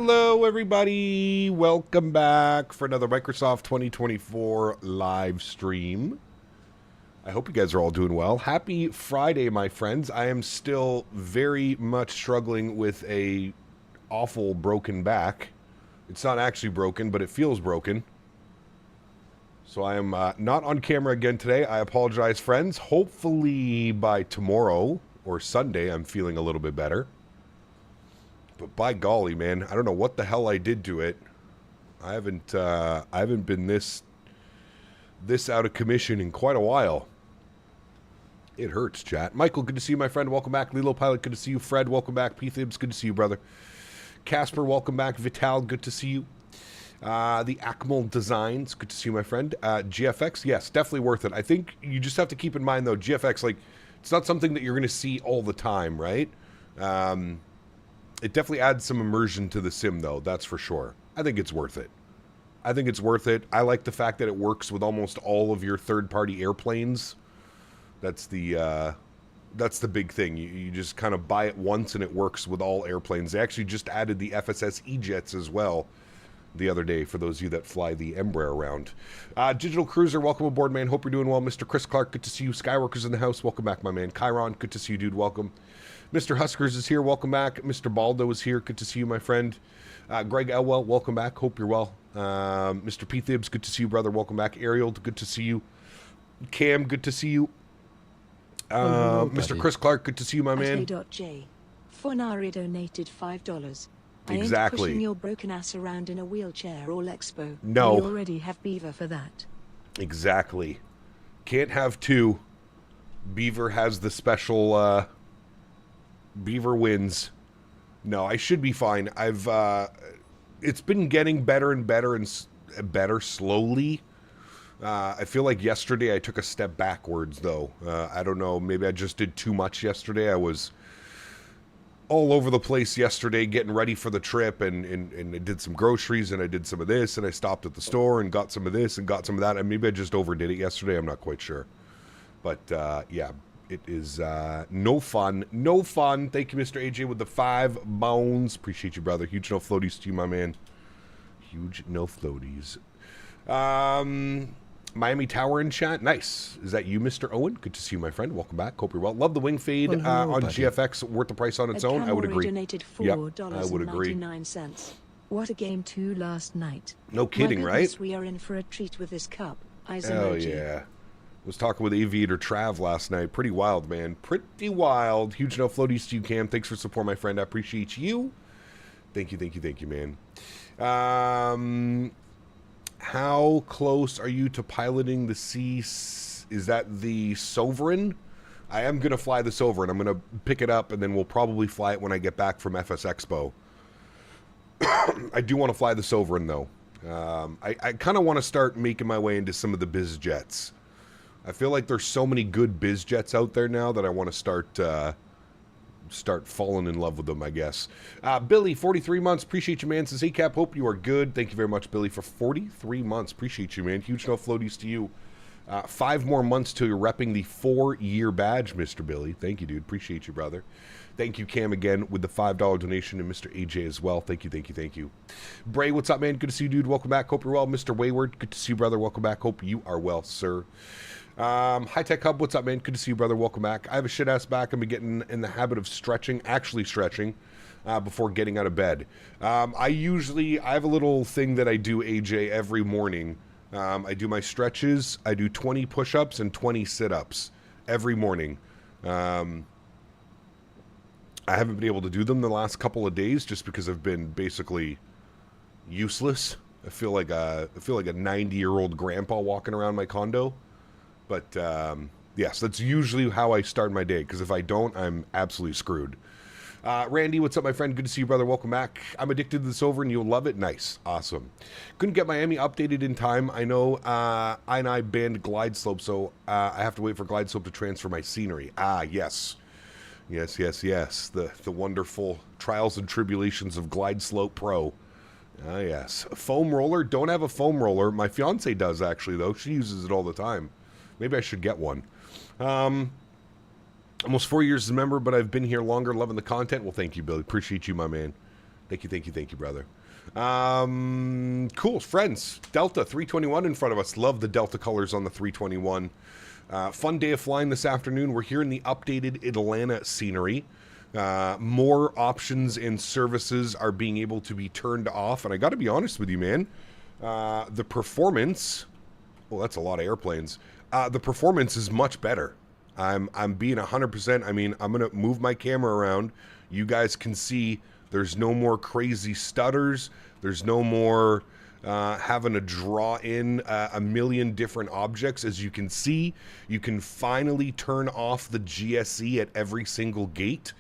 Hello, everybody. Welcome back for another Microsoft 2024 live stream. I hope you guys are all doing well. Happy Friday, my friends. I am still very much struggling with a awful broken back. It's not actually broken, but it feels broken. So I am not on camera again today. I apologize, friends. Hopefully by tomorrow or Sunday, I'm feeling a little bit better. But by golly, man, I don't know what the hell I did to it. I haven't been this out of commission in quite a while. It hurts, chat. Michael, good to see you, my friend. Welcome back. Lilo Pilot, good to see you. Fred, welcome back. P-Thibs, good to see you, brother. Casper, welcome back. Vital, good to see you. The Acmal Designs, good to see you, my friend. GFX, yes, definitely worth it. I think you just have to keep in mind, though, GFX, like, it's not something that you're going to see all the time, right? It definitely adds some immersion to the sim, though, that's for sure. I think it's worth it. I think it's worth it. I like the fact that it works with almost all of your third-party airplanes. That's the big thing. You just kind of buy it once and it works with all airplanes. They actually just added the FSS E-Jets as well the other day for those of you that fly the Embraer around. Digital Cruiser, welcome aboard, man. Hope you're doing well. Mr. Chris Clark, good to see you. Skyworkers in the house, welcome back, my man. Chiron, good to see you, dude. Welcome. Mr. Huskers is here. Welcome back. Mr. Baldo is here. Good to see you, my friend. Greg Elwell, welcome back. Hope you're well. Mr. P-Thibs, good to see you, brother. Welcome back. Ariel, good to see you. Cam, good to see you. Hello, Mr. buddy. Chris Clark, good to see you, my man. J. Honorary donated $5. Exactly. I ain't pushing your broken ass around in a wheelchair all expo. No. We already have Beaver for that. Exactly. Can't have two. Beaver has the special, Beaver wins. No, I should be fine. It's been getting better and better and better slowly. I feel like yesterday I took a step backwards, though. I don't know. Maybe I just did too much yesterday. I was all over the place yesterday getting ready for the trip, and I did some groceries, and I did some of this, and I stopped at the store and got some of this and got some of that. And maybe I just overdid it yesterday. I'm not quite sure. But, yeah, it is no fun. No fun. Thank you, Mr. AJ, with the 5 bones. Appreciate you, brother. Huge no floaties to you, my man. Huge no floaties. Miami Tower in chat. Nice. Is that you, Mr. Owen? Good to see you, my friend. Welcome back. Hope you're well. Love the wing fade Well, hello, on buddy. GFX. Worth the price on its own. I would agree. Donated Yep, I would agree. $4.99. What a game 2 last night. No kidding, My right? goodness, we are in for a treat with this cup. Eyes Oh, emoji. yeah. Was talking with Aviator Trav last night. Pretty wild, man. Pretty wild. Huge no floaties to you, Cam. Thanks for support, my friend. I appreciate you. Thank you, man. How close are you to piloting the C? Is that the Sovereign? I am going to fly the Sovereign. I'm going to pick it up, and then we'll probably fly it when I get back from FS Expo. I do want to fly the Sovereign, though. I kind of want to start making my way into some of the biz jets. I feel like there's so many good biz jets out there now that I want to start falling in love with them, I guess. Billy, 43 months. Appreciate you, man. Says, hey, Cap, hope you are good. Thank you very much, Billy, for 43 months. Appreciate you, man. Huge no floaties to you. 5 more months till you're repping the 4-year badge, Mr. Billy. Thank you, dude. Appreciate you, brother. Thank you, Cam, again, with the $5 donation, and Mr. AJ as well. Thank you. Bray, what's up, man? Good to see you, dude. Welcome back. Hope you're well. Mr. Wayward, good to see you, brother. Welcome back. Hope you are well, sir. High Tech Hub, what's up, man? Good to see you, brother. Welcome back. I have a shit-ass back. I've been getting in the habit of stretching, before getting out of bed. I have a little thing that I do, AJ, every morning. I do my stretches. I do 20 push-ups and 20 sit-ups every morning. I haven't been able to do them the last couple of days just because I've been basically useless. I feel like a 90-year-old grandpa walking around my condo. But, yes, that's usually how I start my day, because if I don't, I'm absolutely screwed. Randy, what's up, my friend? Good to see you, brother. Welcome back. I'm addicted to this over, and you'll love it. Nice. Awesome. Couldn't get Miami updated in time. I know I banned Glide Slope, so I have to wait for Glide Slope to transfer my scenery. Ah, yes. Yes. The wonderful trials and tribulations of Glide Slope Pro. Ah, yes. Foam roller. Don't have a foam roller. My fiance does, actually, though. She uses it all the time. Maybe I should get one. Almost 4 years as a member, but I've been here longer, loving the content. Well, thank you, Billy. Appreciate you, my man. Thank you, brother. Cool, friends. Delta 321 in front of us. Love the Delta colors on the 321. Fun day of flying this afternoon. We're here in the updated Atlanta scenery. More options and services are being able to be turned off. And I got to be honest with you, man. The performance... Well, that's a lot of airplanes. The performance is much better. I'm being 100%. I mean, I'm going to move my camera around. You guys can see there's no more crazy stutters. There's no more having to draw in a million different objects. As you can see, you can finally turn off the GSE at every single gate.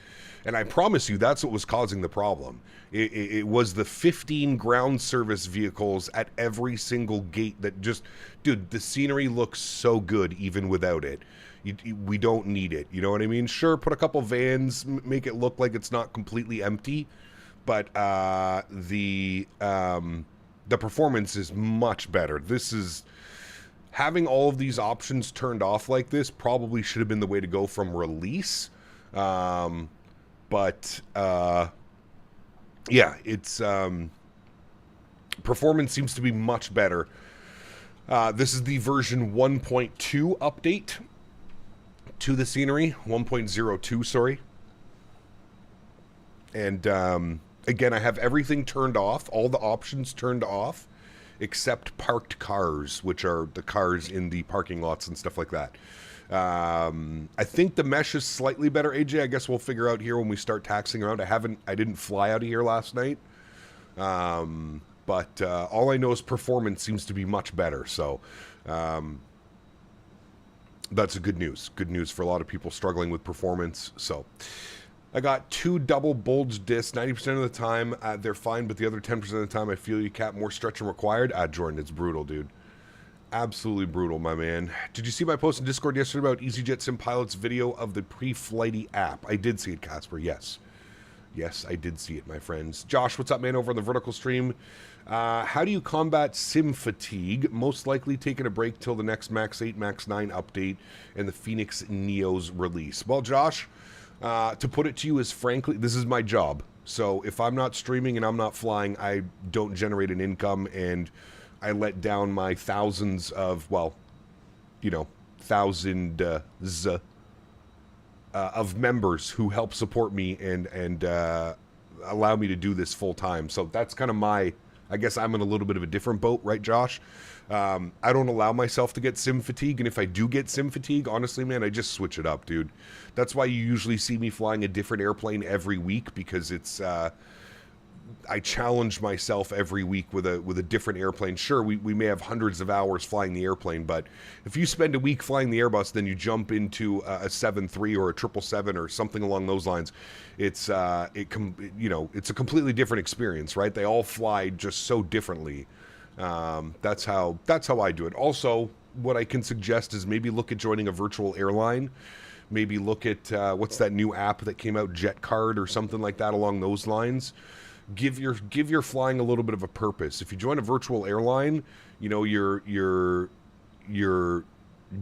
And I promise you, that's what was causing the problem. It was the 15 ground service vehicles at every single gate that just... Dude, the scenery looks so good even without it. We don't need it. You know what I mean? Sure, put a couple vans, make it look like it's not completely empty. But the performance is much better. This is... Having all of these options turned off like this probably should have been the way to go from release. Yeah, it's performance seems to be much better. This is the version 1.2 update to the scenery, 1.02, sorry. And again, I have everything turned off, all the options turned off, except parked cars, which are the cars in the parking lots and stuff like that. I think the mesh is slightly better, AJ. I guess we'll figure out here when we start taxiing around. I didn't fly out of here last night. But all I know is performance seems to be much better. So that's a good news. Good news for a lot of people struggling with performance. So I got 2 double bulge discs. 90% of the time they're fine, but the other 10% of the time I feel you cap more stretching required. Jordan, it's brutal, dude. Absolutely brutal, my man. Did you see my post in Discord yesterday about EasyJet Sim Pilot's video of the pre-flighty app? I did see it, Casper, yes. Yes, I did see it, my friends. Josh, what's up, man, over on the vertical stream? How do you combat sim fatigue? Most likely taking a break till the next Max 8, Max 9 update and the Fenix Neo's release. Well, Josh, to put it to you is frankly, this is my job. So if I'm not streaming and I'm not flying, I don't generate an income, and I let down my thousands of, well, you know, of members who help support me and allow me to do this full time. So that's kind of my, I guess I'm in a little bit of a different boat, right, Josh? I don't allow myself to get sim fatigue, and if I do get sim fatigue, honestly, man, I just switch it up, dude. That's why you usually see me flying a different airplane every week, because it's... I challenge myself every week with a different airplane. Sure, we may have hundreds of hours flying the airplane, but if you spend a week flying the Airbus, then you jump into a 7-3 or a 777 or something along those lines. It's it's a completely different experience, right? They all fly just so differently. That's how I do it. Also, what I can suggest is maybe look at joining a virtual airline. Maybe look at what's that new app that came out, Jet Card or something like that along those lines. Give your flying a little bit of a purpose. If you join a virtual airline, you know, you're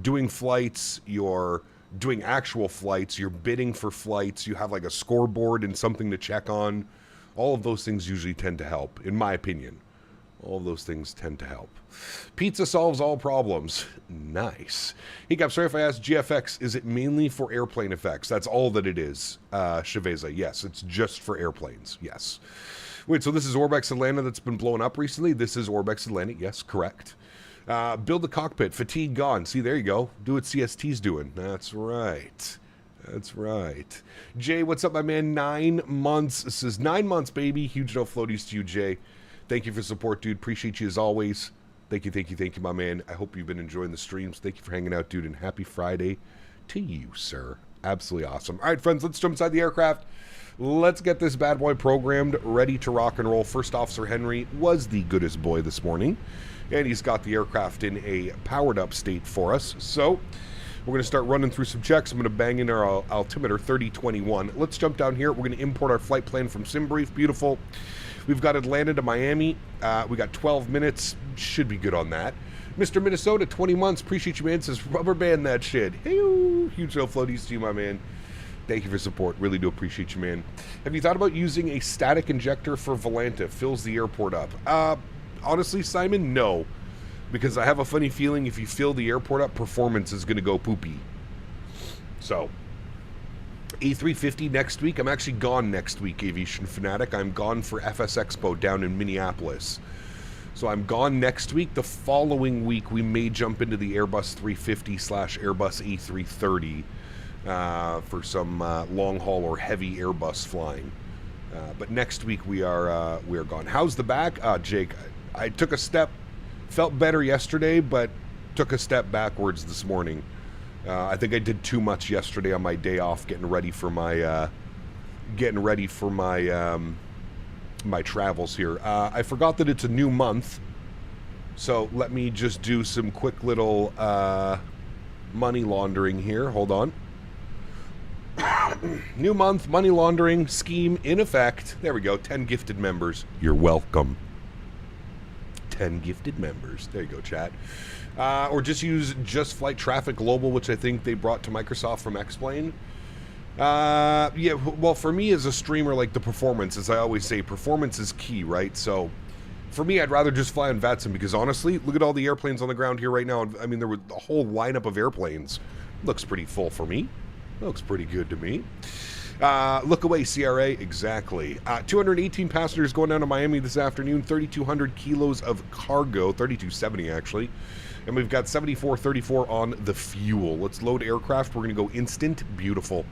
doing flights, you're doing actual flights, you're bidding for flights, you have like a scoreboard and something to check on. All of those things usually tend to help, in my opinion. All of those things tend to help. Pizza solves all problems. Nice. Hey, Cap, sorry if I asked GFX, is it mainly for airplane effects? That's all that it is, Chaveza. Yes, it's just for airplanes. Yes. Wait, so this is Orbex Atlanta that's been blowing up recently? This is Orbex Atlanta. Yes, correct. Build the cockpit. Fatigue gone. See, there you go. Do what CST's doing. That's right. That's right. Jay, what's up, my man? 9 months. This is 9 months, baby. Huge no floaties to you, Jay. Thank you for support, dude. Appreciate you as always. Thank you, my man. I hope you've been enjoying the streams. Thank you for hanging out, dude, and happy Friday to you, sir. Absolutely awesome. All right, friends, let's jump inside the aircraft. Let's get this bad boy programmed, ready to rock and roll. First Officer Henry was the goodest boy this morning, and he's got the aircraft in a powered-up state for us. So we're going to start running through some checks. I'm going to bang in our altimeter 3021. Let's jump down here. We're going to import our flight plan from SimBrief. Beautiful. We've got Atlanta to Miami. We got 12 minutes. Should be good on that. Mr. Minnesota, 20 months. Appreciate you, man. Says rubber band that shit. Hey, huge no floaties to you, my man. Thank you for support. Really do appreciate you, man. Have you thought about using a static injector for Volanta? Fills the airport up. Honestly, Simon, no. Because I have a funny feeling if you fill the airport up, performance is going to go poopy. So, A350 next week. I'm actually gone next week, Aviation Fanatic. I'm gone for FS Expo down in Minneapolis. So I'm gone next week. The following week, we may jump into the Airbus 350 / Airbus A330 for some long haul or heavy Airbus flying. But next week we are gone. How's the back, Jake? I took a step, felt better yesterday, but took a step backwards this morning. I think I did too much yesterday on my day off, getting ready for my my travels here. I forgot that it's a new month, so let me just do some quick little money laundering here. Hold on. New month, money laundering scheme in effect. There we go. 10 gifted members. You're welcome. 10 gifted members. There you go, chat. Or just use Flight Traffic Global, which I think they brought to Microsoft from X-Plane. Yeah, well, for me as a streamer, like the performance, as I always say, performance is key, right? So, for me, I'd rather just fly on Vatsim because honestly, look at all the airplanes on the ground here right now. I mean, there was a whole lineup of airplanes. Looks pretty full for me. Looks pretty good to me. Look away, CRA. Exactly. 218 passengers going down to Miami this afternoon. 3,200 kilos of cargo. 3,270 actually. And we've got 7434 on the fuel. Let's load aircraft. We're going to go instant. Beautiful.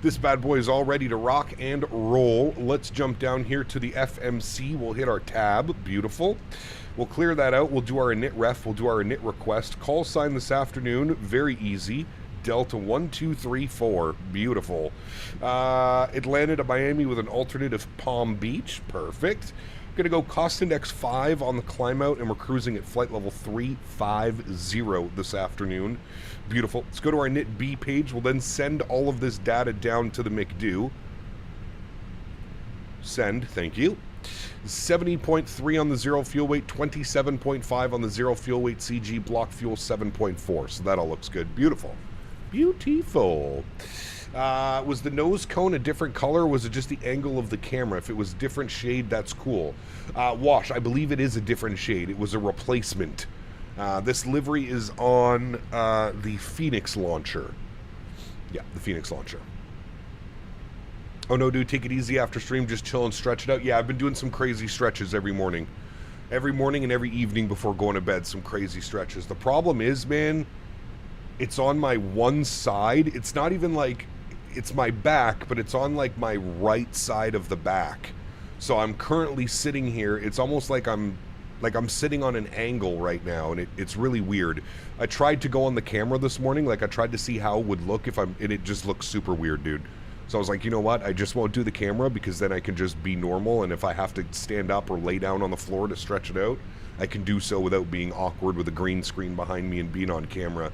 This bad boy is all ready to rock and roll. Let's jump down here to the FMC. We'll hit our tab. Beautiful. We'll clear that out. We'll do our init ref. We'll do our init request. Call sign this afternoon. Very easy. Delta 1234. Beautiful. It landed at Miami with an alternate of Palm Beach. Perfect. Going to go cost index 5 on the climb out, and we're cruising at flight level 350 this afternoon. Beautiful. Let's go to our init B page. We'll then send all of this data down to the McDo. Send. Thank you. 70.3 on the zero fuel weight, 27.5 on the zero fuel weight CG, block fuel 7.4. So that all looks good. Beautiful. Beautiful. Was the nose cone a different color, or was it just the angle of the camera? If it was different shade, that's cool. Wash, I believe it is a different shade. It was a replacement. This livery is on the Fenix launcher. Yeah, the Fenix launcher. Oh no, dude, take it easy after stream. Just chill and stretch it out. Yeah, I've been doing some crazy stretches every morning. Every morning and every evening before going to bed, some crazy stretches. The problem is, man, it's on my one side. It's not even like it's my back, but it's on like my right side of the back. So I'm currently sitting here. It's almost like I'm sitting on an angle right now, and it's really weird. I tried to go on the camera this morning. Like I tried to see how it would look if and it just looks super weird, dude. So I was like, you know what? I just won't do the camera because then I can just be normal, and if I have to stand up or lay down on the floor to stretch it out, I can do so without being awkward with a green screen behind me and being on camera.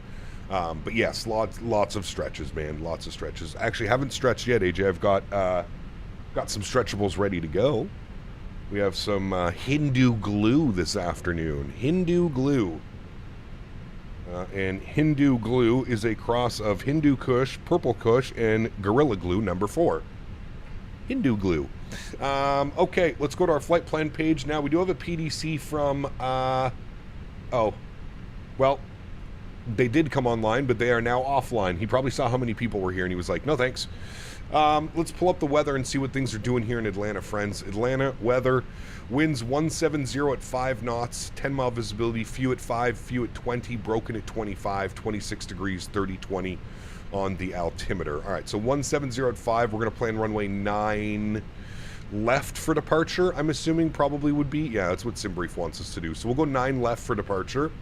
But yes, lots of stretches, man. Lots of stretches. Actually, haven't stretched yet, AJ. I've got some stretchables ready to go. We have some Hindu glue this afternoon. Hindu glue. And Hindu glue is a cross of Hindu Kush, Purple Kush, and Gorilla Glue number 4. Hindu glue. Okay, let's go to our flight plan page now. We do have a PDC from, oh, well, they did come online, but they are now offline. He probably saw how many people were here, and he was like, no thanks. Let's pull up the weather and see what things are doing here in Atlanta, friends. Atlanta weather, winds 170 at 5 knots, 10-mile visibility, few at 5, few at 20, broken at 25, 26 degrees, 30-20 on the altimeter. All right, so 170 at 5, we're going to plan runway 9 left for departure, I'm assuming probably would be. Yeah, that's what SimBrief wants us to do. So we'll go 9 left for departure.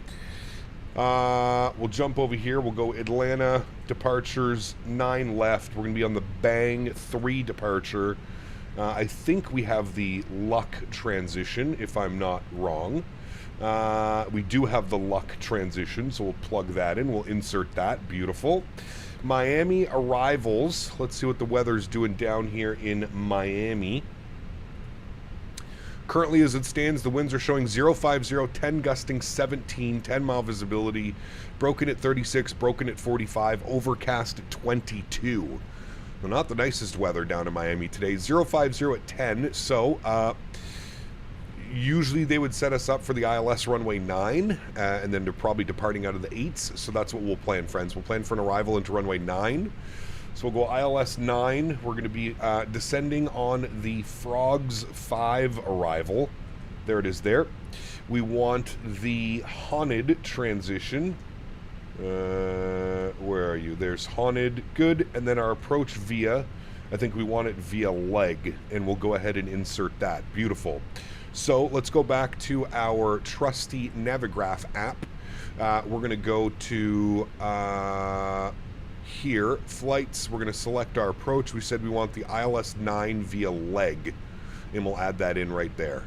We'll jump over here. We'll go Atlanta departures 9 left. We're going to be on the Bang 3 departure. I think we have the Luck transition, if I'm not wrong. We do have the Luck transition, so we'll plug that in. We'll insert that. Beautiful. Miami arrivals. Let's see what the weather's doing down here in Miami. Currently, as it stands, the winds are showing 050, 10 gusting, 17, 10-mile visibility, broken at 36, broken at 45, overcast at 22. Well, not the nicest weather down in Miami today. 050 at 10. So, usually they would set us up for the ILS runway 9, and then they're probably departing out of the 8s. So that's what we'll plan, friends. We'll plan for an arrival into runway 9. So we'll go ILS 9. We're going to be descending on the Frogs 5 arrival. There it is there. We want the haunted transition. Where are you? There's haunted. Good. And then our approach via, I think we want it via leg, and we'll go ahead and insert that. Beautiful. So let's go back to our trusty Navigraph app. We're going to go to here, flights. We're going to select our approach. We said we want the ILS 9 via leg, and we'll add that in right there.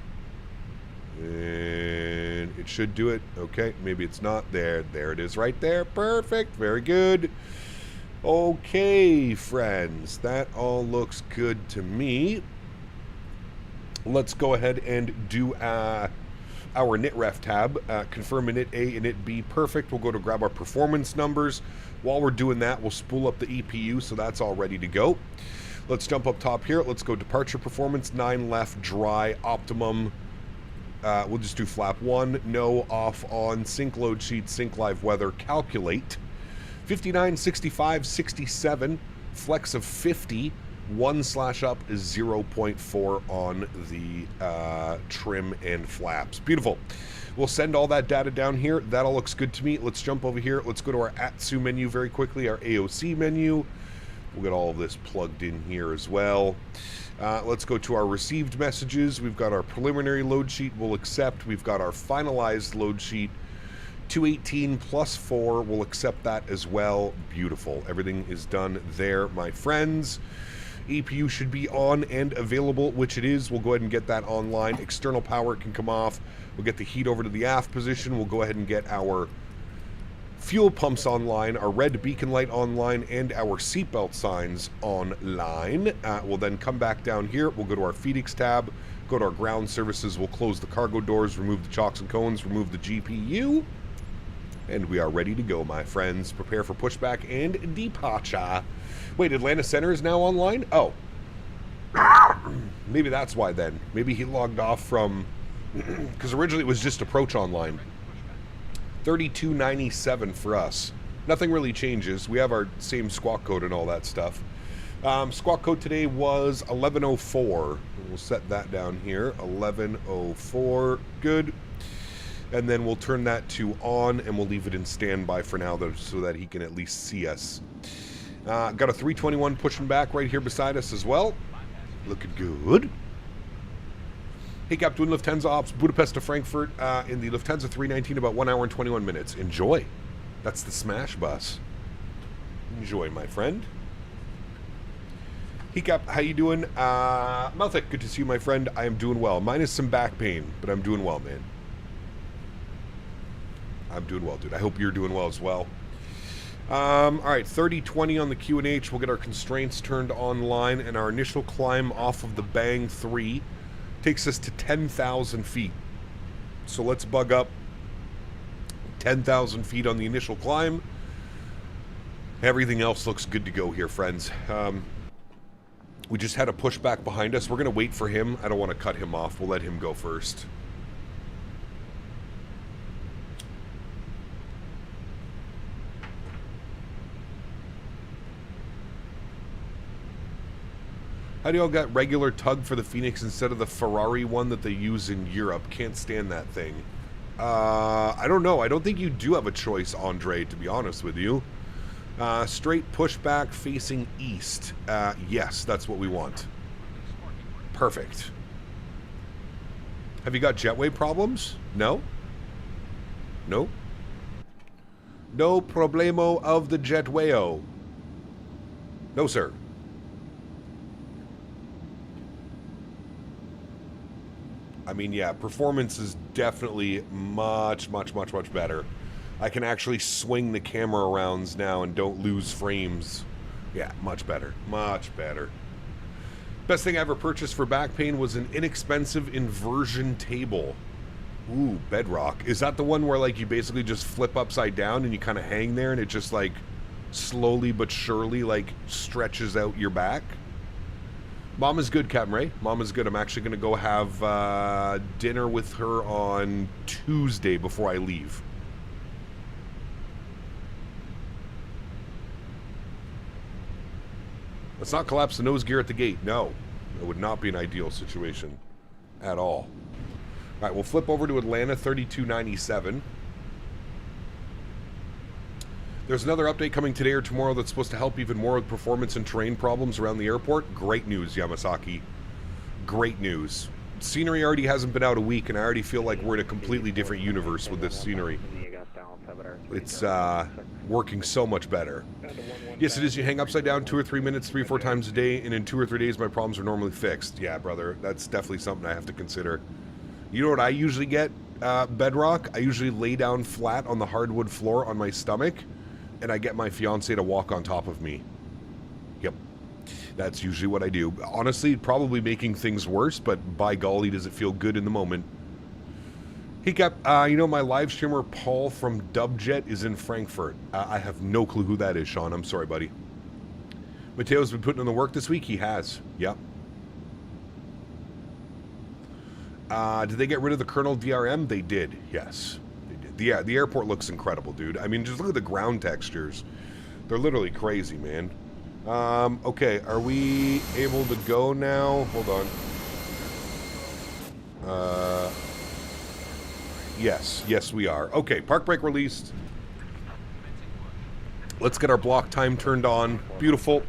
And it should do it. Okay, maybe it's not. There it is right there. Perfect. Very good. Okay, friends. That all looks good to me. Let's go ahead and do our NITREF tab. Confirm init A, init B. Perfect. We'll go to grab our performance numbers. While we're doing that, we'll spool up the EPU, so that's all ready to go. Let's jump up top here. Let's go departure performance. 9 left, dry, optimum. We'll just do flap 1, no, off, on, sync load sheet, sync live weather, calculate. 59, 65, 67, flex of 50, 1/up is 0.4 on the trim and flaps. Beautiful. We'll send all that data down here. That all looks good to me. Let's jump over here. Let's go to our AlexSiu menu very quickly, our AOC menu. We'll get all of this plugged in here as well. Let's go to our received messages. We've got our preliminary load sheet. We'll accept. We've got our finalized load sheet. 218 plus 4. We'll accept that as well. Beautiful. Everything is done there, my friends. EPU should be on and available, which it is. We'll go ahead and get that online. External power can come off. We'll get the heat over to the aft position. We'll go ahead and get our fuel pumps online, our red beacon light online, and our seatbelt signs online. We'll then come back down here. We'll go to our Fenix tab, go to our ground services. We'll close the cargo doors, remove the chocks and cones, remove the GPU, and we are ready to go, my friends. Prepare for pushback and departure. Wait, Atlanta Center is now online? Oh. Maybe that's why then. Maybe he logged off from... because originally it was just approach online. 3297 for us. Nothing really changes. We have our same squawk code and all that stuff. Squawk code today was 1104. We'll set that down here. 1104. Good. And then we'll turn that to on, and we'll leave it in standby for now so that he can at least see us. Got a 321 pushing back right here beside us as well. Looking good. Hey, Cap, doing Lufthansa Ops, Budapest to Frankfurt in the Lufthansa 319, about 1 hour and 21 minutes. Enjoy. That's the smash bus. Enjoy, my friend. Hey, Cap, how you doing? Malthik, good to see you, my friend. I am doing well. Minus some back pain, but I'm doing well, man. I'm doing well, dude. I hope you're doing well as well. All right, 3020 on the QNH. We'll get our constraints turned online, and our initial climb off of the Bang 3 takes us to 10,000 feet. So let's bug up 10,000 feet on the initial climb. Everything else looks good to go here, friends. We just had a pushback behind us. We're going to wait for him. I don't want to cut him off. We'll let him go first. How do y'all got regular tug for the Fenix instead of the Ferrari one that they use in Europe? Can't stand that thing. I don't know. I don't think you do have a choice, Andre, to be honest with you. Straight pushback facing east. Yes, that's what we want. Perfect. Have you got jetway problems? No? No? No problemo of the jetwayo. No, sir. I mean, yeah, performance is definitely much better. I can actually swing the camera arounds now and don't lose frames. Yeah, much better. Much better. Best thing I ever purchased for back pain was an inexpensive inversion table. Ooh, Bedrock. Is that the one where, like, you basically just flip upside down and you kind of hang there and it just, like, slowly but surely, like, stretches out your back. Mama's good, Captain Ray. Mama's good. I'm actually going to go have dinner with her on Tuesday before I leave. Let's not collapse the nose gear at the gate. No, it would not be an ideal situation at all. All right, we'll flip over to Atlanta 3297. There's another update coming today or tomorrow that's supposed to help even more with performance and terrain problems around the airport. Great news, Yamasaki. Great news. Scenery already hasn't been out a week, and I already feel like we're in a completely different universe with this scenery. It's working so much better. Yes, it is. You hang upside down 2 or 3 minutes, 3 or 4 times a day, and in 2 or 3 days, my problems are normally fixed. Yeah, brother, that's definitely something I have to consider. You know what I usually get, Bedrock? I usually lay down flat on the hardwood floor on my stomach, and I get my fiance to walk on top of me. Yep. That's usually what I do. Honestly, probably making things worse, but by golly, does it feel good in the moment. Hey, Cap, you know, my live streamer Paul from Dubjet is in Frankfurt. I have no clue who that is, Sean. I'm sorry, buddy. Mateo's been putting in the work this week? He has. Yep. Did they get rid of the Colonel DRM? They did, yes. They did. The airport looks incredible, dude. I mean, just look at the ground textures. They're literally crazy, man. Okay, are we able to go now? Hold on. Yes, we are. Okay, park brake released. Let's get our block time turned on. Beautiful.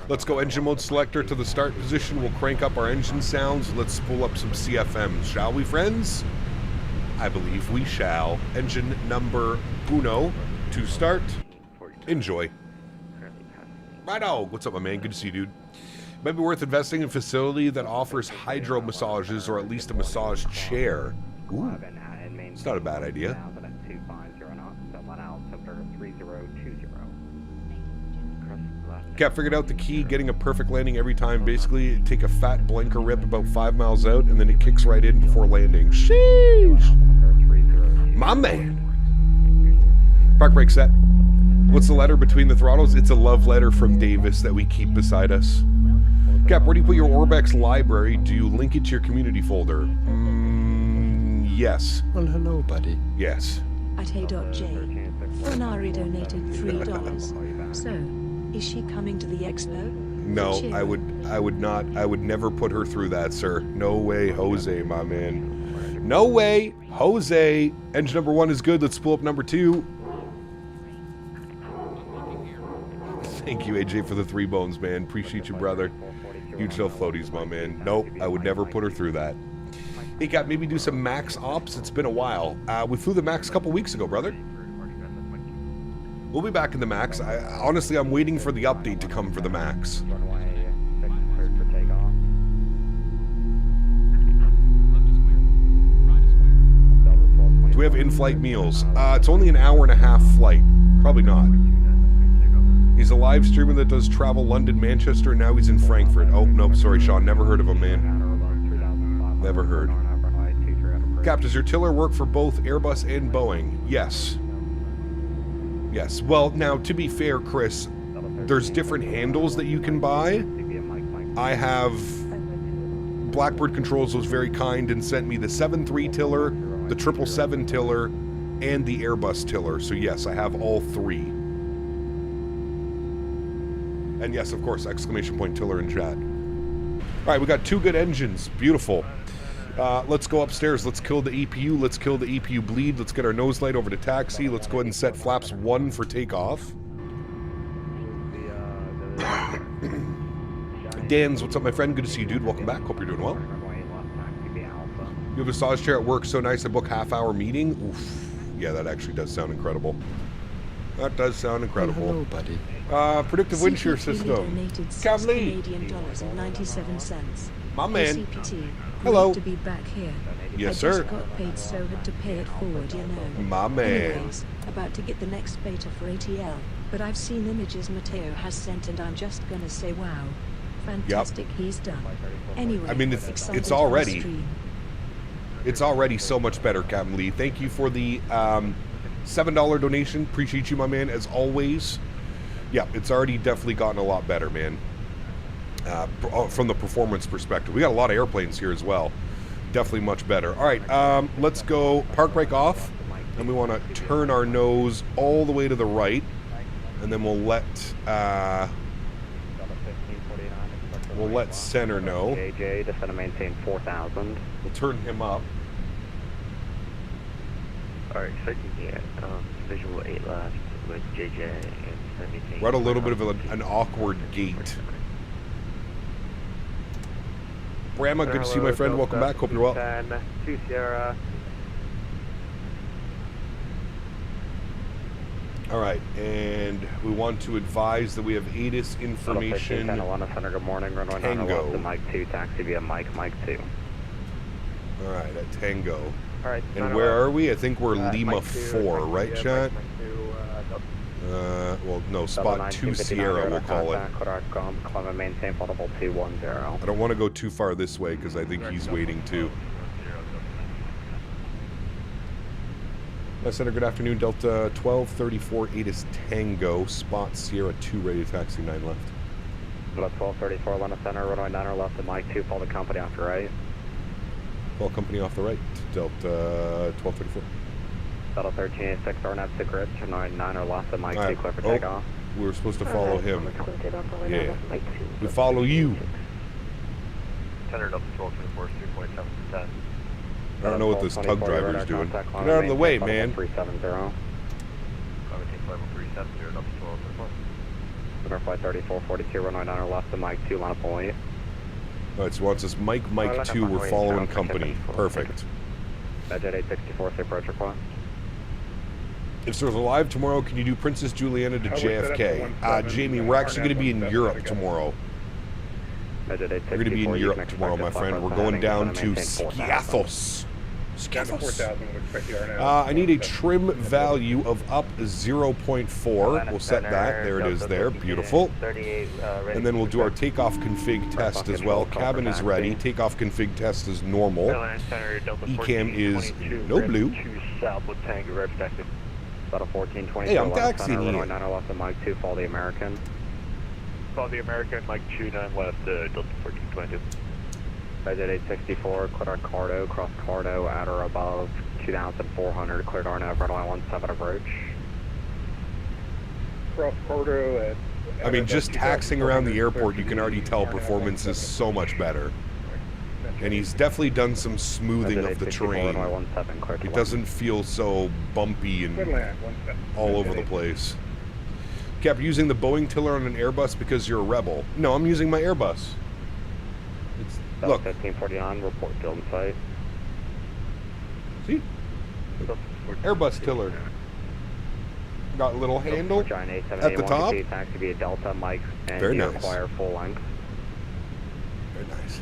Let's go engine mode selector to the start position. We'll crank up our engine sounds. Let's spool up some CFMs, shall we, friends? I believe we shall. Engine number uno to start. Enjoy. Righto. What's up, my man? Good to see you, dude. Might be worth investing in a facility that offers hydro massages or at least a massage chair. Ooh. It's not a bad idea. Cap figured out the key, getting a perfect landing every time. Basically, take a fat blinker rip about 5 miles out, and then it kicks right in before landing. Sheesh! My man! Park brake set. What's the letter between the throttles? It's a love letter from Davis that we keep beside us. Cap, where do you put your Orbex library? Do you link it to your community folder? Yes. Well, hello, buddy. Yes. At AyeDoc J. Honorary donated $3. So, is she coming to the expo? No, I would not. I would never put her through that, sir. No way, Jose, my man. No way, Jose. Engine number 1 is good. Let's pull up number 2. Thank you, AJ, for the 3 bones, man. Appreciate you, brother. Huge no floaties, my man. Nope, I would never put her through that. Hey, Cap, maybe do some max ops. It's been a while. We flew the max a couple weeks ago, brother. We'll be back in the max. Honestly, I'm waiting for the update to come for the max. Do we have in-flight meals? It's only an hour and a half flight. Probably not. He's a live streamer that does travel London, Manchester, and now he's in Frankfurt. Oh, nope, sorry, Sean. Never heard of him, man. Never heard. Cap, does your tiller work for both Airbus and Boeing? Yes. Yes. Well, now, to be fair, Chris, there's different handles that you can buy. I have... Blackbird Controls was very kind and sent me the 7.3 tiller, the 777 tiller, and the Airbus tiller. So yes, I have all 3. And yes, of course, exclamation point tiller in chat. All right, we got 2 good engines. Beautiful. Let's go upstairs. Let's kill the EPU. Let's kill the EPU bleed. Let's get our nose light over to taxi. Let's go ahead and set flaps 1 for takeoff. Dan's, what's up, my friend? Good to see you, dude. Welcome back. Hope you're doing well. You have a massage chair at work. So nice. I book half-hour meeting. Oof. Yeah, that actually does sound incredible. That does sound incredible. Hello, buddy. Predictive wind shear system. Canadian dollars and 97 cents. My man. ACPT. Hello. To be back here. Yes, I sir. just got paid so had to pay it forward, you know. My man. Anyways, about to get the next beta for ATL, but I've seen images Mateo has sent and I'm just gonna say wow. Fantastic, he's done. Anyway, I mean, it's already... It's already so much better, Captain Lee. Thank you for the $7 donation. Appreciate you, my man, as always. Yeah, it's already definitely gotten a lot better, man. From the performance perspective. We got a lot of airplanes here as well. Definitely much better. All right, let's go park brake off. And we want to turn our nose all the way to the right. And then we'll let center know. JJ, just going to maintain 4,000. We'll turn him up. Alright, expecting the visual 8 left with JJ and 17. We're at a little bit of an awkward gate. Brahma, good to see you, my friend. Welcome back. Hope you're well. 2 Sierra. All right, and we want to advise that we have ATIS information. Center, good morning. Runway Tango. Mike 2, taxi via Mike 2. All right, at Tango. All right. And where are we? I think we're Lima Mike 2, 4, right, chat? Well, no, spot 2 Sierra, we'll call it. Maintain potable 210. I don't want to go too far this way because I think he's waiting too. Center, good afternoon. Delta 1234 ATIS Tango, spot Sierra 2, ready to taxi 9 left. Delta 1234, Atlanta Center, runway 9 left to Mike 2, follow the company off the right. Follow company off the right, Delta 1234. Delta 1386, RNAV to grid, runway 9 left to Mike 2, clear for takeoff. We were supposed to follow him. Yeah, we follow you. Center Delta 1224, 3.7%. I don't know what this tug driver's doing. Get out of the way, man. 370. Center flight 3442, runway 9 left to Mike 2, line up only. All right, so wants us Mike 2, we're following company. Perfect. Jet 864, say approach request. If there's a live tomorrow, can you do Princess Juliana to JFK? Jamie, we're actually going to be in Europe tomorrow. We're going to be in Europe tomorrow, my friend. We're going down to Skiathos. I need a trim value of up 0.4. We'll set that. There it is there. Beautiful. And then we'll do our takeoff config test as well. Cabin is ready. Takeoff config test is normal. ECAM is no blue. Hey, I'm taxiing you. Mike 2, follow the American. Follow the American, Mike 2, 9 left, Delta 1422. Jet 864, cleared on Cardo, cross Cardo at or above 2,400, cleared RNAV, runway 17 approach. Cross Cardo at... I mean, just taxiing around the airport, you can already tell performance is so much better. And he's definitely done some smoothing of the terrain. It doesn't feel so bumpy and all over the place. Cap, you're using the Boeing tiller on an Airbus because you're a rebel. No, I'm using my Airbus. Look. 1549, report field site. See? Airbus tiller. Got a little handle at the top. Taxi via Delta, Mike, and very nice. Require full length. Very nice.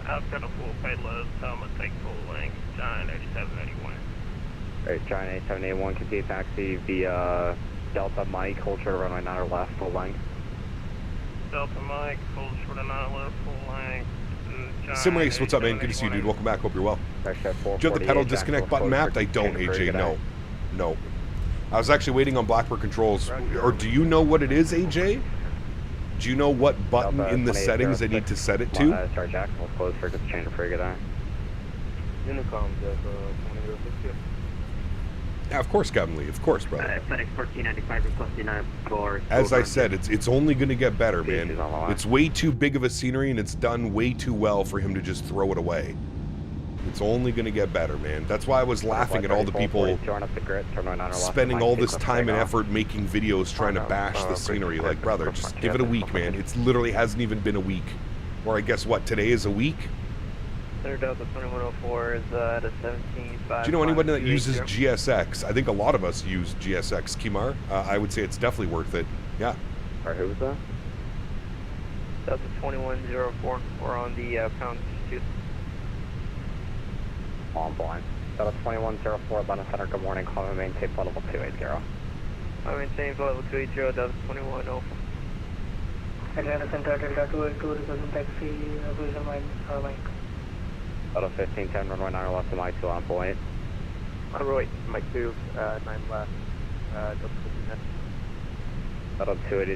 I've got a full payload, so I'm going to take full length, Giant 8781. Alright, Giant 8781, continue taxi via Delta, Mike, hold short runway 9 or left, full length. Delta, Mike, hold short of 9 left, full length. Simrace, what's up, man? Good to see you, dude. Welcome back. Hope you're well. Do you have the pedal disconnect button mapped? I don't, AJ. No. No. I was actually waiting on Blackbird controls. Or do you know what it is, AJ? Do you know what button in the settings I need to set it to? Sorry, Jack. We'll close for just change of frigate eye. Unicom, Delta Yeah, of course, Captain Lee. Of course, brother. Fenix 1495 requesting for... As I said, it's only going to get better, man. It's way too big of a scenery, and it's done way too well for him to just throw it away. It's only going to get better, man. That's why I was laughing at all the people spending all this time and effort making videos trying to bash the scenery. Like, brother, just give it a week, man. It's literally hasn't even been a week. Or I guess what, today is a week? Delta 2104 is at a 17.5. Do you know anybody that uses GSX? I think a lot of us use GSX. Kimar, I would say it's definitely worth it. Yeah. Alright, who was that? Delta 2104. We're on the pound 2. On blind. Delta 2104, Atlanta Center, good morning. Call me maintain flight level 280. I maintain flight level 280, Delta 2104. Atlanta Center, Delta 282, requesting taxi, Souza, Mike. Delta 1510, runway 9 left to Mike 2 on point. Runway Mike 2, 9 left, Delta 1510.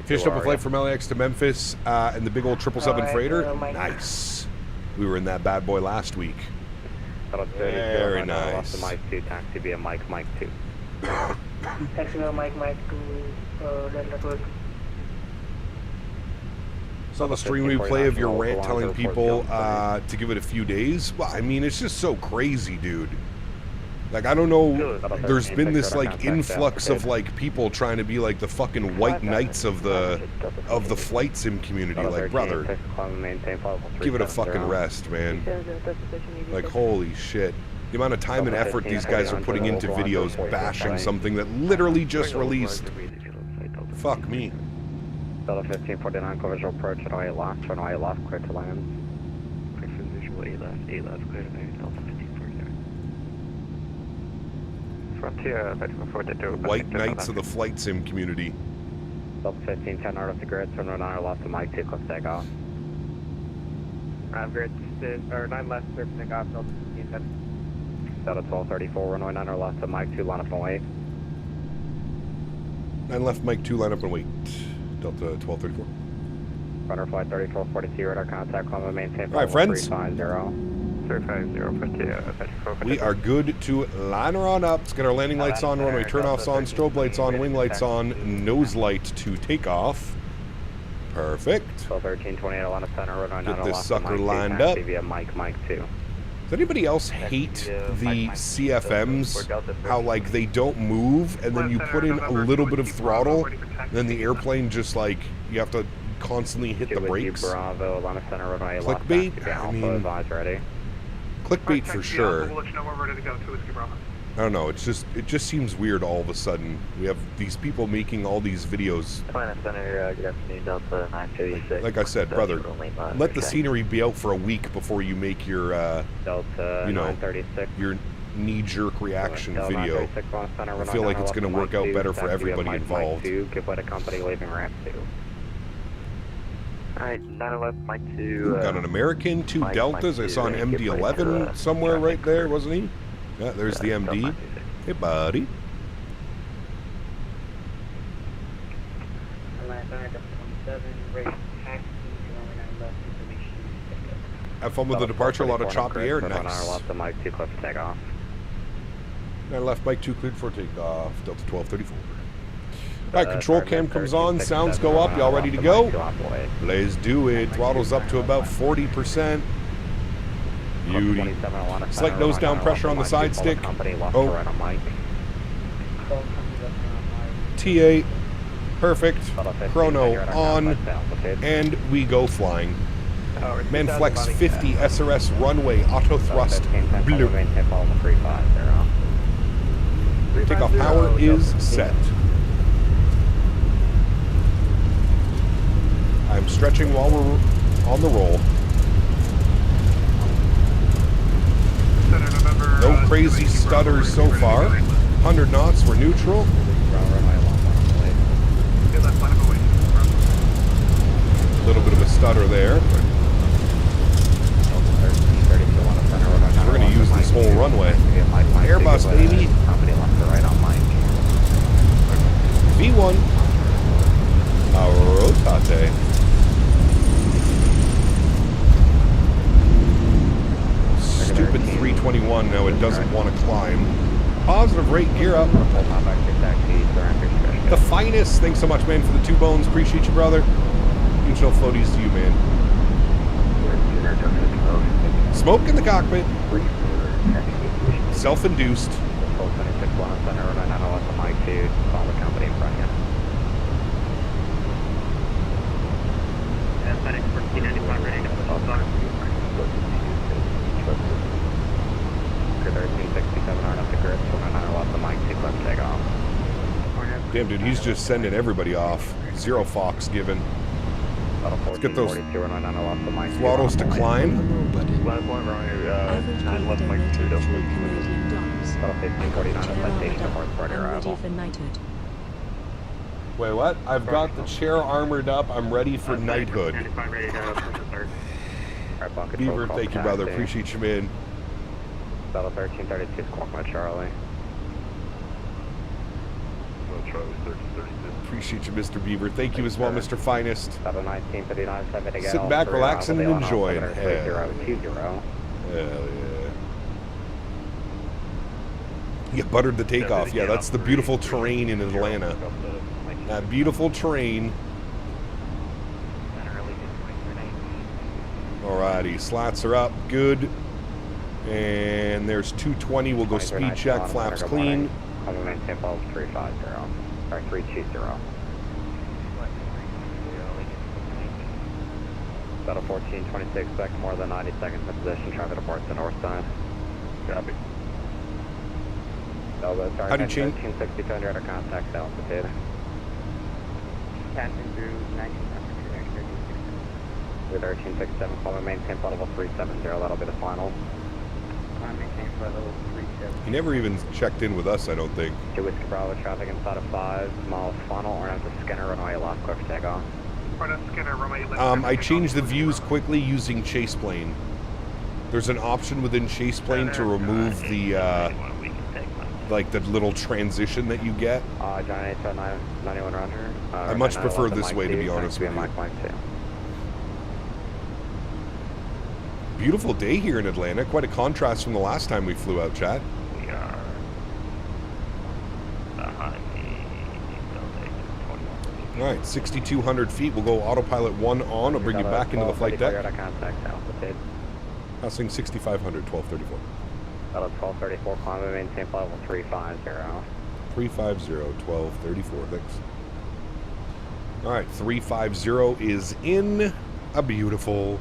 Finished up a flight from LAX to Memphis and the big old 777 freighter. Nice. We were in that bad boy last week. Very nice. Mike 2, taxi via Mike 2. Taxi via Mike 2, Delta 12. Saw the stream replay of your rant telling people to give it a few days. Well, I mean, it's just so crazy, dude. Like, I don't know, there's been this, like, influx of, like, people trying to be, like, the fucking white knights of the flight sim community. Like, brother, give it a fucking rest, man. Like, holy shit. The amount of time and effort these guys are putting into videos bashing something that literally just released. Fuck me. Delta 1549, clear visual approach at 08 left, turn 08 left, clear to land. Clear for visual 8 left, clear to land, Delta 1549. Frontier, 1542. White knights of the flight sim community. Delta 1510, out of the grid, turn 9 left to Mike 2, cliff takeoff. Grid, or 9 left, clear for takeoff, Delta 1510. Delta 1234, runway 9 left to Mike 2, line up and wait. 9 left, Mike 2, line up and wait. Delta 1234. Runner flight 3442, radar contact, climb and maintain. All right, friends. 350. We are good to line her on up. Let's get our landing lights on, runway turnoffs on, strobe lights on, wing lights on, nose light to take off. Perfect. 1328, Atlanta Center, runway 9 Get this left, sucker Mike 2, lined taxi up. via Mike 2. Does anybody else hate the CFMs? How, like, they don't move, and then you put in a little bit of throttle, and then the airplane just, like, you have to constantly hit the brakes. Bravo, Atlanta Center, runway left, Clickbait? taxi via I Alpha, mean, advise ready. clickbait for sure. We'll let you know we're ready to go, 2 Whiskey Bravo. I don't know, it just seems weird all of a sudden. We have these people making all these videos. Atlanta Center, good afternoon, Delta 956. Like I said, brother, let the scenery be out for a week before you make your, Delta you know, 936. your knee-jerk reaction Delta video. 936, Atlanta Center, I runway feel like 9 it's going to left, work Mike out 2, better for taxi via everybody Mike involved. 2, give way to company leaving ramp 2. Alright, 9 left, Mike 2. We've got an American, 2 Deltas. I saw an MD-11 somewhere right there, wasn't he? Yeah, there's the MD. Hey, buddy. Have fun with the departure. A lot of choppy air. Nice. left, Mike 2, cliff takeoff. 9 left, Mike 2 cleared for takeoff. Delta 1234. All right, control cam comes on. Sounds go up. Y'all ready to go? Let's do it. Throttle's up to about 40%. Beauty. Slight nose down pressure on the side stick. Oh. TA. Perfect. Chrono on. And we go flying. Man flex 50 SRS runway auto thrust blue. Takeoff power is set. I'm stretching while we're on the roll. No crazy stutters so far. 100 knots, we're neutral. A little bit of a stutter there. We're going to use this whole runway. Airbus, baby. V1. Rotate. Stupid 321, now it doesn't want to climb. Positive rate, gear up. The finest. Thanks so much, man, for the 2 bones. Appreciate you, brother. Huge no floaties to you, man. Smoke in the cockpit. Self-induced. Damn, dude, he's just sending everybody off. 0 Fox given. Let's get those throttles to climb. Wait, what? I've got the chair armored up. I'm ready for knighthood. Beaver, thank you, brother. Appreciate you, man. Delta 1332, Squawk, Charlie. Appreciate you, Mr. Beaver. Thank you as well, Mr. Finest. Sitting Sitting back, relaxing, and enjoying. Hell yeah. You buttered the takeoff. Yeah, that's the beautiful terrain in Atlanta. That beautiful terrain. Alrighty, slats are up. Good. And there's 220. We'll go speed check. Flaps clean. Maintain level 350. Or 320. Battle 1426, expect more than 90 seconds in position. Traffic reports the north side. Copy. How do you change? 1360 to under contact altitude. Passing through 1972. With 1367, call maintain level 370. That'll be the final. Maintain level 370. He never even checked in with us, I don't think. To Whiskey Bravo, traffic inside of 5 miles final, or after Skinner runway left, clear for takeoff. I changed the views quickly using Chase Plane. There's an option within Chase Plane to remove the, like the little transition that you get. John 891 Roger. I much prefer this way, to be honest with you. Beautiful day here in Atlanta. Quite a contrast from the last time we flew out, chat. We are behind the All right, 6,200 feet. We'll go autopilot 1 on. I'll bring you back into the flight deck. Passing 6,500, 1234. Battle 1234, climb maintain level 350. 350, 1234, thanks. All right, 350 is in. A beautiful.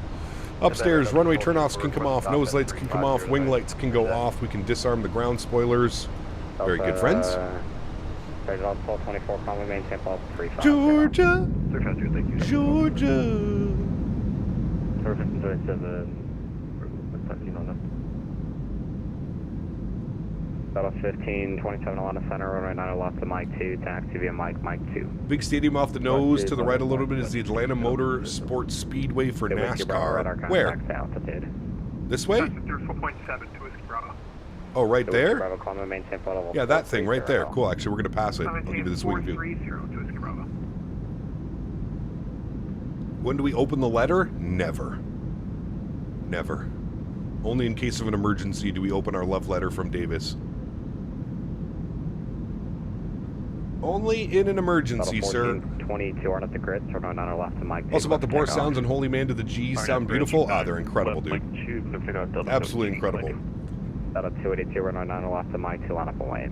Upstairs, runway turnoffs can come off, nose lights can come off, wing lights can go off. We can disarm the ground spoilers. Very good, friends. Georgia! Georgia! Battle 1527 Atlanta Center, runway 90 left to Mike 2, taxi via Mike 2. Big stadium off the nose. To the right a little bit is the Atlanta Motor Sports Speedway for NASCAR. Where? This way? Oh, right there? Yeah, that thing right there. Cool, actually, we're going to pass it. I'll give you this wing view. When do we open the letter? Never. Never. Only in case of an emergency do we open our love letter from Davis. Only in an emergency, sir. 22 on at the grid, turn on our left to Mike. Also about the Boris sounds and Holy Man to the G's sound beautiful. Ah, they're incredible, dude. Absolutely incredible. Battle 282, run on our left to Mike 2, line up and wait.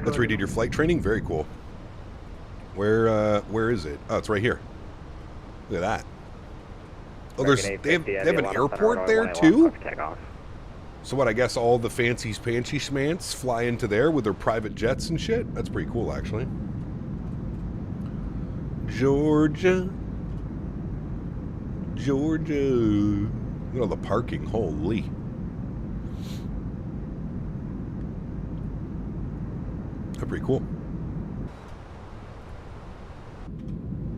Let's redid your flight training. Very cool. Where is it? Oh, it's right here. Look at that. Oh, they have an airport there too? So what, I guess all the fancy spancy schmants fly into there with their private jets and shit? That's pretty cool, actually. Georgia. Georgia. Look at all the parking. Holy. That's pretty cool.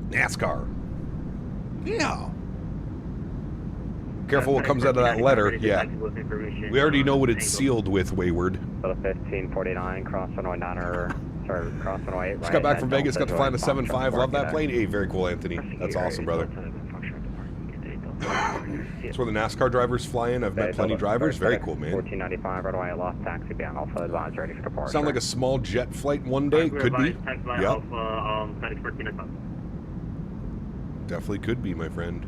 NASCAR. Yeah. Careful what comes out of that letter. Yeah. We already know what it's sealed with, Wayward. 1549, cross runway 9 or... Sorry, cross runway 8. Just got back from Vegas, got to fly in a 7.5. Love that plane. Hey, very cool, Anthony. That's awesome, brother. That's where the NASCAR drivers fly in. I've met plenty of drivers. Very cool, man. 1495, runway lost taxi beyond Alpha Advise, ready for departure. Sound like a small jet flight one day? Could be. Yep. Definitely could be, my friend.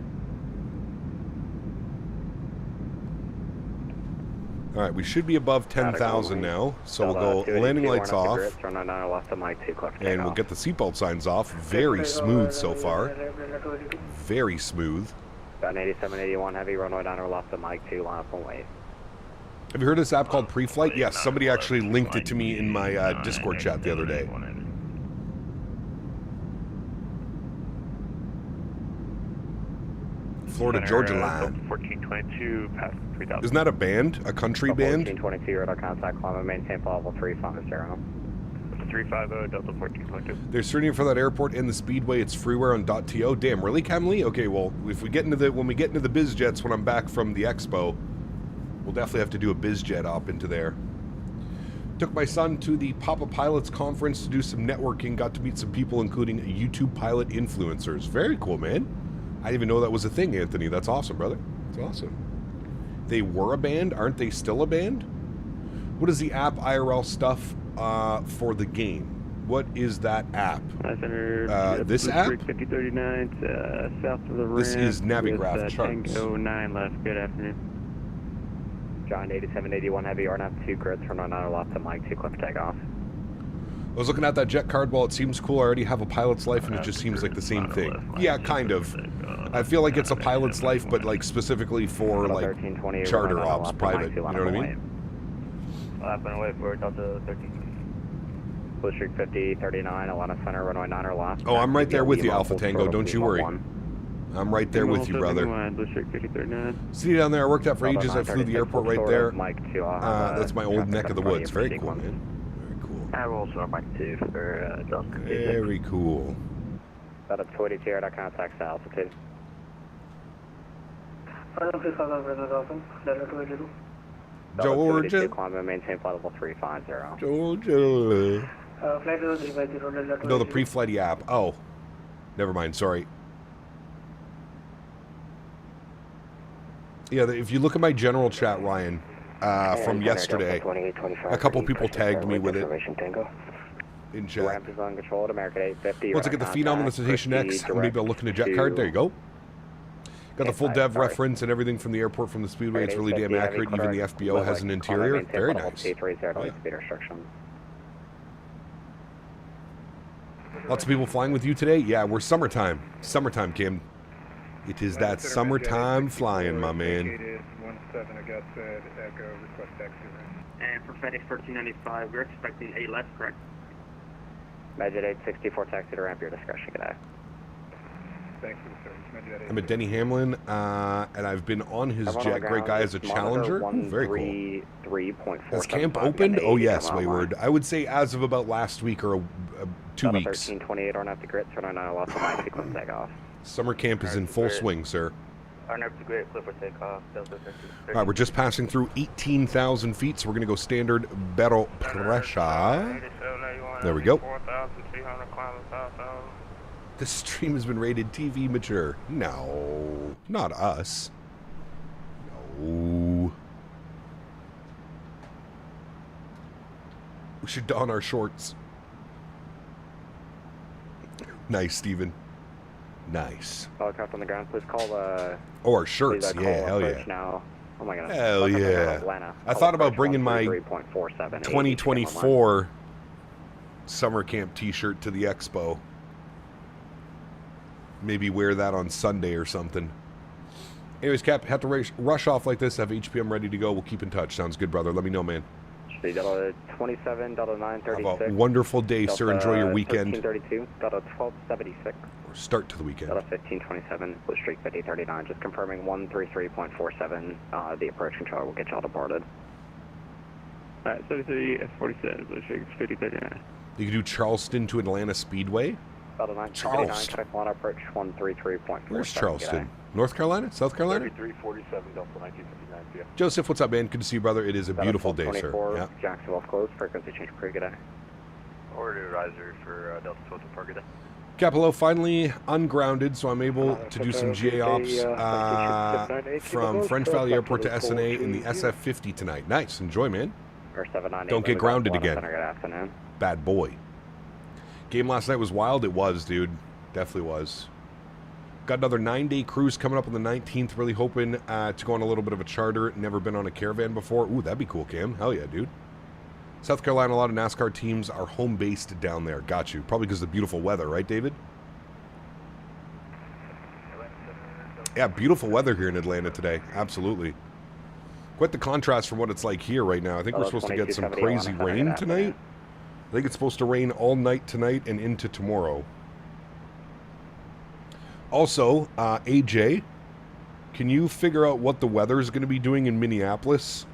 All right, we should be above 10,000 now, so we'll go landing lights off, and we'll get the seatbelt signs off. Very smooth so far. Very smooth. About 8781 heavy, runway 9 or left to Mike 2, line up and wait. Have you heard of this app called Pre-Flight? Yes, somebody actually linked it to me in my Discord chat the other day. Florida Georgia line. 1422 past 3000. Isn't that a band? A country band? 1422 radar contact, climb and maintain level 350. 350 Delta 1422. They're searching for that airport and the speedway. It's freeware on .to. Damn, really, Camly? Okay, well, if we get into the when we get into the biz jets when I'm back from the expo, we'll definitely have to do a biz jet up into there. Took my son to the Papa Pilots conference to do some networking. Got to meet some people, including YouTube pilot influencers. Very cool, man. I didn't even know that was a thing, Anthony. That's awesome, brother. That's awesome. They were a band. Aren't they still a band? What is the app IRL stuff for the game? What is that app? This app? 5039 south of the ramp. This is Navigraph charts. Tango 9 left. Good afternoon. John 8781 heavy RNAV 2 grid turn on 9 left to Mike 2 clip takeoff. I was looking at that jet card. While it seems cool, I already have a pilot's life, and it just seems like the same thing. Yeah, kind of. I feel like it's a pilot's life, but like specifically for like charter ops, private. You know what I mean? I'll happen to wait for Delta 13. Sólríkt 5039 Atlanta Center runway 9 or left. Oh, I'm right there with you, Alpha Tango. Don't you worry. I'm right there with you, brother. See down there, I worked out for ages. I flew the airport right there. That's my old neck of the woods. Very cool, man. Very cool. I will also Mike 2 for Delta. Very cool. That up 22 air contact altitude. Georgia. Climb and maintain flight level 350. Georgia. Flight level 350. No, the pre-flighty app. Oh, never mind. Sorry. Yeah, if you look at my general chat, Ryan, from yesterday, a couple people tagged me with it in chat. Ramp is uncontrolled, American 850. Once I get the Phenom and the Citation X, maybe I'll look in a jet card. There you go. Got the full dev reference and everything from the airport, from the Speedway. It's really damn accurate. Even the FBO has an interior. Very nice. Lots of people flying with you today? Yeah, we're summertime. Summertime, Kim. It is that summertime flying, my man. And for Fenix 1395, we're expecting a left, correct? Magic 864 taxi to ramp, your discretion, good day. Thanks for the service. I'm a Denny Hamlin, and I've been on his jet. Great guy as a challenger. Ooh, very cool. Has camp opened? Oh yes, Wayward. I would say as of about last week or 2 weeks. 1328 on up the grid, turn on 9 left to my sequence takeoff. Summer camp is in full swing, sir. On up the grid, clip for takeoff. Delta 13. All right, we're just passing through 18,000 feet, so we're going to go standard battle pressure. There we go. This stream has been rated TV mature. No, not us. No. We should don our shorts. Nice, Steven. Nice. Helicopter on the ground, please call oh, our shirts. Yeah, hell yeah. Now. Oh my God. Hell yeah. I thought about bringing my 2024 summer camp t-shirt to the expo. Maybe wear that on Sunday or something. Anyways, Cap, have to rush off like this. Have HPM ready to go. We'll keep in touch. Sounds good, brother. Let me know, man. Delta 27, Delta 936. Have a wonderful day, sir. Enjoy your weekend. 1332, Delta 1276. Or start to the weekend. Delta 1527, Sólríkt 5039. Just confirming 133.47. The approach controller will get y'all departed. Alright, 33 F47, Sólríkt 5039. You can do Charleston to Atlanta Speedway. Charleston. Approach 133.47. Where's Charleston? North Carolina? South Carolina? 3347 Delta 1959. Yeah. Joseph, what's up, man? Good to see you, brother. It is a beautiful day, sir. Yeah. Jacksonville closed. Frequency change per good day. Order riser for Delta 12 per good day. Capello finally ungrounded, so I'm able to do some GA ops from French Valley Airport to SNA in the SF50 tonight. Nice. Enjoy, man. Don't get grounded again. Bad boy. Game last night was wild. It was, dude. Definitely was. Got another 9-day cruise coming up on the 19th. Really hoping to go on a little bit of a charter. Never been on a caravan before. Ooh, that'd be cool, Cam. Hell yeah, dude. South Carolina, a lot of NASCAR teams are home-based down there. Got you. Probably because of the beautiful weather, right, David? Yeah, beautiful weather here in Atlanta today. Absolutely. Quite the contrast from what it's like here right now. I think we're supposed to get some crazy rain tonight. I think it's supposed to rain all night tonight and into tomorrow. Also, AJ, can you figure out what the weather is going to be doing in Minneapolis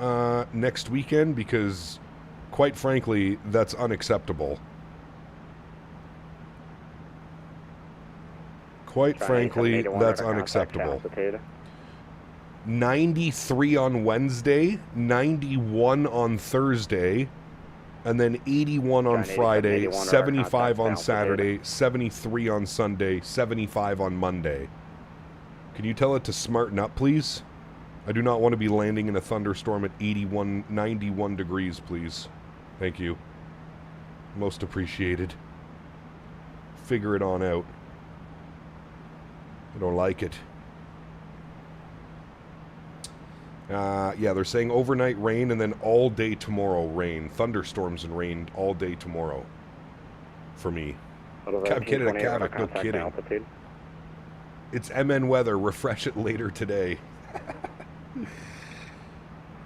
next weekend? Because, quite frankly, that's unacceptable. Quite frankly, that's unacceptable. 93 on Wednesday, 91 on Thursday, And then 81 on Giant Friday, 87, 81 75 on contact, Saturday, 73 on Sunday, 75 on Monday. Can you tell it to smarten up, please? I do not want to be landing in a thunderstorm at 91 degrees, please. Thank you. Most appreciated. Figure it on out. I don't like it. Yeah, they're saying overnight rain and then all day tomorrow rain. Thunderstorms and rain all day tomorrow. For me. I'm kidding, a Kavik, no kidding. Altitude. It's MN weather. Refresh it later today.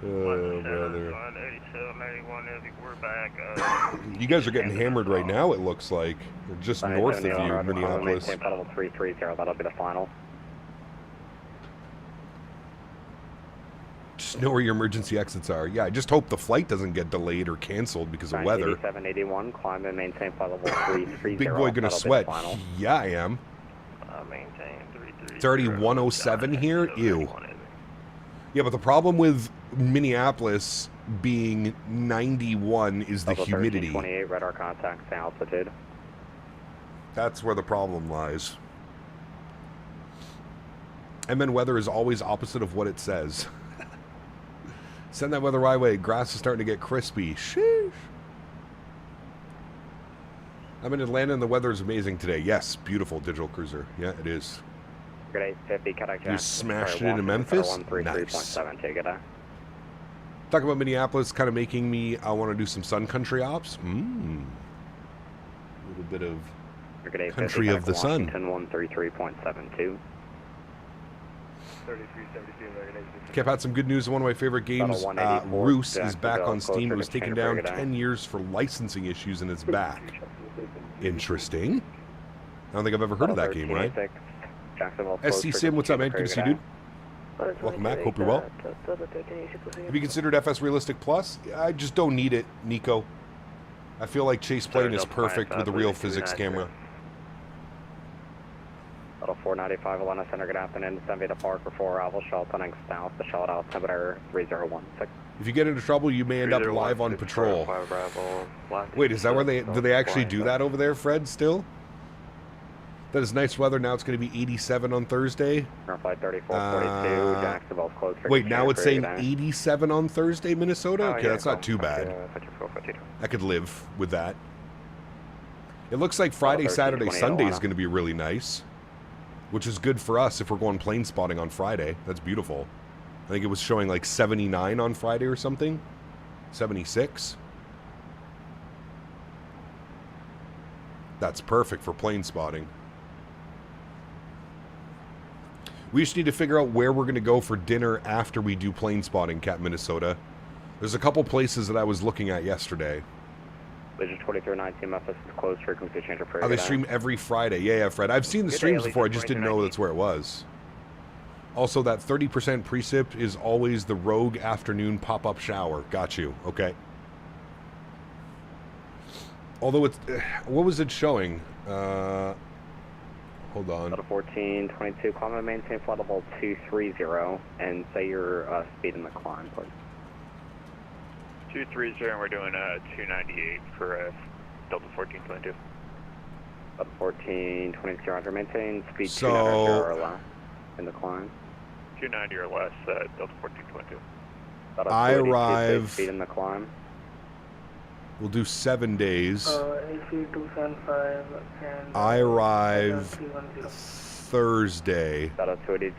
Oh, brother. 87, 81, we're back. You guys are getting hammered right now, it looks like. We're just north of you, Minneapolis. Maintain level 330, that'll be the final. Just know where your emergency exits are. Yeah, I just hope the flight doesn't get delayed or canceled because of weather. 87, 81, climb and maintain flight level 330. Big boy gonna sweat. Yeah, I am. Maintain 330. It's already 107 here. Ew. Yeah, but the problem with Minneapolis being 91 is the humidity. 28, radar contact, altitude. That's where the problem lies. MN weather is always opposite of what it says. Send that weather my way. Grass is starting to get crispy. Sheesh. I'm in Atlanta and the weather is amazing today. Yes, beautiful digital cruiser. Yeah, it is. Good 850, Koch. You smashed it into Memphis? Nice. Talk about Minneapolis kind of making me, I want to do some sun country ops. A little bit of country of the sun. 133.72. Cap had some good news. One of my favorite games, Roos, is back on Steam. It was taken down 10 years for licensing issues and it's back. Interesting. I don't think I've ever heard of that game, right? SC Sim, what's up, man? Good to see you, dude. Welcome back. Hope you're well. Have you considered FS Realistic Plus? I just don't need it, Nico. I feel like Chase Plane is perfect with a real physics camera. Level 495, Atlanta Center, good afternoon. Send me to Park for 4 arrival, shuttle turning south, the shuttle altimeter 3016. If you get into trouble, you may end up live on patrol. Wait, is that where do they actually do that over there, Fred, still? That is nice weather. Now it's going to be 87 on Thursday. Flight 3442, Jacksonville's closed. Wait, now it's saying 87 on Thursday, Minnesota? Okay, that's not too bad. I could live with that. It looks like Friday, Saturday, Sunday is going to be really nice, which is good for us if we're going plane spotting on Friday. That's beautiful. I think it was showing like 79 on Friday or something. 76. That's perfect for plane spotting. We just need to figure out where we're going to go for dinner after we do plane spotting, Cap Minnesota. There's a couple places that I was looking at yesterday. Legion 2319, Memphis is closed, frequency change of they stream every Friday. Yeah, Fred. I've seen the streams before. I just didn't know that's where it was. Also, that 30% precip is always the rogue afternoon pop-up shower. Got you. Okay. Although it's... what was it showing? Hold on. 1422, climb and maintain flight level 230, and say your speed in the climb, please. 230, and we're doing 298 for Delta 1422. Delta 1422, Roger, maintain speed so, 290 or less in the climb. 290 or less, Delta 1422. I arrive... speed in the climb. We'll do 7 days. AC275 and I arrive Thursday.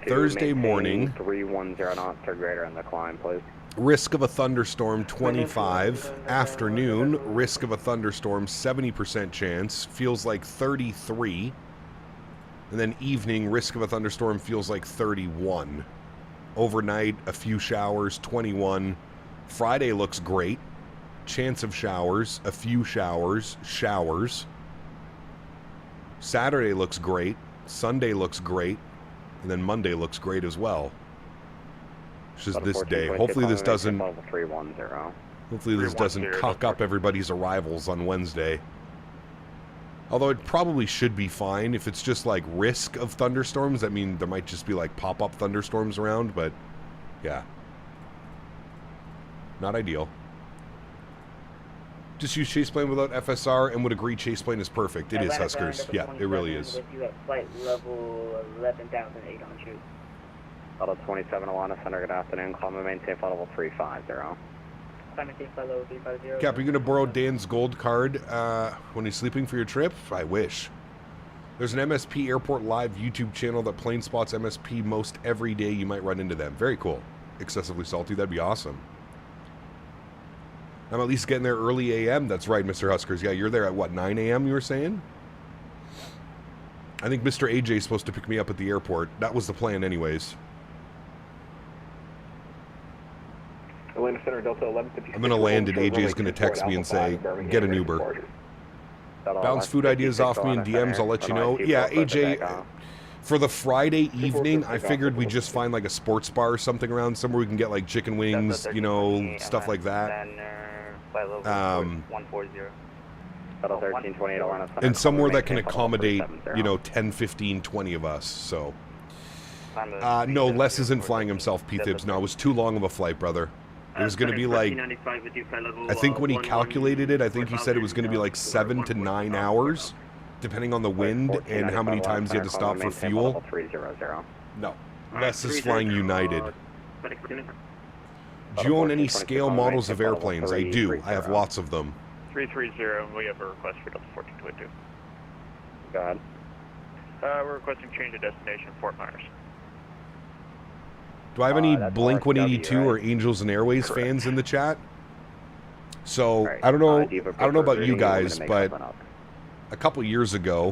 Thursday morning. 310 knots or greater in the climb, please. Risk of a thunderstorm 25. Afternoon, risk of a thunderstorm 70% chance. Feels like 33. And then evening, risk of a thunderstorm feels like 31. Overnight, a few showers, 21. Friday looks great. Chance of showers, a few showers, showers. Saturday looks great. Sunday looks great. And then Monday looks great as well. Which is this day. Hopefully this doesn't... Hopefully this doesn't cock up everybody's arrivals on Wednesday. Although it probably should be fine. If it's just like risk of thunderstorms, I mean, there might just be like pop-up thunderstorms around, but yeah. Not ideal. Just use Chaseplane without FSR and would agree Chaseplane is perfect. It is, Huskers. Yeah, it really is. With you at flight level 11,008 on shoot. Level 27 Alana Center, good afternoon. Call me maintain flight level 350. Maintain flight level 350. Cap, are you going to borrow Dan's gold card when he's sleeping for your trip? I wish. There's an MSP Airport Live YouTube channel that plane spots MSP most every day. You might run into them. Very cool. Excessively salty. That'd be awesome. I'm at least getting there early AM. That's right, Mr. Huskers. Yeah, you're there at what, 9 AM you were saying? I think Mr. AJ is supposed to pick me up at the airport. That was the plan anyways. Atlanta Center, Delta 11. I'm going to land and AJ is going to text me and say, get an Uber. Bounce food ideas off me in DMs, I'll let you know. Yeah, AJ, for the Friday evening, I figured we'd just find like a sports bar or something around somewhere we can get like chicken wings, you know, stuff like that. And somewhere that can accommodate, you know, 10, 15, 20 of us, so. No, Les isn't flying himself, P-Thibs. No, it was too long of a flight, brother. It was going to be like, I think when he calculated it, I think he said it was going to be like 7 to 9 hours, depending on the wind and how many times he had to stop for fuel. No, Les is flying United. Do you own any scale models of airplanes? I do. I have lots of them. 330, we have a request for Delta 1422. Go ahead. We're requesting change of destination, Fort Myers. Do I have any Blink 182 or Angels and Airways fans in the chat? So I don't know about you guys, but a couple years ago,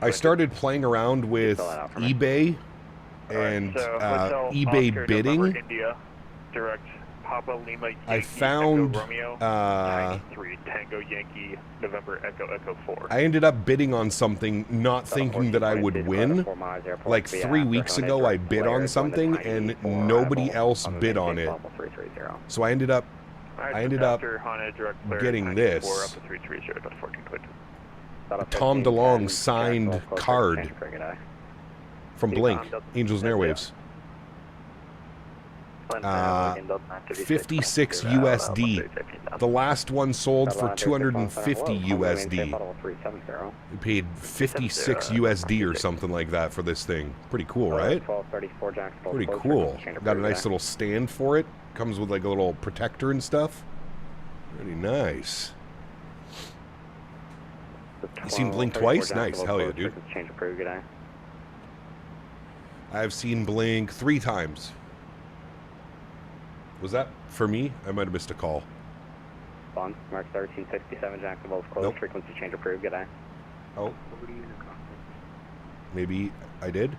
I started playing around with eBay and eBay bidding. Papa Lima Yankee, I found Romeo, 93 Tango Yankee November Echo 4. I ended up bidding on something not thinking that I would win. Like 3 weeks ago I bid on something and nobody else bid on it. So I ended up getting this. A Tom DeLonge signed card from Blink, Angels and Airwaves. 56 USD. The last one sold for 250 USD. We paid 56 USD or something like that for this thing. Pretty cool, right? Pretty cool. Got a nice little stand for it. Comes with like a little protector and stuff. Pretty nice. You seen Blink twice? Nice. Hell yeah, dude. I've seen Blink 3 times. Was that for me? I might have missed a call. Mark 1367, Jacksonville's closed. Nope. Frequency change approved. Good day. Oh. Maybe I did.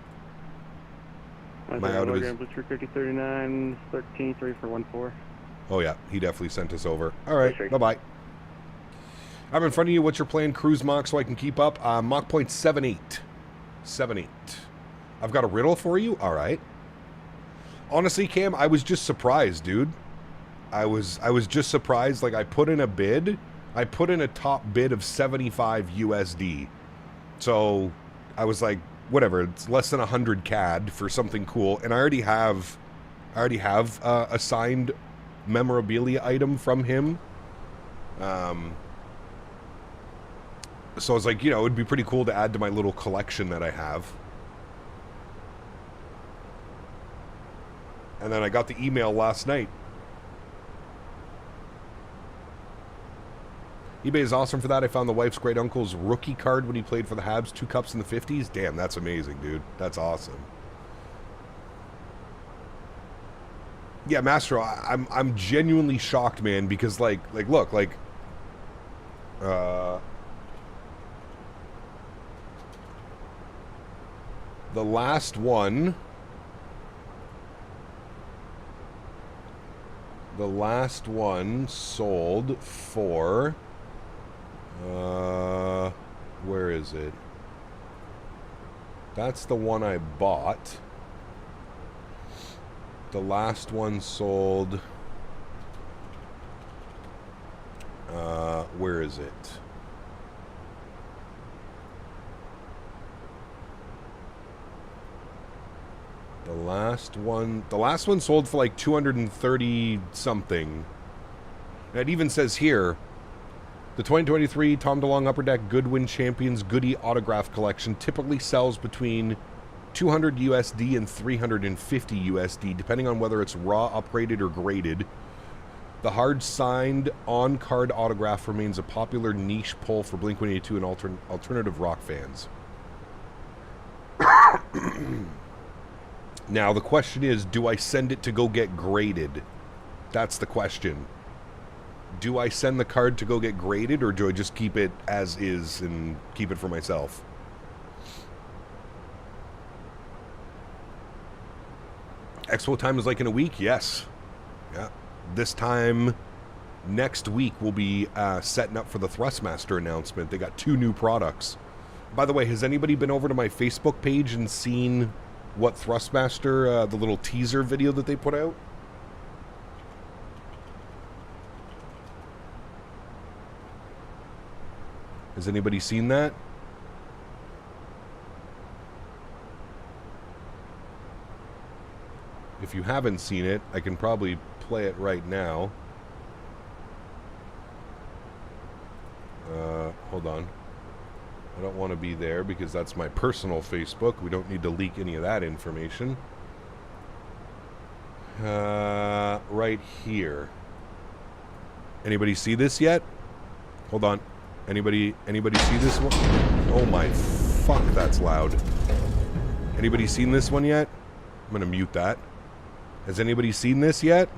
My out of his... 3039, 13, 3 for 14. Oh yeah, he definitely sent us over. All right, bye-bye. I'm in front of you. What's your plan? Cruise Mach so I can keep up? Mach point 78. 78. I've got a riddle for you? All right. Honestly, Cam, I was just surprised, dude. I was just surprised. Like, I put in a bid. I put in a top bid of 75 USD. So, I was like, whatever. It's less than 100 CAD for something cool. And I already have a signed memorabilia item from him. So I was like, you know, it would be pretty cool to add to my little collection that I have. And then I got the email last night. eBay is awesome for that. I found the wife's great uncle's rookie card when he played for the Habs, 2 cups in the 50s. Damn, that's amazing, dude. That's awesome. Yeah, Mastro, I'm genuinely shocked, man, because look, the last one. The last one sold for, where is it? That's the one I bought. The last one sold, where is it? The last one sold for like 230 something. And it even says here, the 2023 Tom DeLonge Upper Deck Goodwin Champions Goodie Autograph Collection typically sells between 200 USD and 350 USD, depending on whether it's raw, upgraded, or graded. The hard-signed, on-card autograph remains a popular niche pull for Blink-182 and alternative rock fans. Now, the question is, do I send it to go get graded? That's the question. Do I send the card to go get graded, or do I just keep it as is and keep it for myself? Expo time is like in a week? Yes. Yeah. This time next week we'll be setting up for the Thrustmaster announcement. They got 2 new products. By the way, has anybody been over to my Facebook page and seen what Thrustmaster, the little teaser video that they put out? Has anybody seen that? If you haven't seen it, I can probably play it right now. Hold on. I don't want to be there because that's my personal Facebook. We don't need to leak any of that information. Right here. Anybody see this yet? Hold on. Anybody see this one? Oh my fuck, that's loud. Anybody seen this one yet? I'm gonna mute that. Has anybody seen this yet?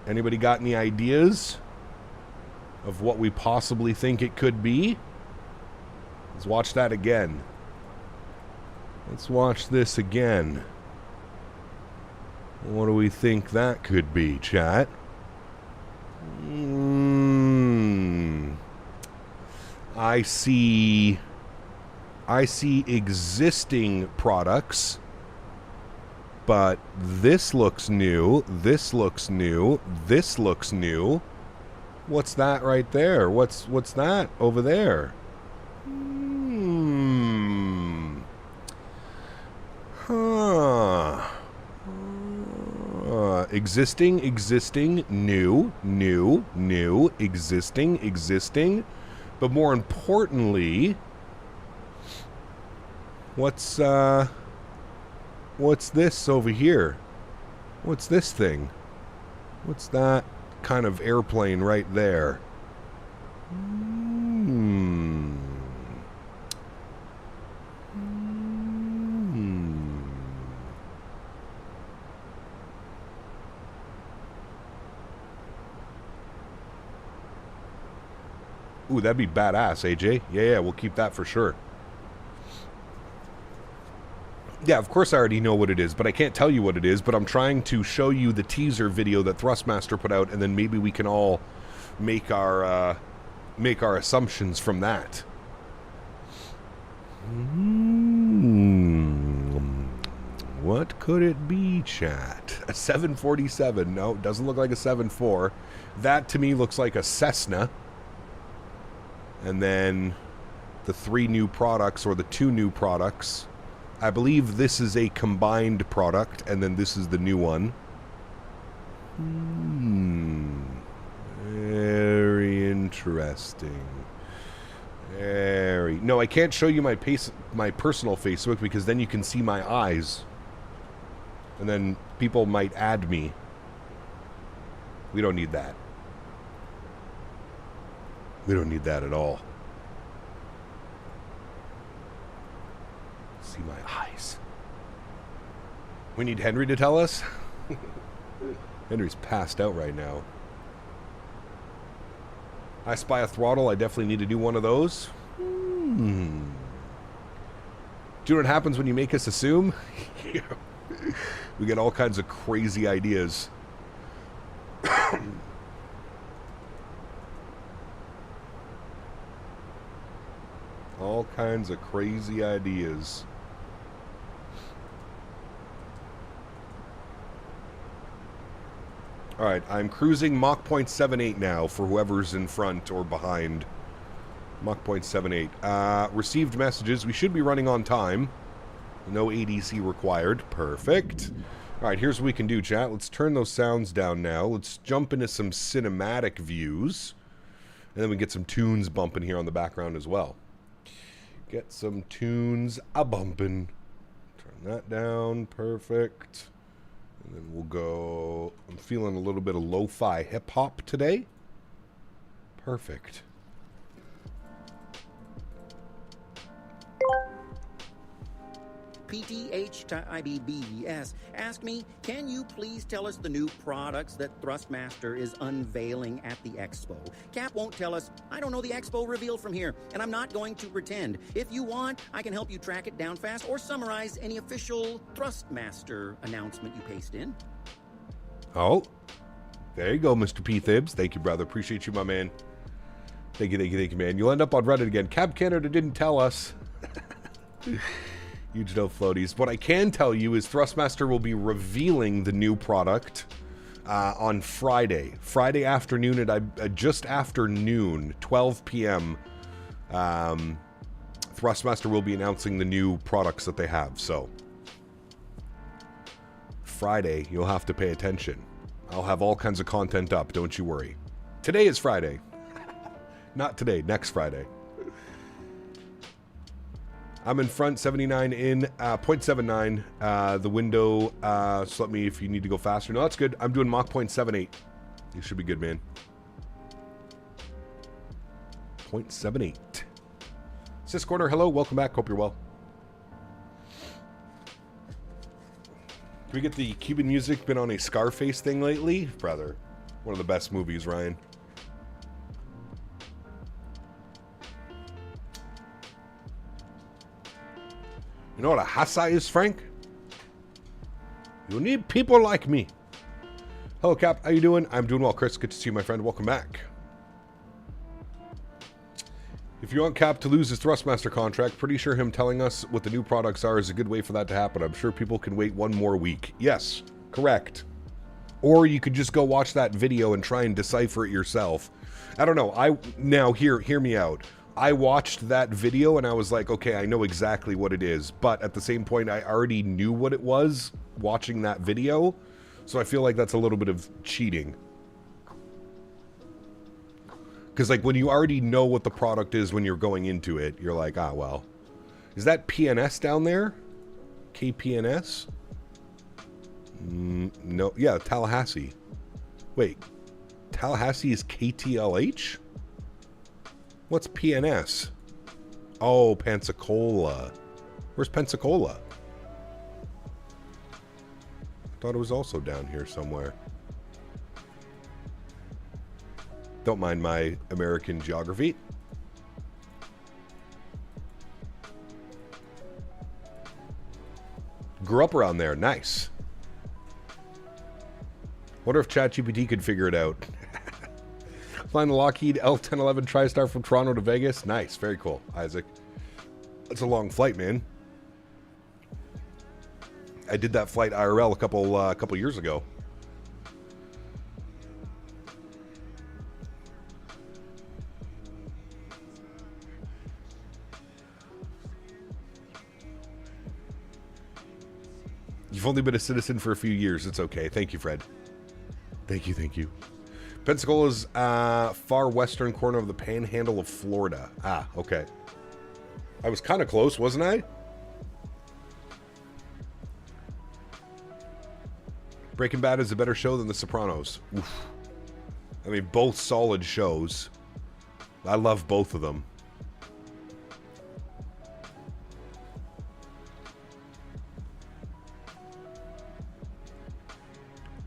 Anybody got any ideas of what we possibly think it could be? Let's watch that again. Let's watch this again. What do we think that could be, chat? I see existing products, but this looks new, this looks new, this looks new. What's that right there? What's that over there? Existing, new, existing. But more importantly, what's this over here? What's this thing? What's that kind of airplane right there? Ooh, that'd be badass, AJ. Yeah, we'll keep that for sure. Yeah, of course I already know what it is, but I can't tell you what it is, but I'm trying to show you the teaser video that Thrustmaster put out, and then maybe we can all make our assumptions from that. What could it be, chat? A 747. No, it doesn't look like a 74. That, to me, looks like a Cessna. And then the 3 new products, or the 2 new products. I believe this is a combined product, and then this is the new one. Very interesting. No, I can't show you my personal Facebook, because then you can see my eyes. And then people might add me. We don't need that. We don't need that at all. See my eyes. We need Henry to tell us? Henry's passed out right now. I spy a throttle. I definitely need to do one of those. Do you know what happens when you make us assume? We get all kinds of crazy ideas. All kinds of crazy ideas. Alright, I'm cruising Mach 0.78 now for whoever's in front or behind. Mach 0.78. Received messages. We should be running on time. No ADC required. Perfect. All right, here's what we can do, chat. Let's turn those sounds down now. Let's jump into some cinematic views. And then we get some tunes bumping here on the background as well. Get some tunes a-bumping. Turn that down. Perfect. And then we'll go... I'm feeling a little bit of lo-fi hip-hop today. Perfect. PTH to IBBS. Ask me, can you please tell us the new products that Thrustmaster is unveiling at the expo? Cap won't tell us. I don't know the expo reveal from here, and I'm not going to pretend. If you want, I can help you track it down fast or summarize any official Thrustmaster announcement you paste in. Oh, there you go, Mr. P. Thibs. Thank you, brother. Appreciate you, my man. Thank you, man. You'll end up on Reddit again. Cab Canada didn't tell us. Huge no floaties. What I can tell you is Thrustmaster will be revealing the new product on Friday. Friday afternoon at just after noon, 12 p.m. Thrustmaster will be announcing the new products that they have. So Friday, you'll have to pay attention. I'll have all kinds of content up, don't you worry. Today is Friday. Not today, next Friday. I'm in front, 79 in, 0.79. The window, so let me, if you need to go faster. No, that's good. I'm doing Mach 0.78. You should be good, man. 0.78. Sis Corner, hello. Welcome back. Hope you're well. Can we get the Cuban music? Been on a Scarface thing lately? Brother, one of the best movies, Ryan. You know what a hassa is, Frank? You need people like me. Hello, Cap. How you doing? I'm doing well, Chris. Good to see you, my friend. Welcome back. If you want Cap to lose his Thrustmaster contract, pretty sure him telling us what the new products are is a good way for that to happen. I'm sure people can wait one more week. Yes, correct. Or you could just go watch that video and try and decipher it yourself. I don't know. Now, hear me out. I watched that video and I was like, okay, I know exactly what it is. But at the same point, I already knew what it was watching that video. So I feel like that's a little bit of cheating. Because like when you already know what the product is when you're going into it, you're like, ah, well. Is that PNS down there? KPNS? No, yeah, Tallahassee. Wait, Tallahassee is KTLH? What's PNS? Oh, Pensacola. Where's Pensacola? I thought it was also down here somewhere. Don't mind my American geography. Grew up around there. Nice. Wonder if ChatGPT could figure it out. Flying the Lockheed L1011 TriStar from Toronto to Vegas. Nice. Very cool, Isaac. That's a long flight, man. I did that flight IRL a couple years ago. You've only been a citizen for a few years. It's okay. Thank you, Fred. Thank you. Pensacola's far western corner of the panhandle of Florida. Ah, okay. I was kind of close, wasn't I? Breaking Bad is a better show than The Sopranos. Oof. I mean, both solid shows. I love both of them.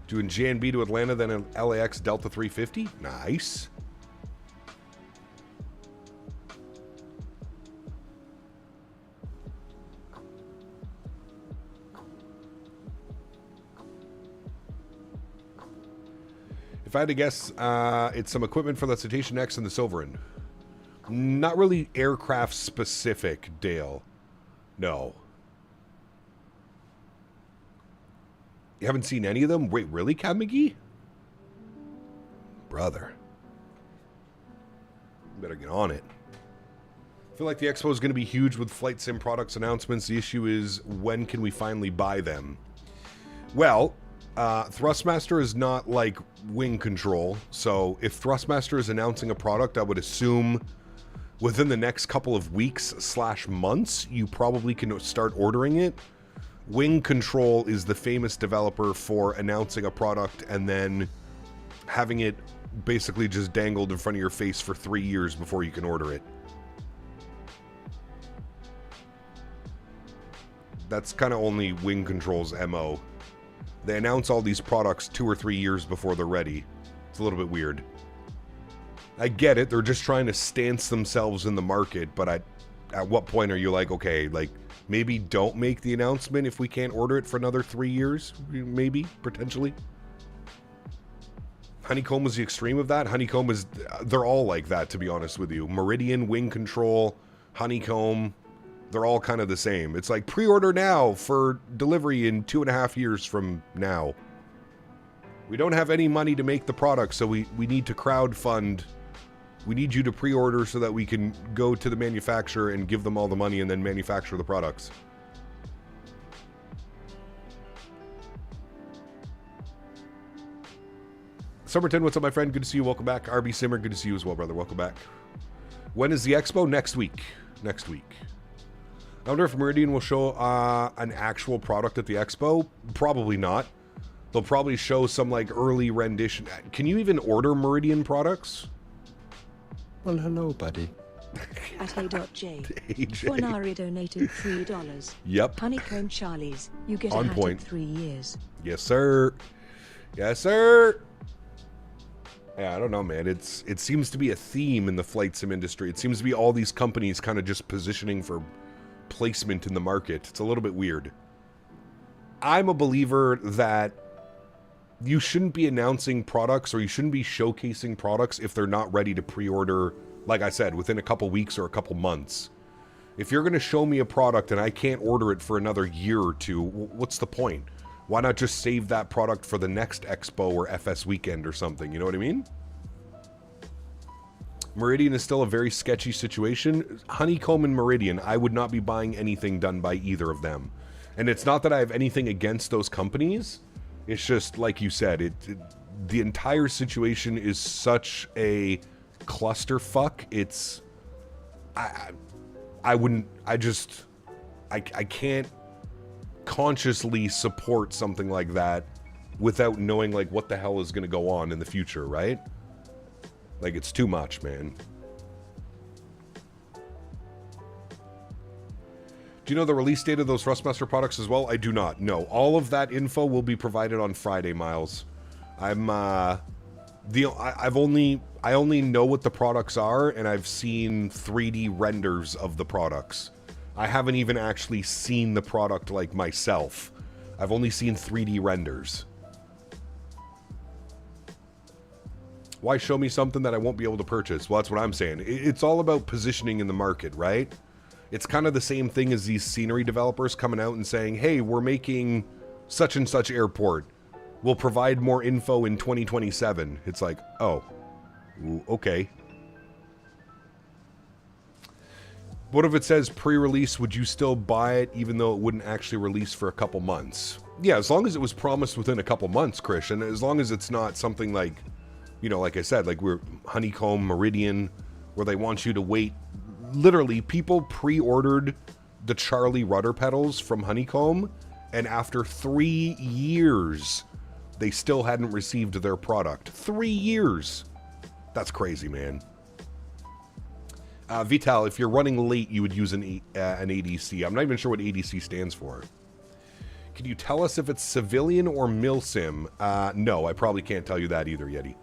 Doing JNB to Atlanta, then an LAX Delta 350. Nice. If I had to guess, it's some equipment for the Citation X and the Sovereign. Not really aircraft specific, Dale. No. You haven't seen any of them? Wait, really, Cab McGee? Brother. Better get on it. feel like the expo is going to be huge with flight sim products announcements. The issue is, when can we finally buy them? Well, Thrustmaster is not like wing control. So if Thrustmaster is announcing a product, I would assume within the next couple of weeks / months, you probably can start ordering it. Wing Control is the famous developer for announcing a product and then having it basically just dangled in front of your face for 3 years before you can order it. That's kind of only Wing Control's MO. They announce all these products 2 or 3 years before they're ready. It's a little bit weird. I get it, they're just trying to stance themselves in the market, but at what point are you like, okay, like, maybe don't make the announcement if we can't order it for another 3 years? Maybe, potentially. Honeycomb was the extreme of that. Honeycomb is, they're all like that, to be honest with you. Meridian, Wing Control, Honeycomb, they're all kind of the same. It's like, pre-order now for delivery in 2.5 years from now. We don't have any money to make the product, so we need to crowdfund. We need you to pre-order so that we can go to the manufacturer and give them all the money and then manufacture the products. Summerton, what's up, my friend? Good to see you. Welcome back. RB Simmer, good to see you as well, brother. Welcome back. When is the expo? Next week. Next week. I wonder if Meridian will show an actual product at the expo. Probably not. They'll probably show some like early rendition. Can you even order Meridian products? Well, hello, buddy. At AJ. AJ. Honorary donated $3. Yep. Honeycomb Charlie's. You get On a hat point. at 3 years. Yes, sir. Yes, sir. Yeah, I don't know, man. It seems to be a theme in the flight sim industry. It seems to be all these companies kind of just positioning for placement in the market. It's a little bit weird. I'm a believer that you shouldn't be announcing products or you shouldn't be showcasing products if they're not ready to pre-order, like I said, within a couple weeks or a couple months. If you're going to show me a product and I can't order it for another year or two, what's the point? Why not just save that product for the next expo or FS weekend or something? You know what I mean? Meridian is still a very sketchy situation. Honeycomb and Meridian, I would not be buying anything done by either of them. And it's not that I have anything against those companies. It's just, like you said, the entire situation is such a clusterfuck. It's... I can't consciously support something like that without knowing, like, what the hell is going to go on in the future, right? Like, it's too much, man. Do you know the release date of those Thrustmaster products as well? I do not. No. All of that info will be provided on Friday, Miles. I only know what the products are, and I've seen 3D renders of the products. I haven't even actually seen the product, like, myself. I've only seen 3D renders. Why show me something that I won't be able to purchase? Well, that's what I'm saying. It's all about positioning in the market, right? It's kind of the same thing as these scenery developers coming out and saying, hey, we're making such and such airport. We'll provide more info in 2027. It's like, oh, okay. What if it says pre-release? Would you still buy it even though it wouldn't actually release for a couple months? Yeah, as long as it was promised within a couple months, Christian. As long as it's not something like, you know, like I said, like we're Honeycomb, Meridian, where they want you to wait. Literally, people pre-ordered the Charlie rudder pedals from Honeycomb, and after 3 years, they still hadn't received their product. 3 years! That's crazy, man. Vital, if you're running late, you would use an ADC. I'm not even sure what ADC stands for. Can you tell us if it's civilian or milsim? No, I probably can't tell you that either, Yeti.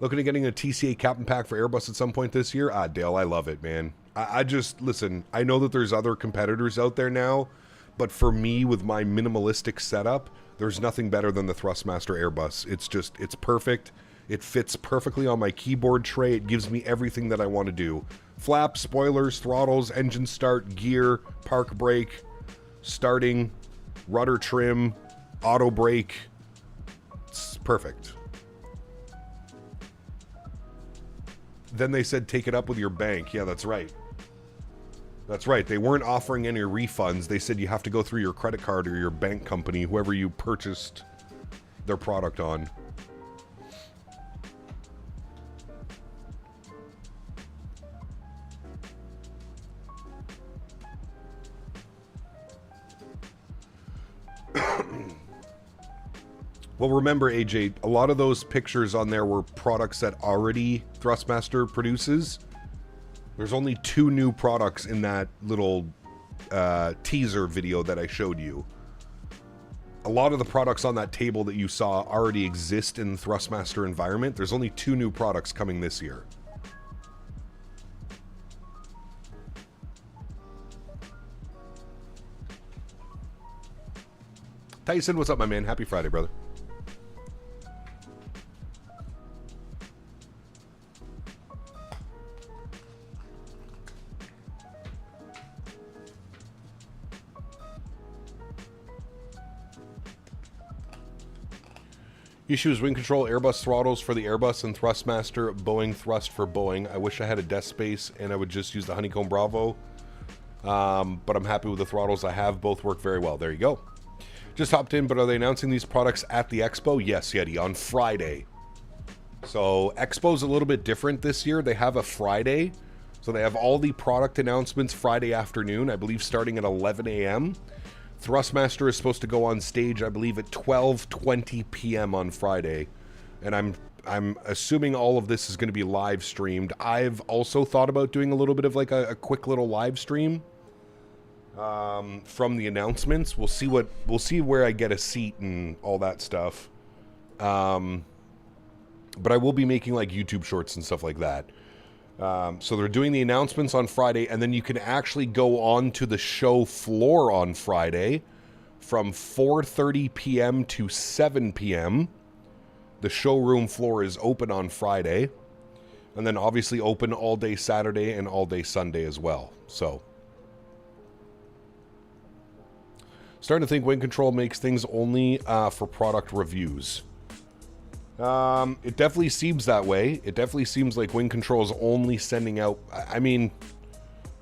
Looking at getting a TCA Captain Pack for Airbus at some point this year? Dale, I love it, man. I just, listen, I know that there's other competitors out there now, but for me, with my minimalistic setup, there's nothing better than the Thrustmaster Airbus. It's just, it's perfect. It fits perfectly on my keyboard tray. It gives me everything that I want to do. Flaps, spoilers, throttles, engine start, gear, park brake, starting, rudder trim, auto brake. It's perfect. then they said take it up with your bank. Yeah, that's right. That's right. They weren't offering any refunds. They said you have to go through your credit card or your bank company, whoever you purchased their product on. Well, remember, AJ, a lot of those pictures on there were products that already Thrustmaster produces. There's only 2 new products in that little teaser video that I showed you. A lot of the products on that table that you saw already exist in the Thrustmaster environment. There's only 2 new products coming this year. Tyson, what's up, my man? Happy Friday, brother. Issues wing control, Airbus throttles for the Airbus and Thrustmaster, Boeing thrust for Boeing. I wish I had a desk space and I would just use the Honeycomb Bravo. But I'm happy with the throttles I have. Both work very well. There you go. Just hopped in, but are they announcing these products at the Expo? Yes, Yeti, on Friday. So Expo's a little bit different this year. They have a Friday. So they have all the product announcements Friday afternoon, I believe starting at 11 a.m. Thrustmaster is supposed to go on stage, I believe, at 12:20 p.m. on Friday. And I'm assuming all of this is going to be live streamed. I've also thought about doing a little bit of like a quick little live stream from the announcements. We'll see where I get a seat and all that stuff. But I will be making like YouTube shorts and stuff like that. So they're doing the announcements on Friday, and then you can actually go on to the show floor on Friday from 4:30 p.m. to 7 p.m. The showroom floor is open on Friday, and then obviously open all day Saturday and all day Sunday as well. So, starting to think Wing Control makes things only for product reviews. It definitely seems that way. It definitely seems like Wing Control is only sending out... I mean,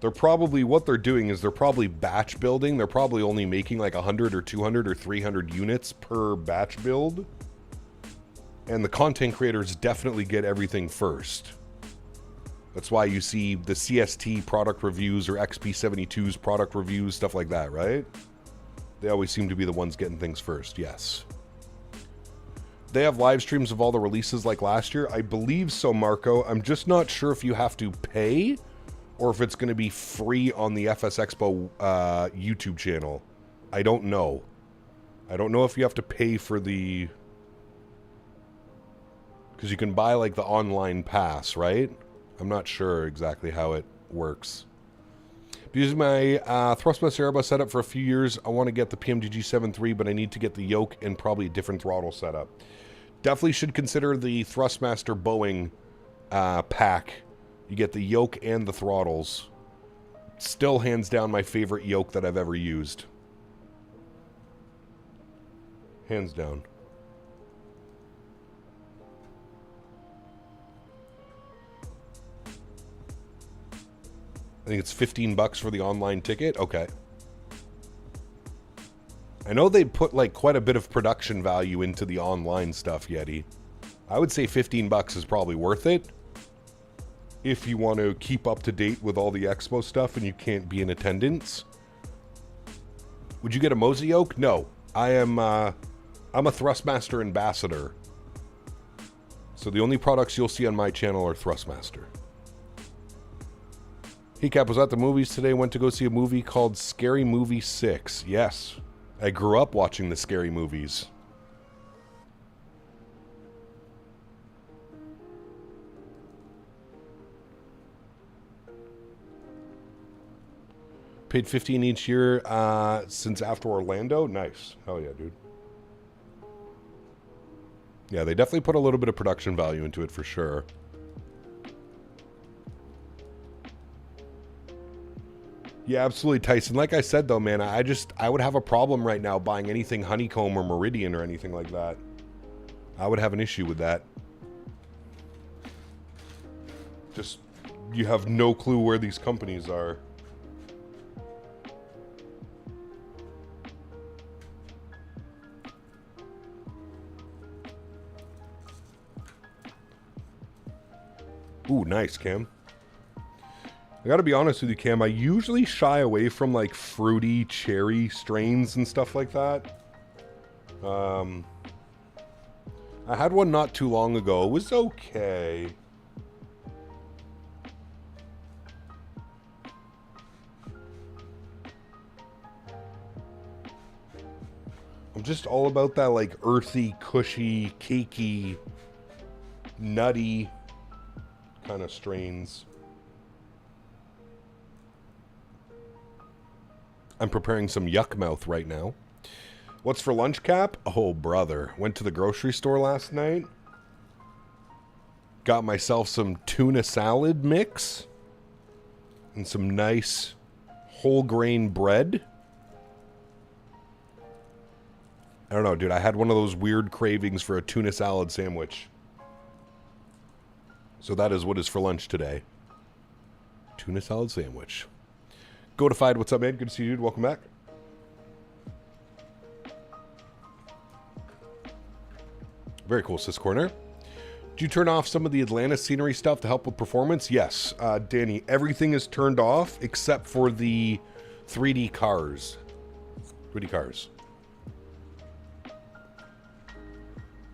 they're probably... What they're doing is they're probably batch building. They're probably only making like 100 or 200 or 300 units per batch build. And the content creators definitely get everything first. That's why you see the CST product reviews or XP72's product reviews, stuff like that, right? They always seem to be the ones getting things first, yes. They have live streams of all the releases like last year. I believe so, Marco. I'm just not sure if you have to pay or if it's going to be free on the FS Expo YouTube channel. I don't know. I don't know if you have to pay for the... Because you can buy like the online pass, right? I'm not sure exactly how it works. I'm using my Thrustmaster Airbus setup for a few years. I want to get the PMDG 7.3, but I need to get the yoke and probably a different throttle setup. Definitely should consider the Thrustmaster Boeing pack. You get the yoke and the throttles. Still hands down my favorite yoke that I've ever used. Hands down. I think it's $15 for the online ticket. Okay. I know they put like quite a bit of production value into the online stuff, Yeti. I would say $15 is probably worth it if you want to keep up to date with all the expo stuff and you can't be in attendance. Would you get a Moza yoke? No. I'm a Thrustmaster ambassador. So the only products you'll see on my channel are Thrustmaster. Hey Cap, was at the movies today. Went to go see a movie called Scary Movie 6. Yes. I grew up watching the scary movies. Paid $15 each year since after Orlando. Nice. Hell yeah, dude. Yeah, they definitely put a little bit of production value into it for sure. Yeah, absolutely, Tyson. Like I said, though, man, I would have a problem right now buying anything Honeycomb or Meridian or anything like that. I would have an issue with that. Just, you have no clue where these companies are. Ooh, nice, Cam. I gotta be honest with you, Cam. I usually shy away from, like, fruity cherry strains and stuff like that. I had one not too long ago. It was okay. I'm just all about that, like, earthy, cushy, cakey, nutty kind of strains. I'm preparing some yuck mouth right now. What's for lunch, Cap? Oh, brother. Went to the grocery store last night. Got myself some tuna salad mix. And some nice whole grain bread. I don't know, dude. I had one of those weird cravings for a tuna salad sandwich. So that is what is for lunch today. Tuna salad sandwich. Godified, what's up, man? Good to see you, dude. Welcome back. Very cool, Sis Corner. Did you turn off some of the Atlanta scenery stuff to help with performance? Yes, Danny. Everything is turned off except for the 3D cars. 3D cars.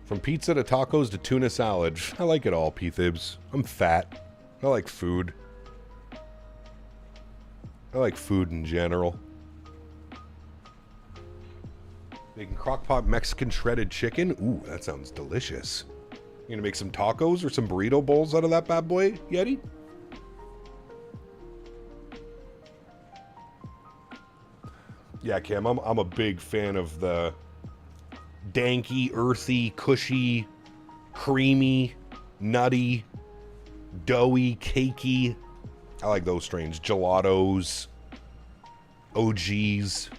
From pizza to tacos to tuna salad. I like it all, P-Thibs. I'm fat. I like food. I like food in general. Making crockpot Mexican shredded chicken. Ooh, that sounds delicious. You gonna make some tacos or some burrito bowls out of that bad boy, Yeti? Yeah, Cam, I'm a big fan of the danky, earthy, cushy, creamy, nutty, doughy, cakey. I like those strains. Gelatos, OGs.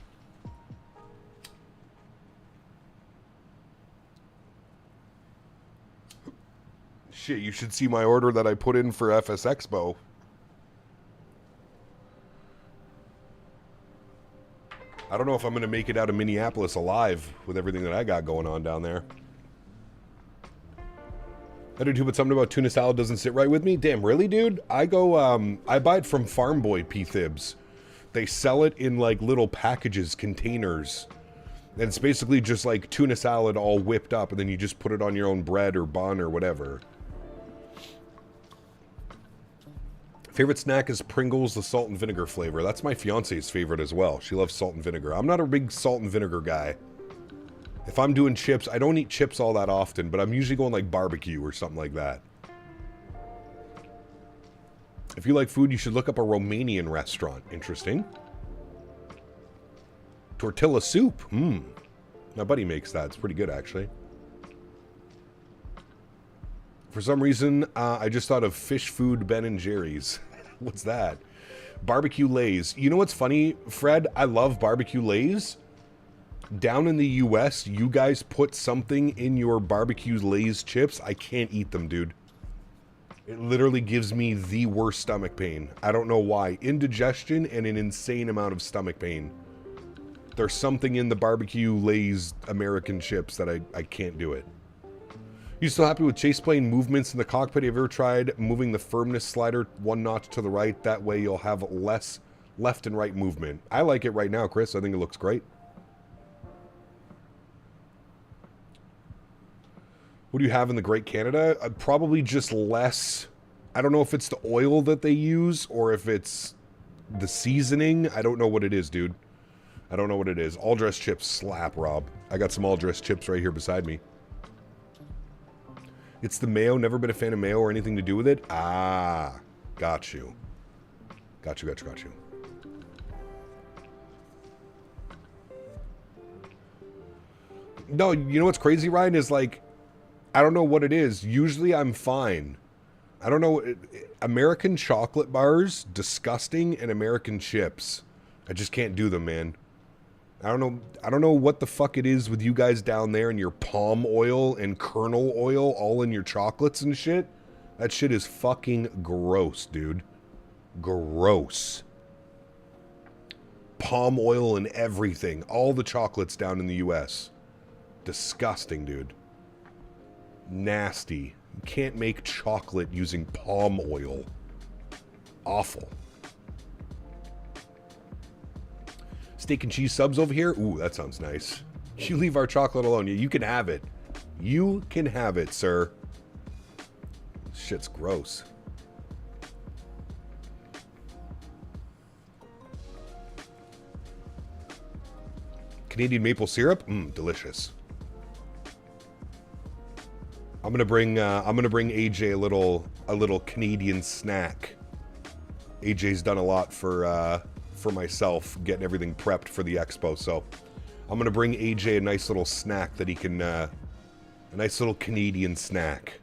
Shit, you should see my order that I put in for FS Expo. I don't know if I'm going to make it out of Minneapolis alive with everything that I got going on down there. I do too, but something about tuna salad doesn't sit right with me. Damn, really, dude? I go, I buy it from Farm Boy P-Thibs. They sell it in, like, little packages, containers. And it's basically just, like, tuna salad all whipped up, and then you just put it on your own bread or bun or whatever. Favorite snack is Pringles, the salt and vinegar flavor. That's my fiance's favorite as well. She loves salt and vinegar. I'm not a big salt and vinegar guy. If I'm doing chips, I don't eat chips all that often, but I'm usually going like barbecue or something like that. If you like food, you should look up a Romanian restaurant. Interesting. Tortilla soup. My buddy makes that. It's pretty good, actually. For some reason, I just thought of fish food Ben & Jerry's. What's that? Barbecue Lays. You know what's funny, Fred? I love barbecue Lays. Down in the US, you guys put something in your barbecue Lays chips. I can't eat them, dude. It literally gives me the worst stomach pain. I don't know why. Indigestion and an insane amount of stomach pain. There's something in the barbecue Lays American chips that I can't do it. You still happy with chase plane movements in the cockpit? Have you ever tried moving the firmness slider one notch to the right? That way you'll have less left and right movement. I like it right now, Chris. I think it looks great. What do you have in the Great Canada? Probably just less. I don't know if it's the oil that they use or if it's the seasoning. I don't know what it is, dude. I don't know what it is. All dressed chips slap, Rob. I got some all dressed chips right here beside me. It's the mayo. Never been a fan of mayo or anything to do with it. Ah, got you. Got you. No, you know what's crazy, Ryan, is like, I don't know what it is. Usually I'm fine. I don't know. American chocolate bars, disgusting, and American chips. I just can't do them, man. I don't know what the fuck it is with you guys down there and your palm oil and kernel oil all in your chocolates and shit. That shit is fucking gross, dude. Gross. Palm oil and everything. All the chocolates down in the US. Disgusting, dude. Nasty. You can't make chocolate using palm oil. Awful. Steak and cheese subs over here? Ooh, that sounds nice. You leave our chocolate alone. You can have it. You can have it, sir. Shit's gross. Canadian maple syrup? Delicious. I'm gonna bring AJ a little Canadian snack. AJ's done a lot for myself, getting everything prepped for the expo, so I'm gonna bring AJ a nice little snack that he can, a nice little Canadian snack.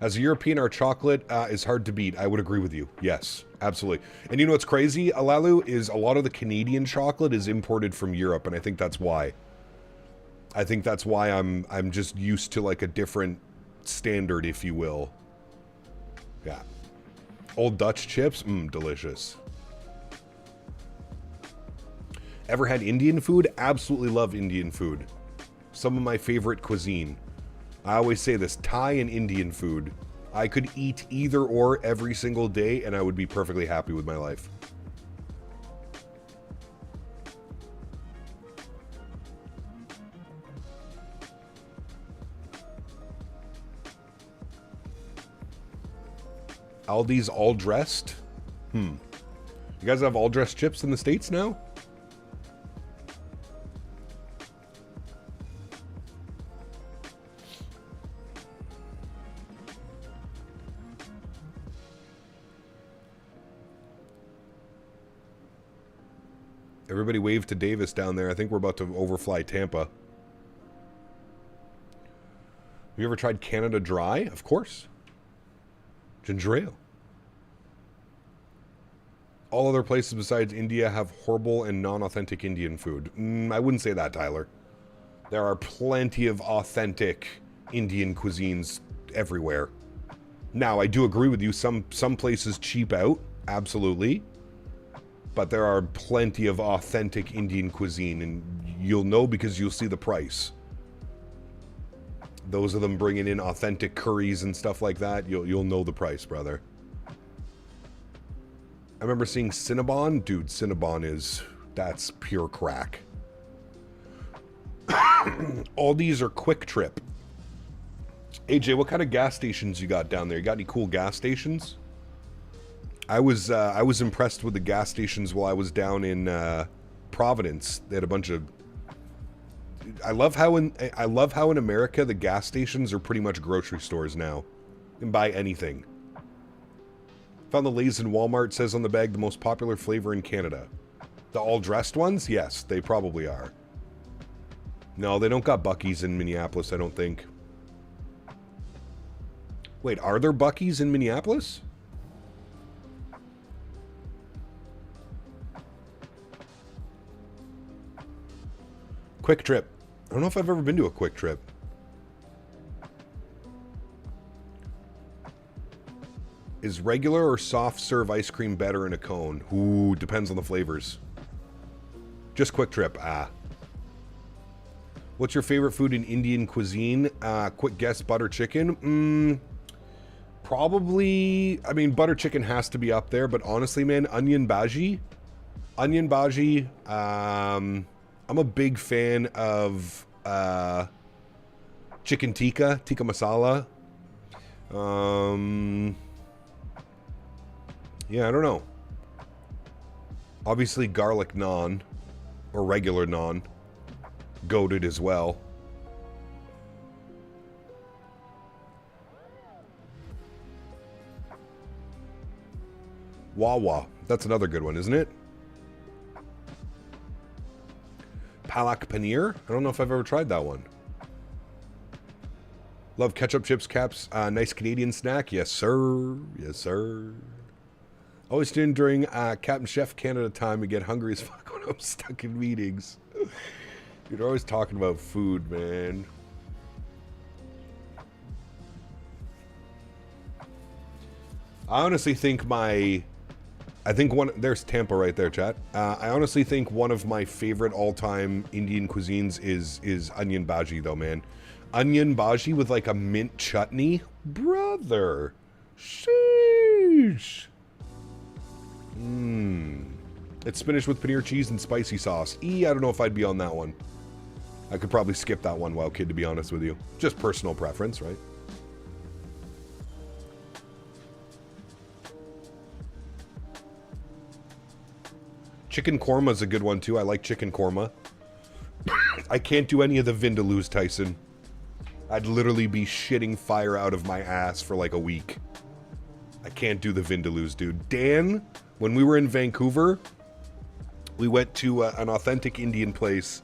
As a European, our chocolate is hard to beat. I would agree with you. Yes, absolutely. And you know what's crazy, Alalu, is a lot of the Canadian chocolate is imported from Europe, and I think that's why. I think that's why I'm just used to like a different standard, if you will. Yeah. Old Dutch chips? Delicious. Ever had Indian food? Absolutely love Indian food. Some of my favorite cuisine. I always say this, Thai and Indian food. I could eat either or every single day and I would be perfectly happy with my life. Aldi's all dressed? You guys have all dressed chips in the States now? Everybody wave to Davis down there. I think we're about to overfly Tampa. Have you ever tried Canada Dry? Of course. Ginger ale. All other places besides India have horrible and non-authentic Indian food. I wouldn't say that, Tyler. There are plenty of authentic Indian cuisines everywhere. Now, I do agree with you. Some places cheap out. Absolutely. But there are plenty of authentic Indian cuisine, and you'll know because you'll see the price. Those of them bringing in authentic curries and stuff like that, you'll know the price, brother. I remember seeing Cinnabon. Dude, Cinnabon that's pure crack. All these are Quick Trip. AJ, what kind of gas stations you got down there? You got any cool gas stations? I was impressed with the gas stations while I was down in Providence. They had a bunch of. I love how in America the gas stations are pretty much grocery stores now. You can buy anything. Found the Lay's in Walmart. Says on the bag the most popular flavor in Canada. The all dressed ones? Yes, they probably are. No, they don't got Buc-ee's in Minneapolis, I don't think. Wait, are there Buc-ee's in Minneapolis? Quick Trip. I don't know if I've ever been to a Quick Trip. Is regular or soft serve ice cream better in a cone? Ooh, depends on the flavors. Just Quick Trip. What's your favorite food in Indian cuisine? Quick guess, butter chicken. Probably, I mean, butter chicken has to be up there, but honestly, man, onion bhaji. Onion bhaji, I'm a big fan of chicken tikka masala. Yeah, I don't know. Obviously garlic naan or regular naan. Goated as well. Wawa. That's another good one, isn't it? Palak paneer? I don't know if I've ever tried that one. Love ketchup chips, caps. Nice Canadian snack. Yes, sir. Yes, sir. Always tune during Captain Chef Canada time and get hungry as fuck when I'm stuck in meetings. You're always talking about food, man. I honestly think there's Tampa right there, chat. I honestly think one of my favorite all-time Indian cuisines is onion bhaji, though, man. Onion bhaji with like a mint chutney, brother. Sheesh. It's spinach with paneer cheese and spicy sauce. I don't know if I'd be on that one. I could probably skip that one, Wow Kid, to be honest with you. Just personal preference, right? Chicken korma is a good one, too. I like chicken korma. I can't do any of the vindaloos, Tyson. I'd literally be shitting fire out of my ass for like a week. I can't do the vindaloos, dude. Dan, when we were in Vancouver, we went to an authentic Indian place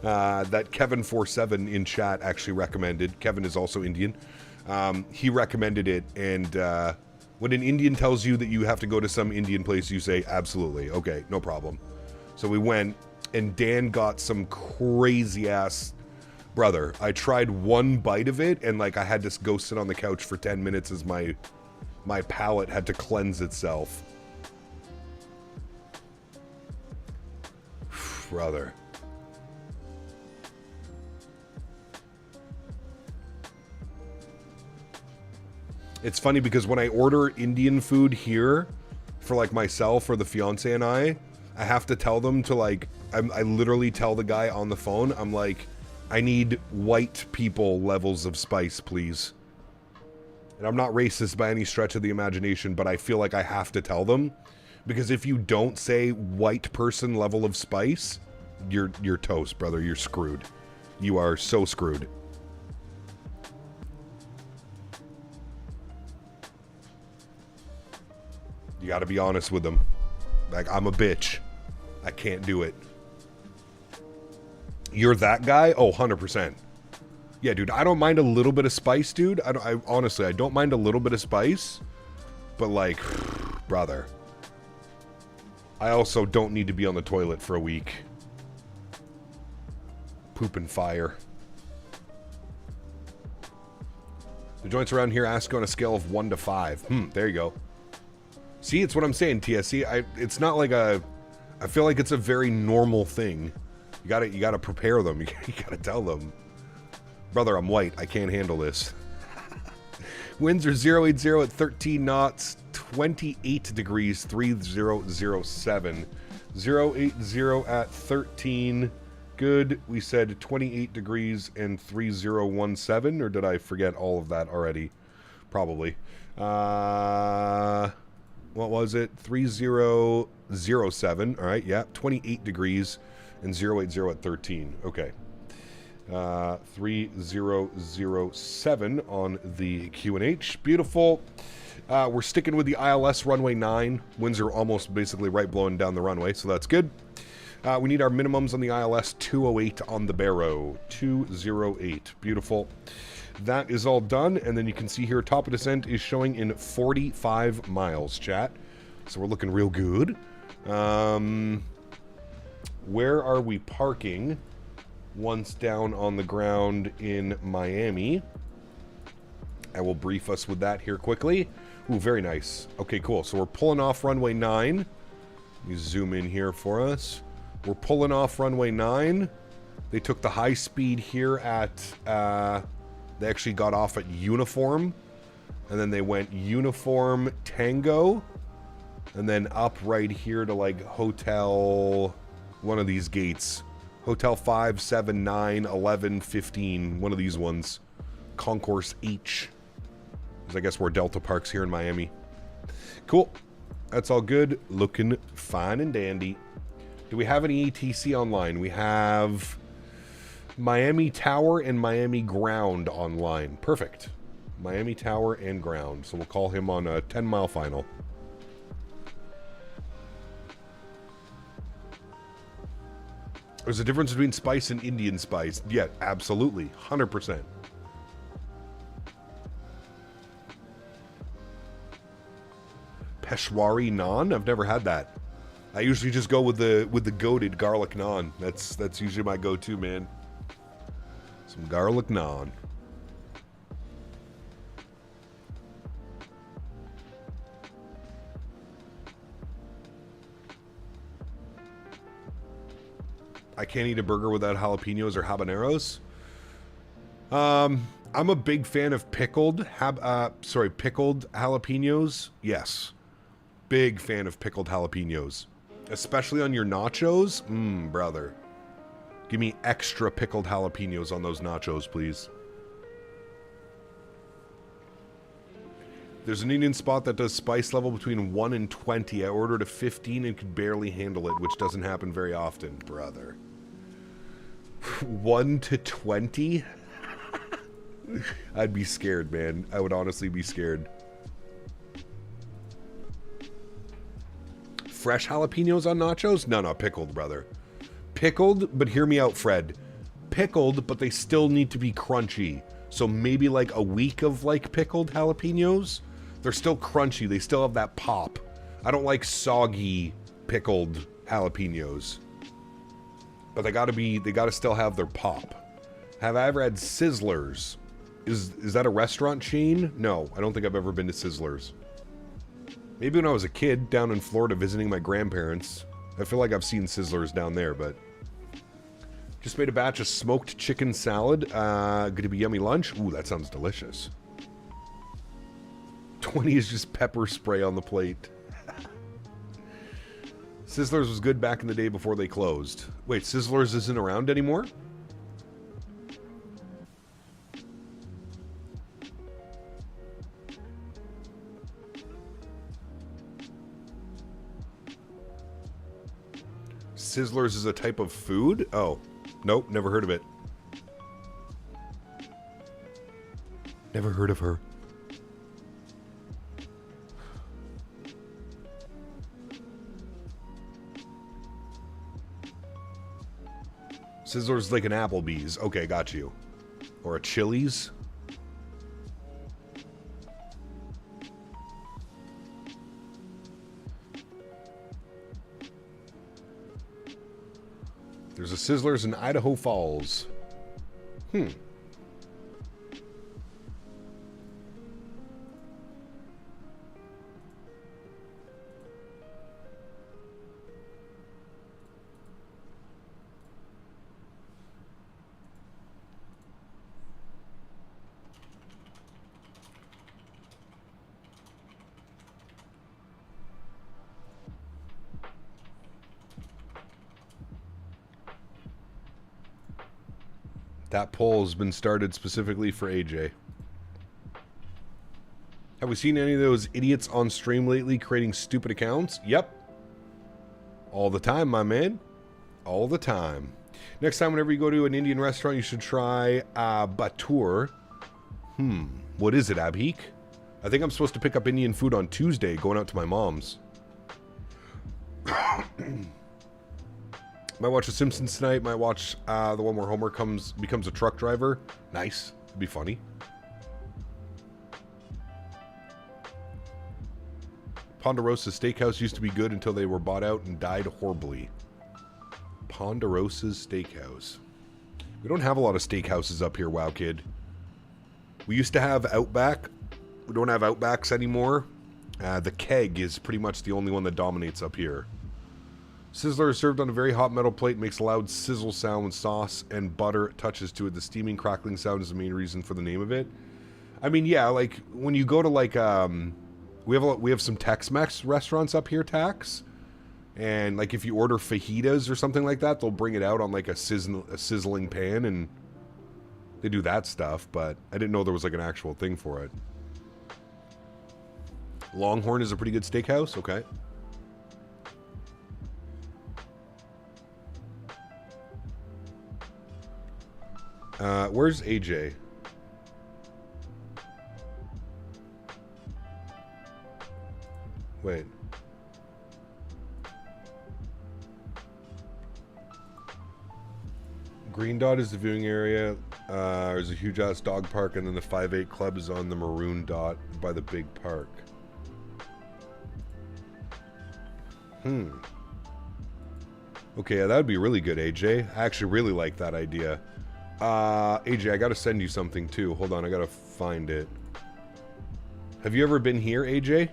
that Kevin47 in chat actually recommended. Kevin is also Indian. He recommended it, and when an Indian tells you that you have to go to some Indian place, you say, absolutely, okay, no problem. So we went, and Dan got some crazy-ass... Brother, I tried one bite of it, and like I had to go sit on the couch for 10 minutes as my palate had to cleanse itself. Brother. It's funny because when I order Indian food here for like myself or the fiance and I have to tell them to like, I literally tell the guy on the phone, I'm like, I need white people levels of spice, please. And I'm not racist by any stretch of the imagination, but I feel like I have to tell them. Because if you don't say white person level of spice, you're toast, brother. You're screwed. You are so screwed. You gotta be honest with them. Like, I'm a bitch. I can't do it. You're that guy? Oh, 100%. Yeah, dude, I don't mind a little bit of spice, dude. Honestly, I don't mind a little bit of spice. But, like, brother. I also don't need to be on the toilet for a week. Poop and fire. The joints around here ask on a scale of 1 to 5. There you go. See, it's what I'm saying, TSC. It's not like a... I feel like it's a very normal thing. You gotta prepare them. You gotta tell them. Brother, I'm white. I can't handle this. Winds are 080 at 13 knots, 28 degrees, 3007. 080 at 13. Good. We said 28 degrees and 3017, or did I forget all of that already? Probably. What was it? 3007. All right, yeah. 28 degrees and 080 at 13. Okay. 3007 on the QNH. Beautiful. We're sticking with the ILS runway 9. Winds are almost basically right blowing down the runway, so that's good. We need our minimums on the ILS 208 on the Barrow. 208. Beautiful. That is all done, and then you can see here top of descent is showing in 45 miles, chat. So we're looking real good. Where are we parking once down on the ground in Miami? I will brief us with that here quickly. Ooh, very nice. Okay, cool. So we're pulling off runway 9. Let me zoom in here for us. We're pulling off runway 9. They took the high speed here at... they actually got off at Uniform. And then they went Uniform Tango. And then up right here to like Hotel... one of these gates. Hotel 5, 7, 9, 11, 15. One of these ones. Concourse H. Is I guess where Delta parks here in Miami. Cool. That's all good. Looking fine and dandy. Do we have any ATC online? We have Miami Tower and Miami Ground online. Perfect. Miami Tower and Ground. So we'll call him on a 10-mile final. There's a difference between spice and Indian spice. Yeah, absolutely. 100%. Peshwari naan? I've never had that. I usually just go with the goated garlic naan. That's usually my go-to, man. Some garlic naan. I can't eat a burger without jalapenos or habaneros. I'm a big fan of pickled jalapenos. Yes. Big fan of pickled jalapenos. Especially on your nachos. Brother. Give me extra pickled jalapenos on those nachos, please. There's an Indian spot that does spice level between 1 and 20. I ordered a 15 and could barely handle it, which doesn't happen very often, brother. 1 to 20? I'd be scared, man. I would honestly be scared. Fresh jalapenos on nachos? No, pickled, brother. Pickled, but hear me out, Fred. Pickled, but they still need to be crunchy. So maybe like a week of like pickled jalapenos. They're still crunchy. They still have that pop. I don't like soggy pickled jalapenos. But they gotta still have their pop. Have I ever had Sizzlers? Is that a restaurant chain? No, I don't think I've ever been to Sizzlers. Maybe when I was a kid down in Florida visiting my grandparents. I feel like I've seen Sizzlers down there, but... Just made a batch of smoked chicken salad. Gonna be yummy lunch. Ooh, that sounds delicious. 20 is just pepper spray on the plate. Sizzlers was good back in the day before they closed. Wait, Sizzlers isn't around anymore? Sizzlers is a type of food? Oh. Nope, never heard of it. Never heard of her. Sizzlers like an Applebee's. Okay, got you. Or a Chili's. There's a Sizzlers in Idaho Falls. That poll has been started specifically for AJ. Have we seen any of those idiots on stream lately creating stupid accounts? Yep. All the time, my man. All the time. Next time, whenever you go to an Indian restaurant, you should try Batur. What is it, Abhik? I think I'm supposed to pick up Indian food on Tuesday, going out to my mom's. Might watch The Simpsons tonight. Might watch the one where Homer becomes a truck driver. Nice. It'd be funny. Ponderosa Steakhouse used to be good until they were bought out and died horribly. Ponderosa's Steakhouse. We don't have a lot of steakhouses up here, WoW Kid. We used to have Outback. We don't have Outbacks anymore. The Keg is pretty much the only one that dominates up here. Sizzler is served on a very hot metal plate, makes a loud sizzle sound when sauce and butter touches to it. The steaming, crackling sound is the main reason for the name of it. I mean, yeah, like, when you go to, like, we have some Tex-Mex restaurants up here, Tax. And, like, if you order fajitas or something like that, they'll bring it out on, like, a sizzling pan, and they do that stuff, but I didn't know there was, like, an actual thing for it. Longhorn is a pretty good steakhouse? Okay. Where's AJ? Wait. Green Dot is the viewing area. There's a huge ass dog park, and then the 5-8 Club is on the maroon dot by the big park. Okay, yeah, that would be really good, AJ. I actually really like that idea. AJ, I gotta send you something too. Hold on, I gotta find it. Have you ever been here, AJ?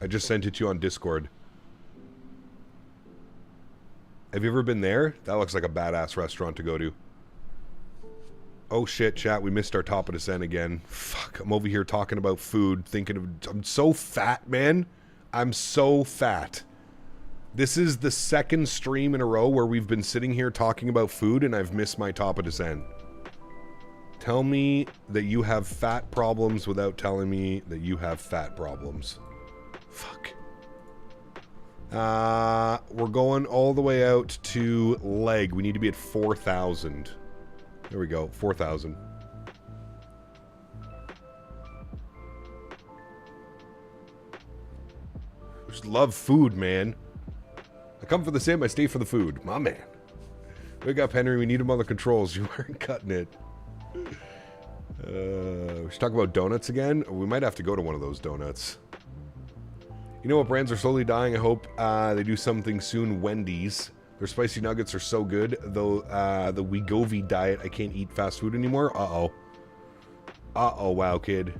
I just sent it to you on Discord. Have you ever been there? That looks like a badass restaurant to go to. Oh shit, chat, we missed our top of descent again. Fuck, I'm over here talking about food, thinking of... I'm so fat, man. I'm so fat. This is the second stream in a row where we've been sitting here talking about food and I've missed my top of descent. Tell me that you have fat problems without telling me that you have fat problems. Fuck. We're going all the way out to leg. We need to be at 4,000. There we go, 4,000. Just love food, man. I come for the sim, I stay for the food. My man. Wake up, Henry. We need him on the controls. You weren't cutting it. We should talk about donuts again. We might have to go to one of those donuts. You know what brands are slowly dying? I hope they do something soon. Wendy's. Their spicy nuggets are so good. Though the Wegovy diet, I can't eat fast food anymore. Uh-oh. Uh-oh, wow, kid.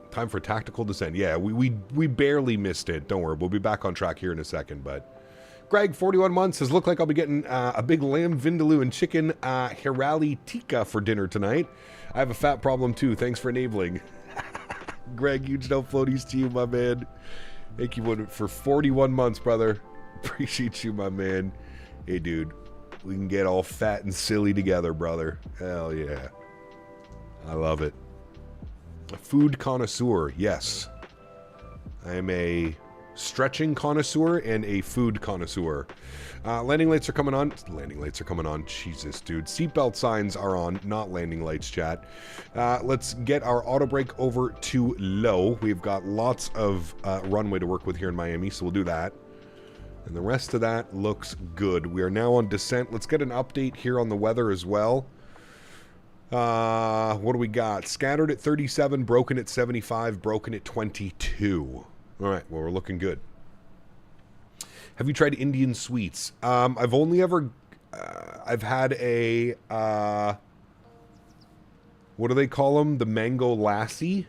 Time for tactical descent. Yeah, we barely missed it. Don't worry. We'll be back on track here in a second, but... Greg, 41 months, says, look like I'll be getting a big lamb vindaloo and chicken hirali tikka for dinner tonight. I have a fat problem, too. Thanks for enabling. Greg, huge no floaties to you, my man. Thank you for 41 months, brother. Appreciate you, my man. Hey, dude. We can get all fat and silly together, brother. Hell yeah. I love it. A food connoisseur, yes. I am a stretching connoisseur and a food connoisseur. Landing lights are coming on. Landing lights are coming on. Jesus, dude. Seatbelt signs are on, not landing lights, chat. Let's get our auto brake over to low. We've got lots of runway to work with here in Miami, so we'll do that. And the rest of that looks good. We are now on descent. Let's get an update here on the weather as well. What do we got? Scattered at 37, broken at 75, broken at 22. All right, well, we're looking good. Have you tried Indian sweets? I've only ever... I've had a... what do they call them? The mango lassi?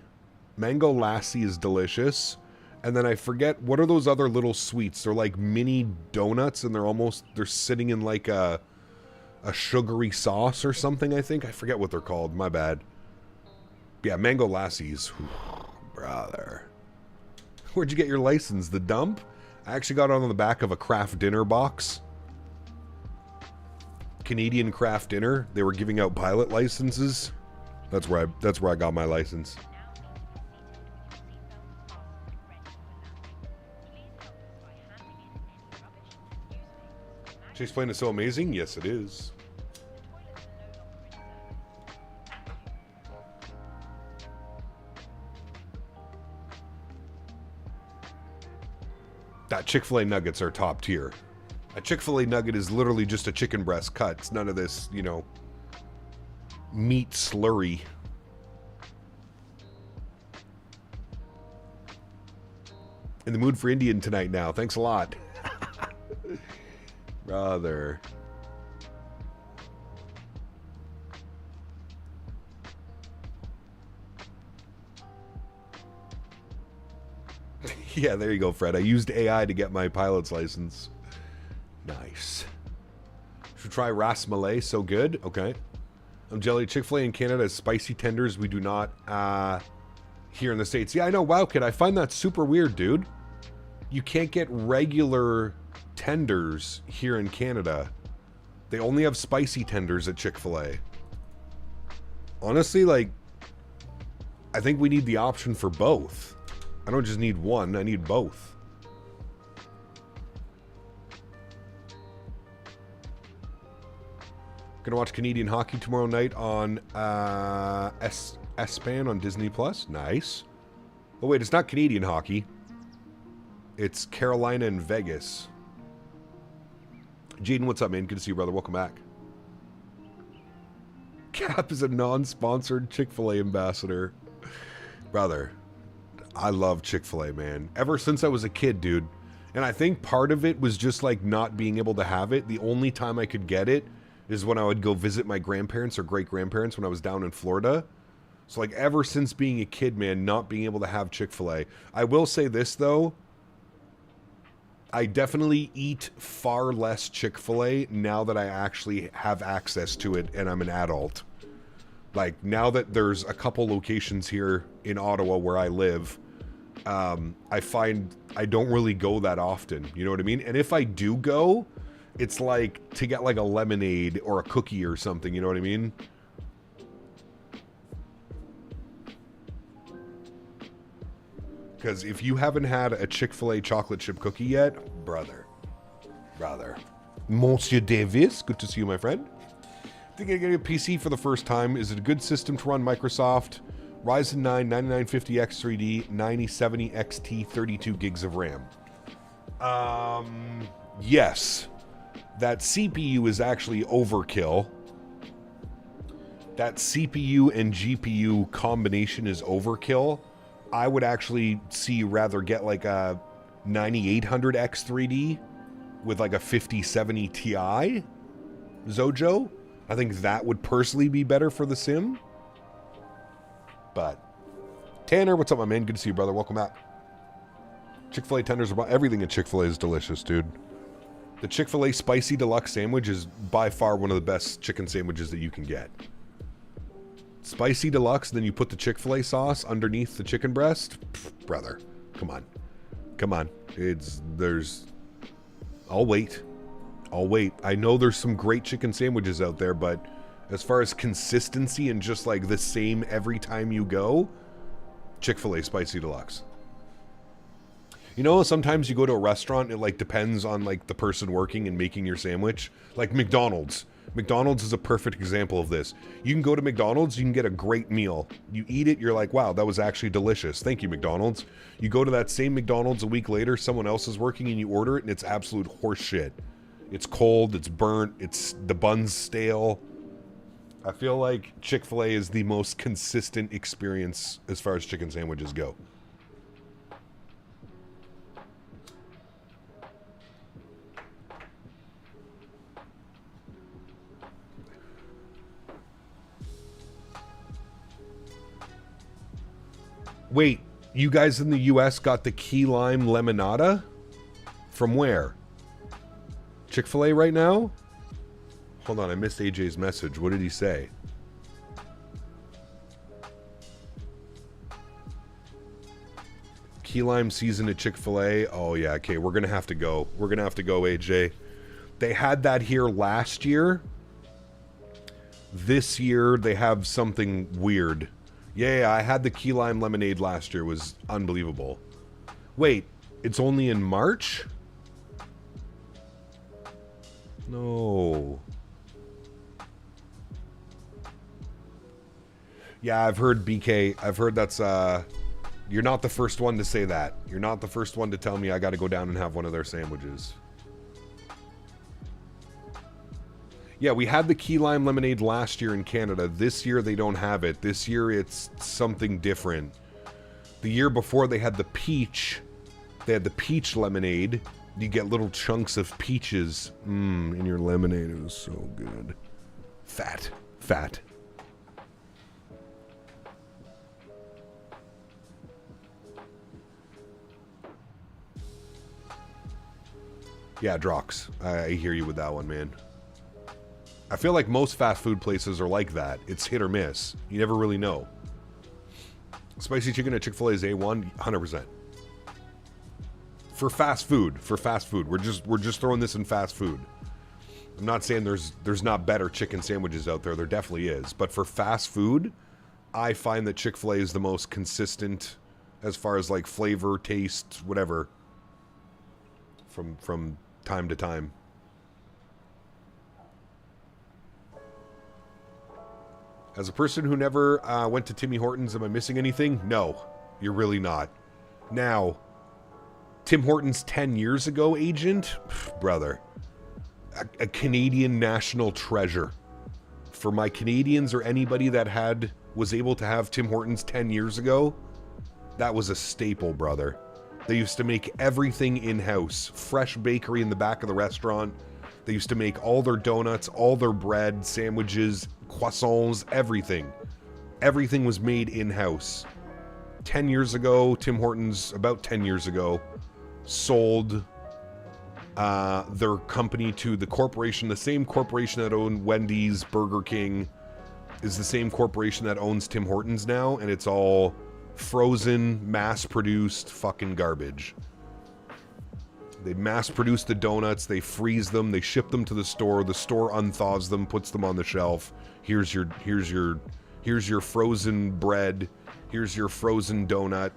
Mango lassi is delicious. And then I forget, what are those other little sweets? They're like mini donuts, and they're sitting in like a sugary sauce or something, I think. I forget what they're called. My bad. Yeah, mango lassis. Brother. Where'd you get your license? The dump? I actually got it on the back of a craft dinner box. Canadian craft dinner. They were giving out pilot licenses. That's where I got my license. Chase plane is so amazing? Yes, it is. That Chick-fil-A nuggets are top tier. A Chick-fil-A nugget is literally just a chicken breast cut. It's none of this, you know, meat slurry. In the mood for Indian tonight now. Thanks a lot. Brother. Yeah, there you go, Fred. I used AI to get my pilot's license. Nice. Should try Ras Malay. So good. Okay. I'm jelly. Chick-fil-A in Canada has spicy tenders. We do not here in the States. Yeah, I know. Wow, kid. I find that super weird, dude. You can't get regular tenders here in Canada. They only have spicy tenders at Chick-fil-A. Honestly, like, I think we need the option for both. I don't just need one, I need both. Gonna watch Canadian hockey tomorrow night on S-Span on Disney Plus. Nice. Oh wait, it's not Canadian hockey. It's Carolina and Vegas. Jaden, what's up, man? Good to see you, brother. Welcome back. Cap is a non-sponsored Chick-fil-A ambassador. Brother, I love Chick-fil-A, man. Ever since I was a kid, dude. And I think part of it was just like not being able to have it. The only time I could get it is when I would go visit my grandparents or great-grandparents when I was down in Florida. So like ever since being a kid, man, not being able to have Chick-fil-A. I will say this, though. I definitely eat far less Chick-fil-A now that I actually have access to it and I'm an adult. Like, now that there's a couple locations here in Ottawa where I live, I find I don't really go that often. You know what I mean? And if I do go, it's like to get like a lemonade or a cookie or something. You know what I mean? Because if you haven't had a Chick-fil-A chocolate chip cookie yet, brother. Monsieur Davis, good to see you, my friend. Thinking of getting a PC for the first time. Is it a good system to run Microsoft? Ryzen 9 9950X3D 9070 XT 32 gigs of RAM. Yes. That CPU is actually overkill. That CPU and GPU combination is overkill. I would actually see you rather get like a 9800 X3D with like a 5070 Ti Zojo. I think that would personally be better for the sim. But Tanner, what's up, my man? Good to see you, brother. Welcome back. Chick-fil-A tenders are everything at Chick-fil-A is delicious, dude. The Chick-fil-A Spicy Deluxe sandwich is by far one of the best chicken sandwiches that you can get. Spicy Deluxe, then you put the Chick-fil-A sauce underneath the chicken breast. Pff, brother, come on. Come on. I'll wait. I know there's some great chicken sandwiches out there, but as far as consistency and just like the same every time you go, Chick-fil-A Spicy Deluxe. You know, sometimes you go to a restaurant, it like depends on like the person working and making your sandwich. Like McDonald's. McDonald's is a perfect example of this. You can go to McDonald's, you can get a great meal. You eat it, you're like, wow, that was actually delicious. Thank you, McDonald's. You go to that same McDonald's a week later, someone else is working and you order it and it's absolute horse shit. It's cold, it's burnt, the bun's stale. I feel like Chick-fil-A is the most consistent experience as far as chicken sandwiches go. Wait, you guys in the US got the key lime lemonada? From where? Chick-fil-A right now? Hold on, I missed AJ's message. What did he say? Key lime season at Chick-fil-A. Oh yeah, okay, we're gonna have to go. We're gonna have to go, AJ. They had that here last year. This year, they have something weird. Yeah, I had the key lime lemonade last year. It was unbelievable. Wait, it's only in March? No. Yeah, I've heard BK. I've heard that's, you're not the first one to say that. You're not the first one to tell me I gotta go down and have one of their sandwiches. Yeah, we had the key lime lemonade last year in Canada. This year they don't have it. This year it's something different. The year before they had the peach. They had the peach lemonade. You get little chunks of peaches in your lemonade. It was so good. Fat. Yeah, Drox. I hear you with that one, man. I feel like most fast food places are like that. It's hit or miss. You never really know. Spicy chicken at Chick-fil-A is A1, 100%. For fast food. We're just throwing this in fast food. I'm not saying there's not better chicken sandwiches out there. There definitely is. But for fast food, I find that Chick-fil-A is the most consistent as far as like flavor, taste, whatever. From time to time. As a person who never went to Timmy Hortons, am I missing anything? No, you're really not. Now, Tim Hortons 10 years ago, Agent? Brother. A Canadian national treasure. For my Canadians or anybody that was able to have Tim Hortons 10 years ago, that was a staple, brother. They used to make everything in-house. Fresh bakery in the back of the restaurant. They used to make all their donuts, all their bread, sandwiches, croissants, everything. Everything was made in-house. 10 years ago, Tim Hortons, about 10 years ago, sold their company to the corporation, the same corporation that owned Wendy's, Burger King, is the same corporation that owns Tim Hortons now, and it's all frozen, mass-produced fucking garbage. They mass-produce the donuts, they freeze them, they ship them to the store unthaws them, puts them on the shelf. Here's your frozen bread, here's your frozen donut.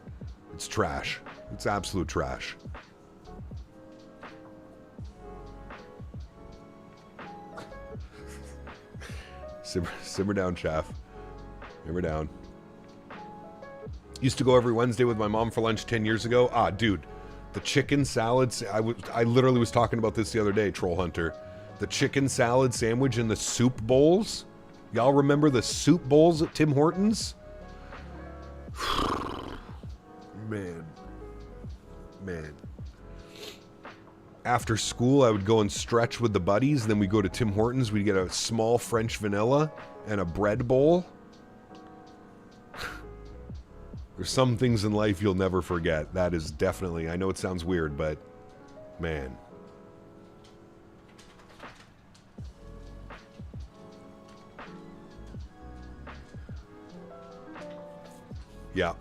It's trash. It's absolute trash. Simmer down, Chaff. Simmer down. Used to go every Wednesday with my mom for lunch 10 years ago. Ah, dude, the chicken salads. I literally was talking about this the other day, Troll Hunter. The chicken salad sandwich and the soup bowls. Y'all remember the soup bowls at Tim Hortons? Man. After school, I would go and stretch with the buddies. And then we'd go to Tim Hortons. We'd get a small French vanilla and a bread bowl. There's some things in life you'll never forget. That is definitely, I know it sounds weird, but man. Yeah.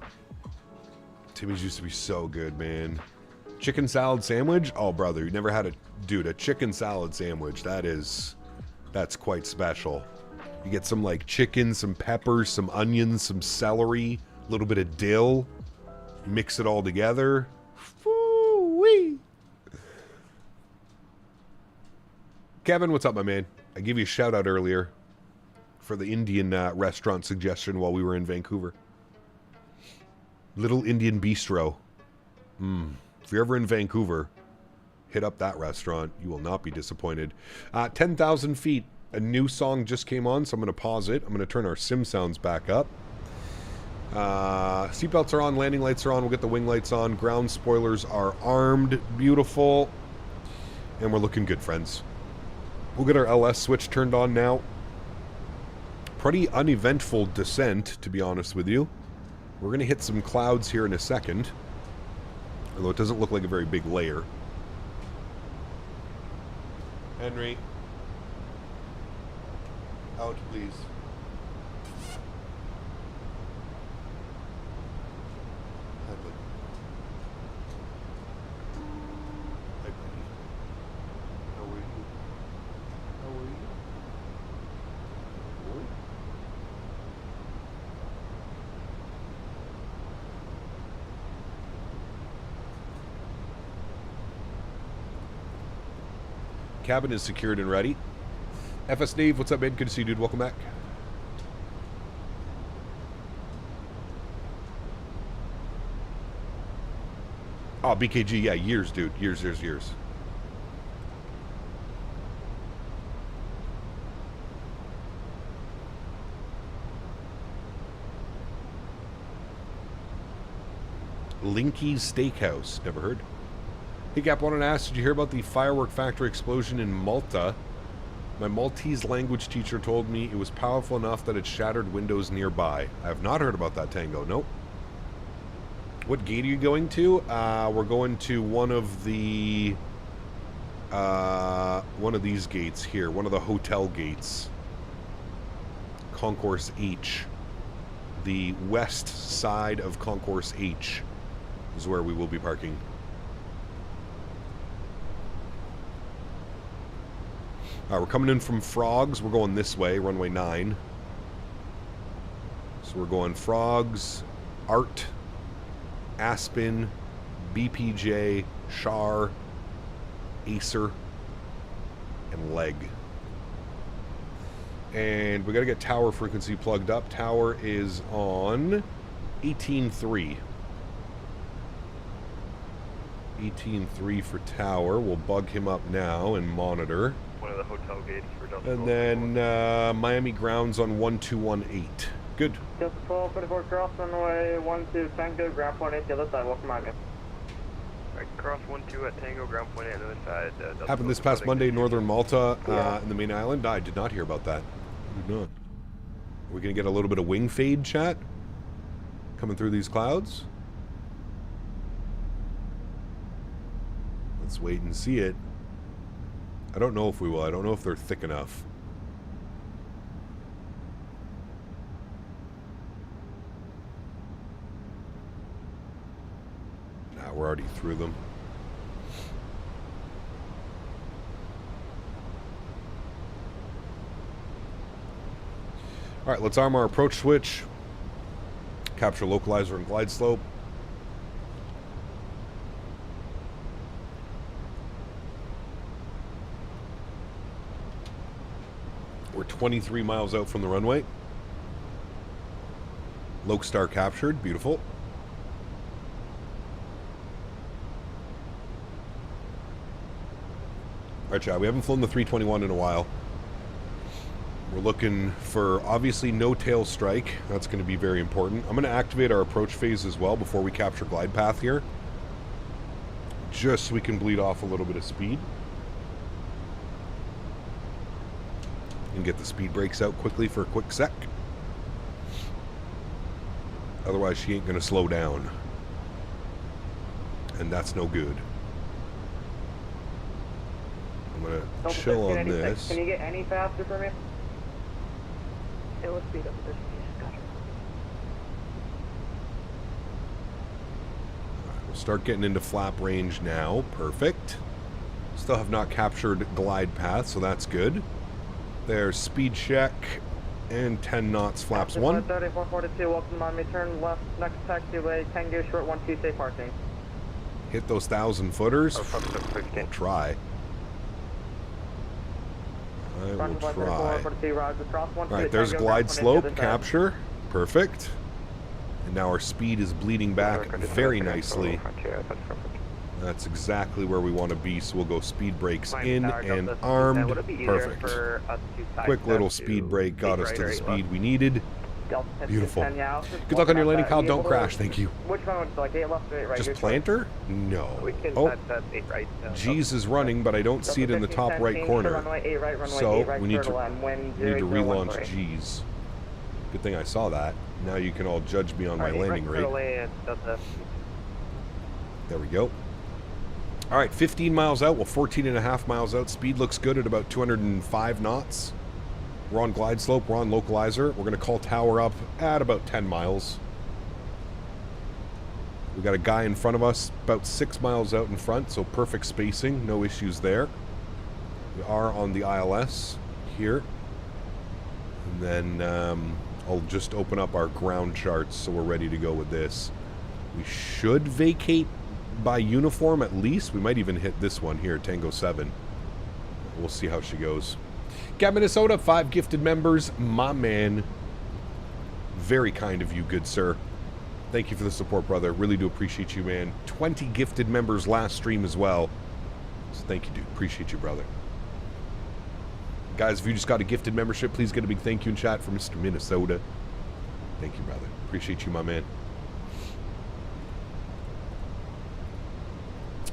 Timmy's used to be so good, man. Chicken salad sandwich? Oh, brother, you never had a chicken salad sandwich. That's quite special. You get some like chicken, some peppers, some onions, some celery, a little bit of dill. Mix it all together. Woo-wee. Kevin, what's up, my man? I gave you a shout out earlier for the Indian restaurant suggestion while we were in Vancouver. Little Indian Bistro. If you're ever in Vancouver, hit up that restaurant. You will not be disappointed. 10,000 feet. A new song just came on, so I'm going to pause it. I'm going to turn our sim sounds back up. Seatbelts are on. Landing lights are on. We'll get the wing lights on. Ground spoilers are armed. Beautiful. And we're looking good, friends. We'll get our LS switch turned on now. Pretty uneventful descent, to be honest with you. We're going to hit some clouds here in a second. Although it doesn't look like a very big layer. Henry. Out, please. Hi, buddy. Hi, buddy. How are you? How are you? Good? Cabin is secured and ready. FS Dave, what's up, man? Good to see you, dude. Welcome back. Oh, BKG, yeah, years, dude. Years. Linky's Steakhouse. Never heard. Hey, Gap, wanted to ask, did you hear about the firework factory explosion in Malta? My Maltese language teacher told me it was powerful enough that it shattered windows nearby. I have not heard about that, Tango. Nope. What gate are you going to? We're going to one of these gates here. One of the hotel gates. Concourse H. The west side of Concourse H is where we will be parking. We're coming in from Frogs. We're going this way, runway 9. So we're going Frogs, Art, Aspen, BPJ, Char, Acer, and Leg. And we got to get tower frequency plugged up. Tower is on 18.3. 18.3 for tower. We'll bug him up now and monitor. One of the hotel gates for Delta. And then Miami grounds on 1218. Good. Delta 1244 cross runway 12 Tango, ground point 8, the other side, welcome Miami. Alright, cross 12 at Tango, ground point 8 on the other side. Happened this past Monday, northern Malta, in the main island. I did not hear about that. I did not. Are we going to get a little bit of wing fade, chat? Coming through these clouds? Let's wait and see it. I don't know if we will. I don't know if they're thick enough. Nah, we're already through them. All right, let's arm our approach switch. Capture localizer and glide slope. We're 23 miles out from the runway. Lokestar captured. Beautiful. All right, Chad, we haven't flown the 321 in a while. We're looking for, obviously, no tail strike. That's going to be very important. I'm going to activate our approach phase as well before we capture glide path here. Just so we can bleed off a little bit of speed. And get the speed brakes out quickly for a quick sec. Otherwise, she ain't going to slow down. And that's no good. I'm going to chill on this. Can you get any faster for me? It will speed up this piece. Gotcha. Alright, we'll start getting into flap range now. Perfect. Still have not captured glide path, so that's good. There's speed check and 10 knots, flaps 1. 3442, welcome on me. Turn left, next taxiway, Tango short 12, safe parking. Hit those 1,000 footers. I'll try. I will try. Alright, there's glide slope, capture. Perfect. And now our speed is bleeding back very nicely. That's exactly where we want to be, so we'll go speed brakes in and armed. Perfect. Quick little speed brake got us to the speed we needed. Beautiful. Good luck on your landing, Kyle. Don't crash. Thank you. Which one would like 8 left, 8 right? Just planter? No. Oh, G's is running, but I don't see it in the top right corner. So we need to relaunch G's. Good thing I saw that. Now you can all judge me on my landing rate. There we go. All right, 15 miles out. Well, 14 and a half miles out. Speed looks good at about 205 knots. We're on glide slope. We're on localizer. We're going to call tower up at about 10 miles. We got a guy in front of us about 6 miles out in front, so perfect spacing. No issues there. We are on the ILS here. And then I'll just open up our ground charts so we're ready to go with this. We should vacate by uniform at least. We might even hit this one here, Tango 7. We'll see how she goes. Got Minnesota, 5 gifted members. My man. Very kind of you, good sir. Thank you for the support, brother. Really do appreciate you, man. 20 gifted members last stream as well. So thank you, dude. Appreciate you, brother. Guys, if you just got a gifted membership, please get a big thank you in chat for Mr. Minnesota. Thank you, brother. Appreciate you, my man.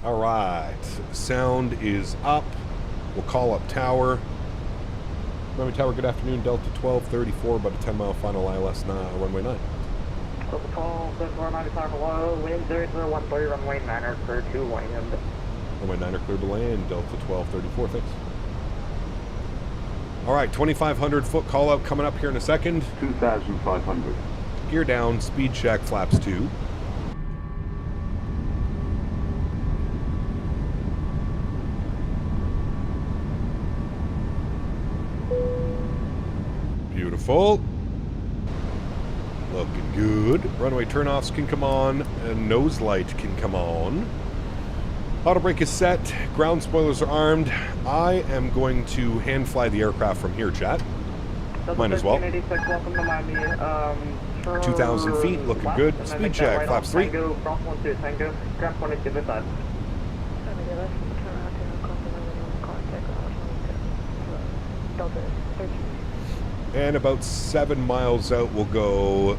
All right. Sound is up. We'll call up tower. Runway tower, good afternoon. Delta 1234, about a 10-mile final ILS runway 9. Delta 12, 9495 below, wind 00130, runway 9er, clear to land. Runway 9er, clear to land. Delta 1234, thanks. All right, 2,500 foot call out coming up here in a second. 2,500. Gear down, speed check, flaps 2. Beautiful. Looking good. Runway turnoffs can come on, and nose light can come on. Auto brake is set. Ground spoilers are armed. I am going to hand fly the aircraft from here, chat. Mine as well. 2,000 feet, looking good. Speed check, flaps 3. And about 7 miles out, we'll go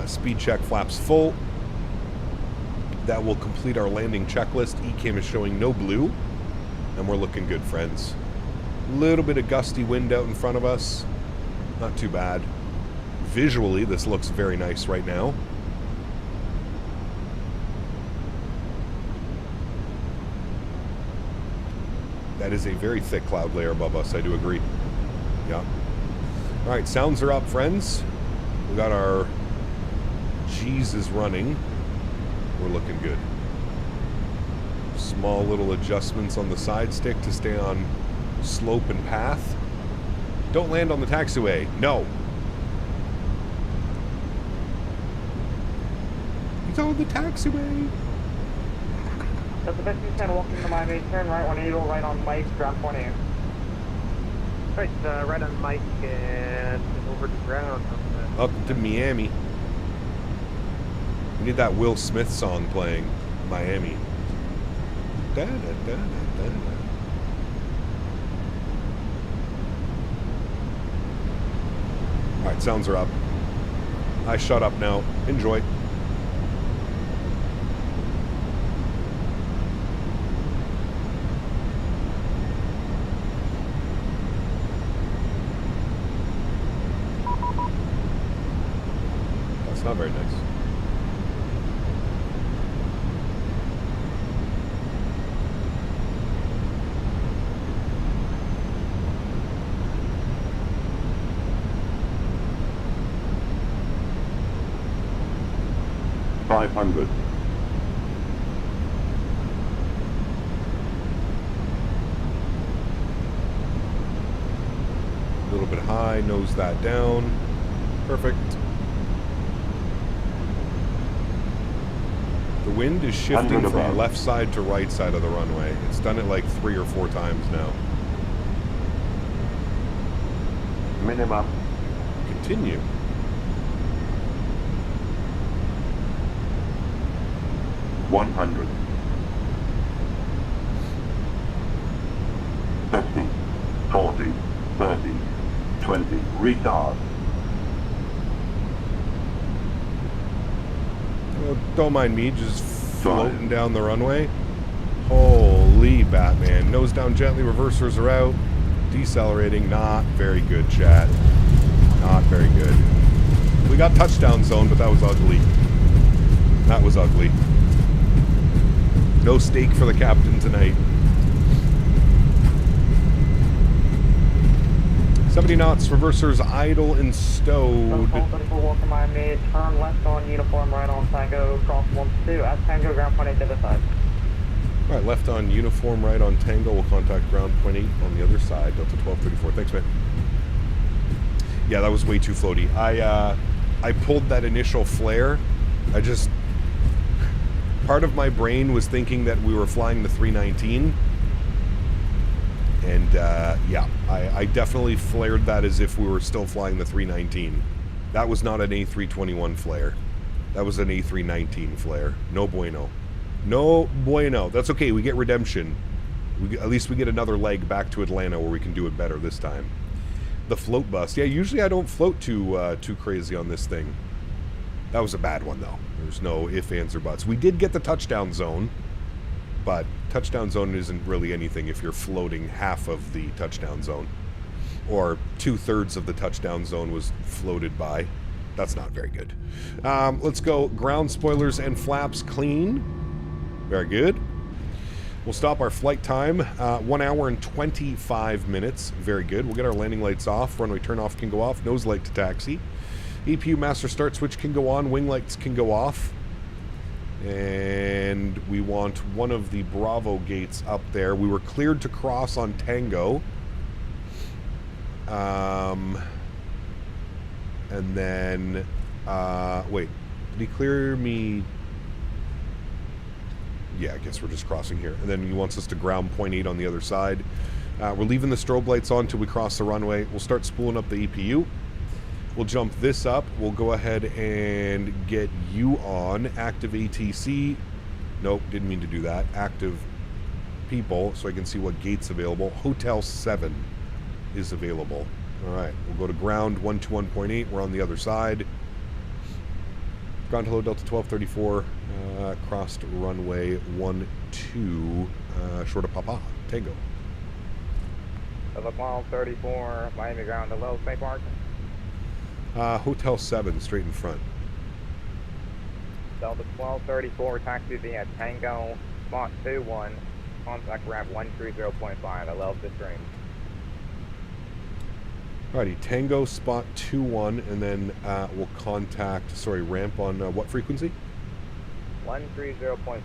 speed check, flaps full. That will complete our landing checklist. ECAM is showing no blue, and we're looking good, friends. Little bit of gusty wind out in front of us. Not too bad. Visually, this looks very nice right now. That is a very thick cloud layer above us, I do agree. Yeah. Alright, sounds are up, friends. We got our G's is running. We're looking good. Small little adjustments on the side stick to stay on slope and path. Don't land on the taxiway. No. He's on the taxiway. That's the best you can walking to my base. Turn right 180, right on Mike, ground 20. Right, right on Mike and over to ground. Up to Miami. We need that Will Smith song playing. Miami. Da, da, da, da, da. Alright, sounds are up. I shut up now. Enjoy. That's not very nice. $500. A little bit high, nose that down. Perfect. The wind is shifting from left side to right side of the runway. It's done it like 3 or 4 times now. Minimum. Continue. $100. 50, 40, 30, 20, retard. Oh, don't mind me, just floating down the runway. Holy Batman. Nose down gently, reversers are out. Decelerating, not very good, chat. Not very good. We got touchdown zone, but that was ugly. That was ugly. No steak for the captain tonight. 70 knots, reversers idle and stowed. Turn left on uniform, right on Tango, cross 1-2, at Tango, ground 28 to the side. Alright, left on uniform, right on Tango, we'll contact ground 28 on the other side, Delta 1234. Thanks, man. Yeah, that was way too floaty. I pulled that initial flare. Part of my brain was thinking that we were flying the 319. And, yeah, I definitely flared that as if we were still flying the 319. That was not an A321 flare. That was an A319 flare. No bueno. No bueno. That's okay. We get redemption. At least we get another leg back to Atlanta where we can do it better this time. The float bus. Yeah, usually I don't float too crazy on this thing. That was a bad one, though. There's no ifs, ands, or buts. We did get the touchdown zone, but touchdown zone isn't really anything if you're floating half of the touchdown zone. Or 2/3 of the touchdown zone was floated by. That's not very good. Let's go ground spoilers and flaps clean. Very good. We'll stop our flight time. 1 hour and 25 minutes. Very good. We'll get our landing lights off. Runway turn off can go off. Nose light to taxi. EPU master start switch can go on. Wing lights can go off. And we want one of the Bravo gates up there. We were cleared to cross on Tango. And then, wait, did he clear me? Yeah, I guess we're just crossing here. And then he wants us to ground 0.8 on the other side. We're leaving the strobe lights on until we cross the runway. We'll start spooling up the EPU. We'll jump this up. We'll go ahead and get you on. Active ATC. Nope, didn't mean to do that. Active people, so I can see what gate's available. Hotel 7 is available. All right, we'll go to ground 121.8. We're on the other side. Ground hello, Delta 1234. Crossed runway 12, short of Papa. Tango. Delta 1234, Miami ground hello, State Park. Hotel 7, straight in front. Delta 1234, taxi via Tango, Mach 21, Contact ramp 130.5. I love this range. Alrighty, Tango spot 21, and then we'll contact, ramp on what frequency? 130.5.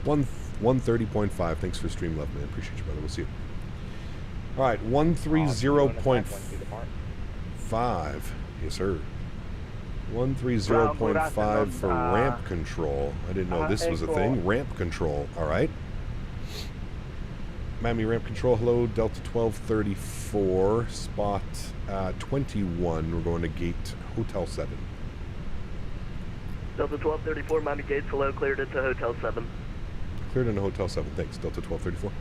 130.5. Thanks for stream love, man. Appreciate you, brother. We'll see you. Alright, 130.5. Yes, sir. 130.5 for ramp control. I didn't know this was a thing. Ramp control. Alright. Miami ramp control. Hello, Delta 1234. Spot 21. We're going to gate Hotel 7. Delta 1234, Miami gates. Hello, cleared into Hotel 7. Cleared into Hotel 7. Thanks, Delta 1234.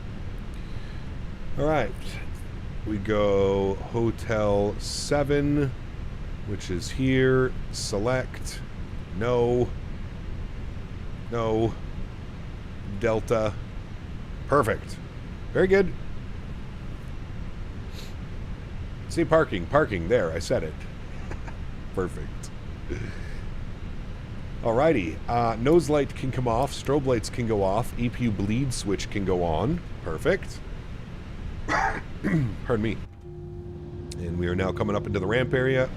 Alright. We go Hotel 7, which is here. Select. No. No. Delta. Perfect. Very good. See, parking. Parking. There, I said it. Perfect. Alrighty. Nose light can come off. Strobe lights can go off. EPU bleed switch can go on. Perfect. Pardon me. And we are now coming up into the ramp area.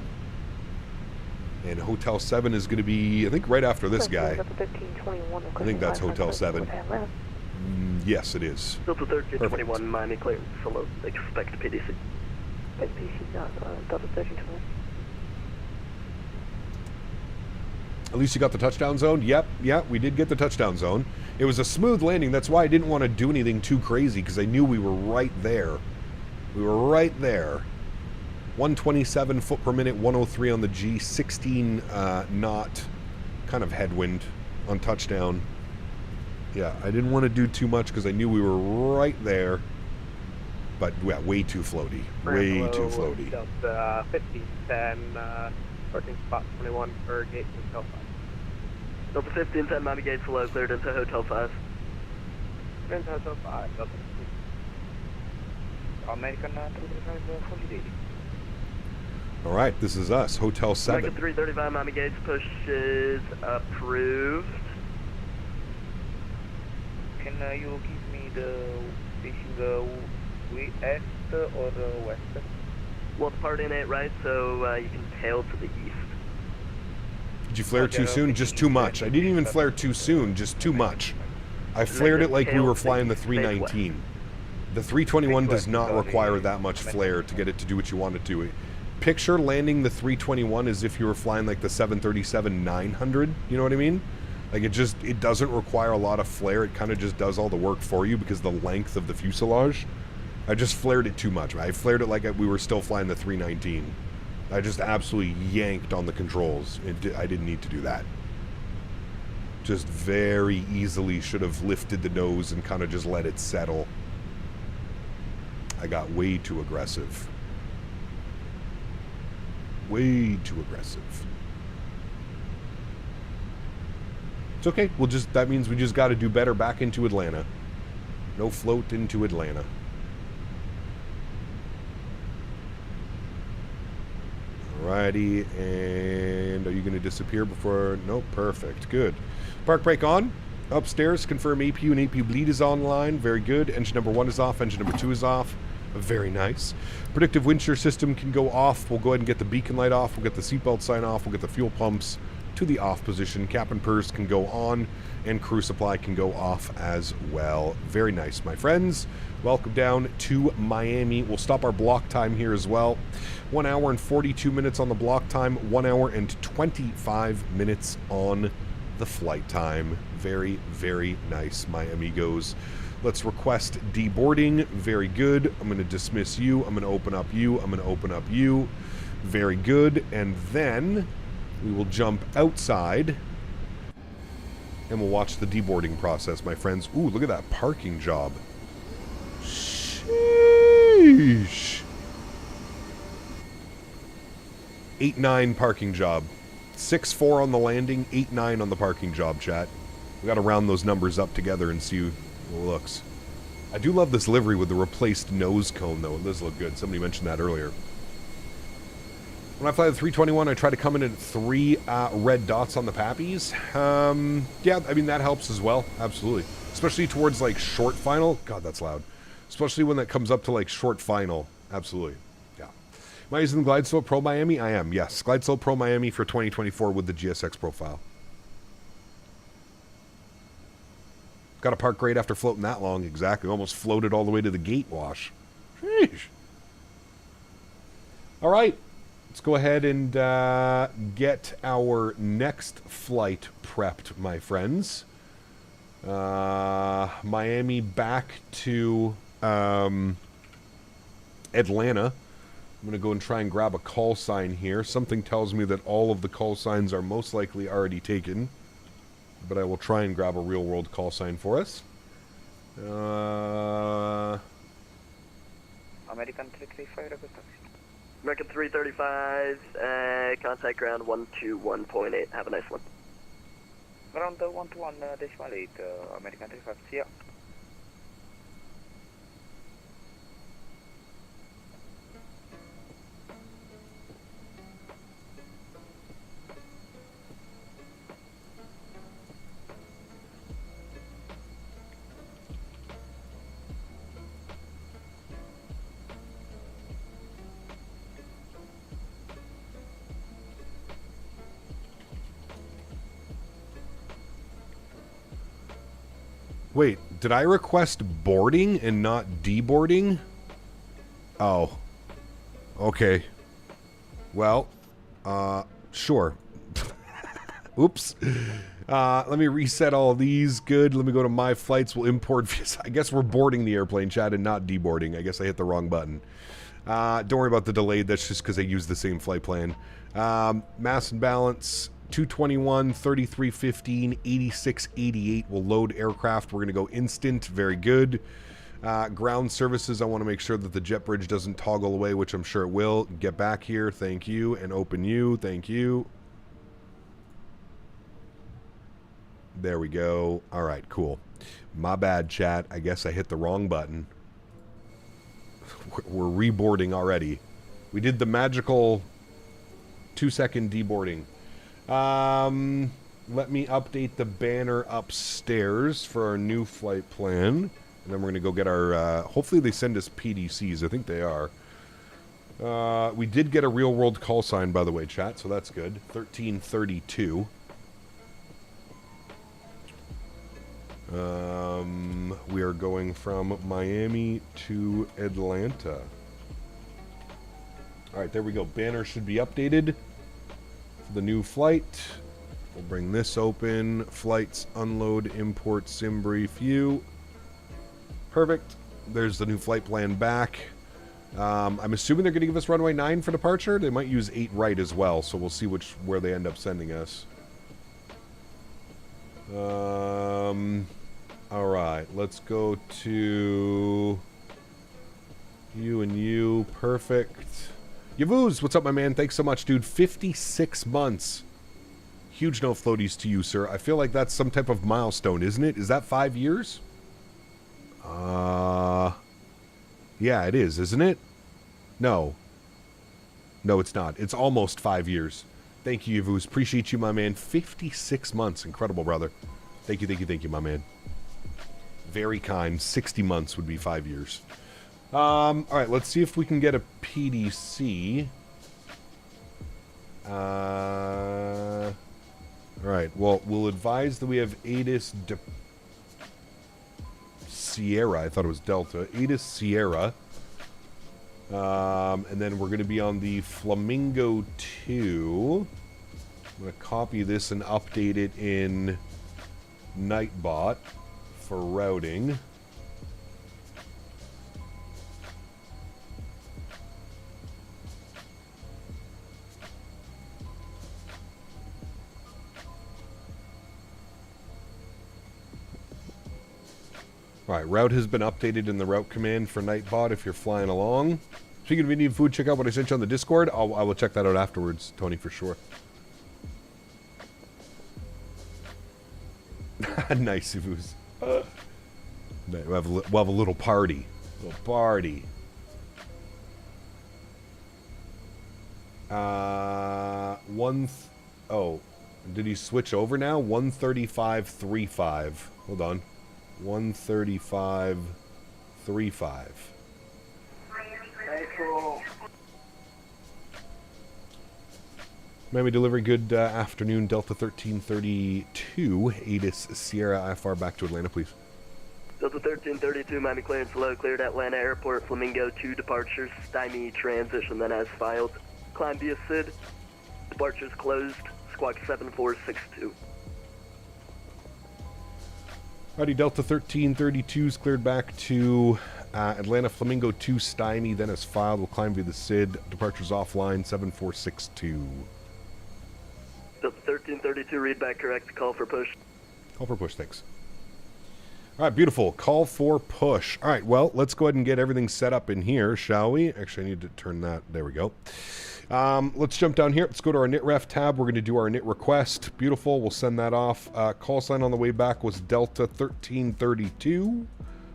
And Hotel 7 is going to be, I think, right after this guy. I think that's Hotel 7. Yes, it is. Delta 1321, Miami clearance. Hello, expect PDC. Expect PDC, Delta 1321. At least you got the touchdown zone? Yep, we did get the touchdown zone. It was a smooth landing. That's why I didn't want to do anything too crazy, because I knew we were right there. We were right there. 127 foot per minute, 103 on the G, 16 knot kind of headwind on touchdown. Yeah, I didn't want to do too much because I knew we were right there. But, yeah, way too floaty. Way too floaty. Delta 1510, 14 spot 21 for gate Hotel 5. Delta 1510, Miami gates. Hello, cleared into Hotel 5. Into Hotel 5, Delta 15. American 235 Alright, this is us, Hotel 7. American 335, Miami gates. Push is approved. Can you give me the facing west or west? Well, departing it right, so you can tail to the east. Did you flare too soon? Just too much. I didn't even flare too soon, just too much. I flared it like we were flying the 319. The 321 does not require that much flare to get it to do what you want it to. Picture landing the 321 as if you were flying like the 737-900, you know what I mean? Like it doesn't require a lot of flare. It kind of just does all the work for you because of the length of the fuselage. I just flared it too much. I flared it like we were still flying the 319. I just absolutely yanked on the controls. I didn't need to do that. Just very easily should have lifted the nose and kind of just let it settle. I got way too aggressive. Way too aggressive. It's okay. That means we just got to do better back into Atlanta. No float into Atlanta. Alrighty, and are you going to disappear before? Nope, perfect. Good. Park brake on. Upstairs, confirm APU and APU bleed is online. Very good. Engine number 1 is off. Engine number 2 is off. Very nice. Predictive wind shear system can go off. We'll go ahead and get the beacon light off. We'll get the seatbelt sign off. We'll get the fuel pumps to the off position. Cap and purse can go on, and crew supply can go off as well. Very nice, my friends. Welcome down to Miami. We'll stop our block time here as well. 1 hour and 42 minutes on the block time. 1 hour and 25 minutes on the flight time. Very, very nice, my amigos. Let's request deboarding. Very good. I'm going to dismiss you. I'm going to open up you. I'm going to open up you. Very good. And then we will jump outside and we'll watch the deboarding process, my friends. Ooh, look at that parking job. Sheesh. 8-9 parking job. 6-4 on the landing, 8-9 on the parking job, chat. We got to round those numbers up together and see what it looks. I do love this livery with the replaced nose cone, though. It does look good. Somebody mentioned that earlier. When I fly the 321, I try to come in at 3 red dots on the pappies. Yeah, I mean, that helps as well. Absolutely. Especially towards, like, short final. God, that's loud. Especially when that comes up to, like, short final. Absolutely. Yeah. Am I using the Glideslope Pro Miami? I am, yes. Glideslope Pro Miami for 2024 with the GSX profile. Got to park great after floating that long. Exactly. Almost floated all the way to the gate wash. Sheesh. All right. Let's go ahead and get our next flight prepped, my friends. Miami back to Atlanta. I'm going to go and try and grab a call sign here. Something tells me that all of the call signs are most likely already taken. But I will try and grab a real-world call sign for us. American 335, American 335, contact ground 121.8. Have a nice one. Ground 121.8, American 35, see ya. Wait, did I request boarding and not deboarding? Oh. Okay. Well, sure. Oops. Let me reset all of these. Good. Let me go to my flights. We'll import. I guess we're boarding the airplane, Chad, and not deboarding. I guess I hit the wrong button. Don't worry about the delay. That's just because I used the same flight plan. Mass and balance. 221, 3315, 8688 will load aircraft. We're going to go instant. Very good. Ground services, I want to make sure that the jet bridge doesn't toggle away, which I'm sure it will. Get back here. Thank you. And open you. Thank you. There we go. All right, cool. My bad, chat. I guess I hit the wrong button. We're reboarding already. We did the magical 2-second deboarding. Let me update the banner upstairs for our new flight plan. And then we're going to go get our, hopefully they send us PDCs. I think they are. We did get a real-world call sign, by the way, chat, so that's good. 1332. We are going from Miami to Atlanta. Alright, there we go. Banner should be updated. The new flight. We'll bring this open. Flights, unload, import, sim brief, view. Perfect. There's the new flight plan back. I'm assuming they're going to give us runway 9 for departure. They might use 8 right as well, so we'll see where they end up sending us. Alright, let's go to you and you. Perfect. Yavuz, what's up, my man? Thanks so much, dude. 56 months. Huge no floaties to you, sir. I feel like that's some type of milestone, isn't it? Is that 5 years? Yeah, it is, isn't it? No. No, it's not. It's almost 5 years. Thank you, Yavuz. Appreciate you, my man. 56 months. Incredible, brother. Thank you, thank you, thank you, my man. Very kind. 60 months would be 5 years. Alright, let's see if we can get a PDC. Alright, well, we'll advise that we have ATIS Sierra. I thought it was Delta. ATIS Sierra. And then we're going to be on the Flamingo 2. I'm going to copy this and update it in Nightbot for routing. Alright, route has been updated in the route command for Nightbot if you're flying along. Speaking of Indian food, check out what I sent you on the Discord. I will check that out afterwards, Tony, for sure. Nice, Ivus. We'll have a little party. Little party. Oh, did he switch over now? 135.35. Hold on. 135.35. Miami delivery, good afternoon. Delta 1332, ATIS Sierra IFR back to Atlanta, please. Delta 1332, Miami clearance low, cleared Atlanta Airport, Flamingo 2 departures, Stymie transition, then as filed. Climb via SID, departures closed, squawk 7462. Alrighty, Delta 1332 is cleared back to Atlanta Flamingo 2 Stymie, then as filed. We'll climb via the SID, departures offline 7462. Delta 1332, read back correct, call for push. Call for push, thanks. All right, beautiful. Call for push. All right, well, let's go ahead and get everything set up in here, shall we? Actually, I need to turn that. There we go. Let's jump down here. Let's go to our NITREF tab. We're going to do our NIT request. Beautiful. We'll send that off. Call sign on the way back was Delta 1332.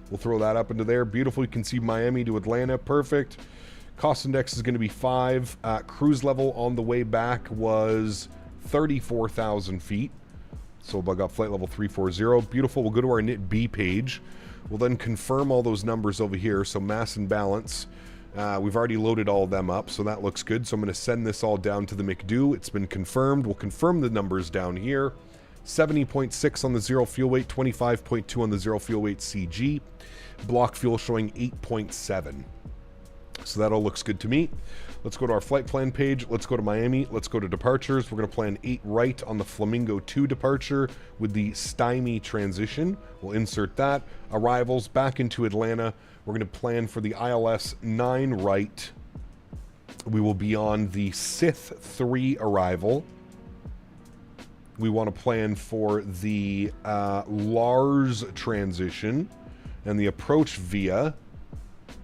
We'll throw that up into there. Beautiful. You can see Miami to Atlanta. Perfect. Cost index is going to be 5. Cruise level on the way back was 34,000 feet. So I got flight level 340. Beautiful. We'll go to our NIT B page. We'll then confirm all those numbers over here. So mass and balance. We've already loaded all of them up, so that looks good. So I'm going to send this all down to the McDo. It's been confirmed. We'll confirm the numbers down here. 70.6 on the zero fuel weight, 25.2 on the zero fuel weight CG. Block fuel showing 8.7. So that all looks good to me. Let's go to our flight plan page. Let's go to Miami. Let's go to departures. We're going to plan 8 right on the Flamingo 2 departure with the Stymie transition. We'll insert that. Arrivals back into Atlanta. We're going to plan for the ILS 9 right. We will be on the Sith 3 arrival. We want to plan for the Lars transition and the approach via.